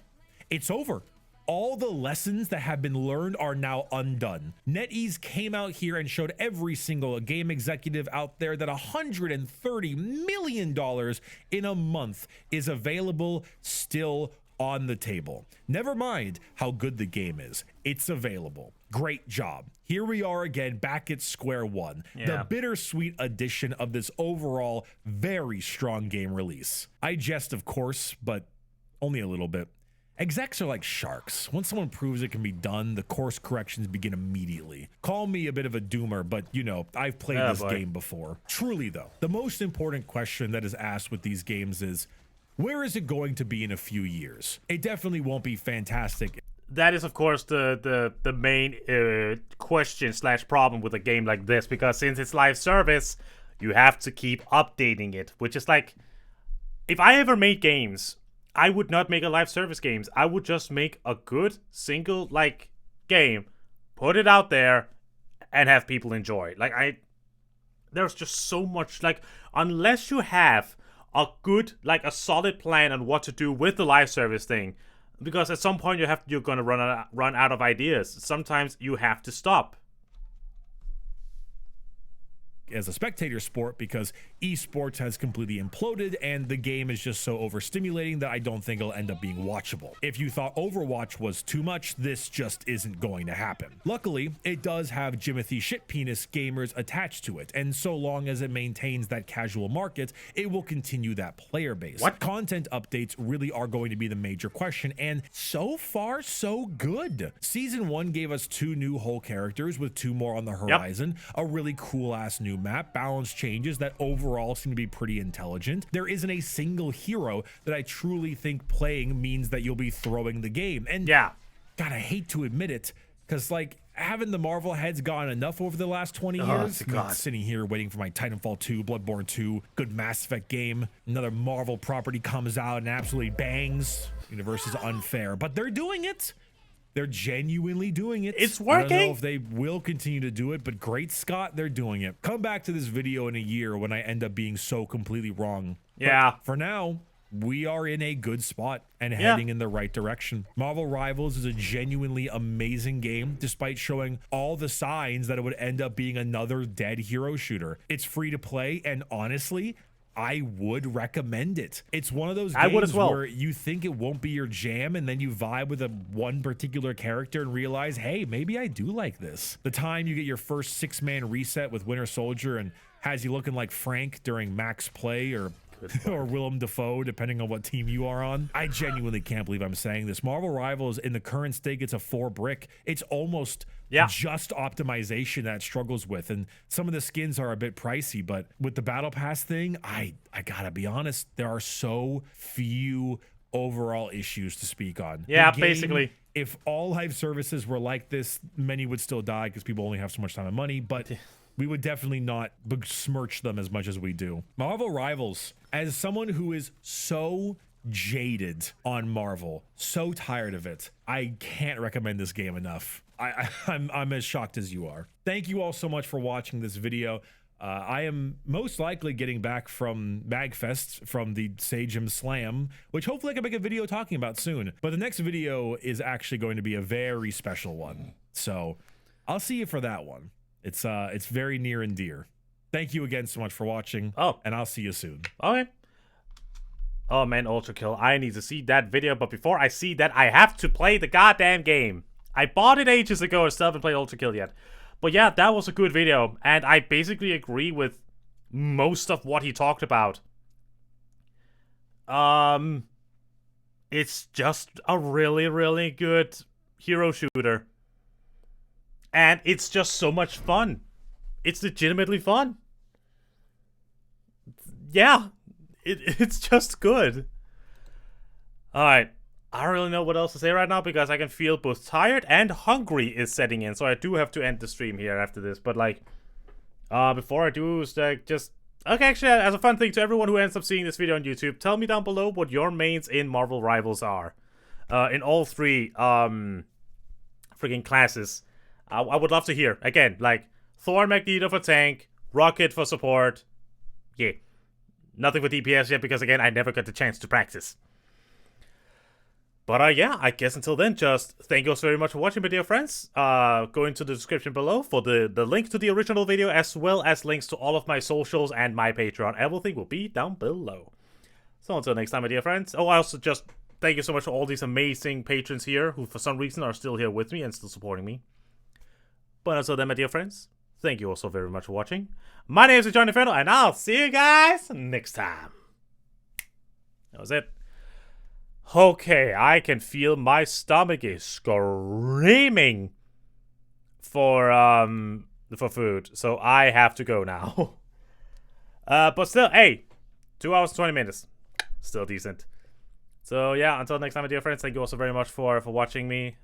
It's over. All the lessons that have been learned are now undone. NetEase came out here and showed every single game executive out there that $130 million in a month is available still on the table. Never mind how good the game is. It's available. Great job. Here we are again, back at square one. Yeah. The bittersweet addition of this overall very strong game release. I jest, of course, but only a little bit. Execs are like sharks. Once someone proves it can be done, the course corrections begin immediately. Call me a bit of a doomer, but you know, I've played this game before. Truly though, the most important question that is asked with these games is, where is it going to be in a few years? It definitely won't be fantastic. That is, of course, the main question / problem with a game like this, because since it's live service, you have to keep updating it, which is like, if I ever made games, I would not make a live service games. I would just make a good single like game, put it out there, and have people enjoy it. Like there's just so much, like, unless you have a good, like, a solid plan on what to do with the live service thing, because at some point you're gonna run out of ideas. Sometimes you have to stop. As a spectator sport, because esports has completely imploded and the game is just so overstimulating that I don't think it'll end up being watchable. If you thought Overwatch was too much, this just isn't going to happen. Luckily, it does have Jimothy Shitpenis gamers attached to it, and so long as it maintains that casual market, it will continue that player base. What content updates really are going to be the major question, and so far so good. Season 1 gave us 2 new whole characters with 2 more on the horizon, a really cool ass new map, balance changes that overall seem to be pretty intelligent. There isn't a single hero that I truly think playing means that you'll be throwing the game. And yeah, God, I hate to admit it, because like, haven't the Marvel heads gone enough over the last 20 years? I'm sitting here waiting for my Titanfall 2, Bloodborne 2, good Mass Effect game. Another Marvel property comes out and absolutely bangs. Universe is unfair, but they're doing it. They're genuinely doing it. It's working. I don't know if they will continue to do it, but great Scott, they're doing it. Come back to this video in a year when I end up being so completely wrong. Yeah. But for now, we are in a good spot and heading in the right direction. Marvel Rivals is a genuinely amazing game, despite showing all the signs that it would end up being another dead hero shooter. It's free to play, and honestly, I would recommend it. It's one of those games where you think it won't be your jam, and then you vibe with one particular character and realize, hey, maybe I do like this. The time you get your first 6-man reset with Winter Soldier and has you looking like Frank during max play or Willem Dafoe, depending on what team you are on. I genuinely can't believe I'm saying this. Marvel Rivals in the current state gets a 4 brick. It's almost just optimization that it struggles with, and some of the skins are a bit pricey, but with the battle pass thing, I gotta be honest, there are so few overall issues to speak on. Yeah, The game, basically. If all live services were like this, many would still die because people only have so much time and money, but we would definitely not besmirch them as much as we do. Marvel Rivals, as someone who is so jaded on Marvel, so tired of it, I can't recommend this game enough. I'm as shocked as you are. Thank you all so much for watching this video. I am most likely getting back from MagFest from the Sagem Slam, which hopefully I can make a video talking about soon. But the next video is actually going to be a very special one. So I'll see you for that one. It's very near and dear. Thank you again so much for watching. And I'll see you soon. Okay. Oh man, Ultra Kill. I need to see that video, but before I see that, I have to play the goddamn game. I bought it ages ago and still haven't played Ultra Kill yet. But yeah, that was a good video, and I basically agree with most of what he talked about. It's just a really, really good hero shooter. And it's just so much fun. It's legitimately fun. Yeah, it's just good. Alright, I don't really know what else to say right now because I can feel both tired and hungry is setting in. So I do have to end the stream here after this. But like, before I do, just... Okay, actually, as a fun thing to everyone who ends up seeing this video on YouTube, tell me down below what your mains in Marvel Rivals are. In all 3 freaking classes. I would love to hear. Again, like, Thor and Magneto for tank, Rocket for support. Yeah. Nothing for DPS yet because, again, I never got the chance to practice. But, yeah, I guess until then, just thank you all so very much for watching, my dear friends. Go into the description below for the link to the original video, as well as links to all of my socials and my Patreon. Everything will be down below. So until next time, my dear friends. Oh, I also just thank you so much for all these amazing patrons here who for some reason are still here with me and still supporting me. But until then, my dear friends, thank you all so very much for watching. My name is John Inferno, and I'll see you guys next time. That was it. Okay, I can feel my stomach is screaming for food, so I have to go now. But still, hey, 2 hours 20 minutes, still decent. So yeah, until next time, my dear friends, thank you also very much for watching me.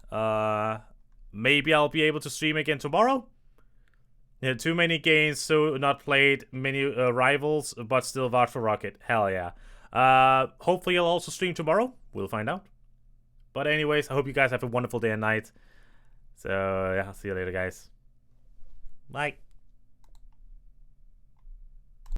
Maybe I'll be able to stream again tomorrow. Yeah, too many games, so not played many rivals, but still vouch for Rocket. Hell yeah. Hopefully I'll also stream tomorrow. We'll find out. But anyways, I hope you guys have a wonderful day and night. So yeah, I'll see you later, guys. Bye.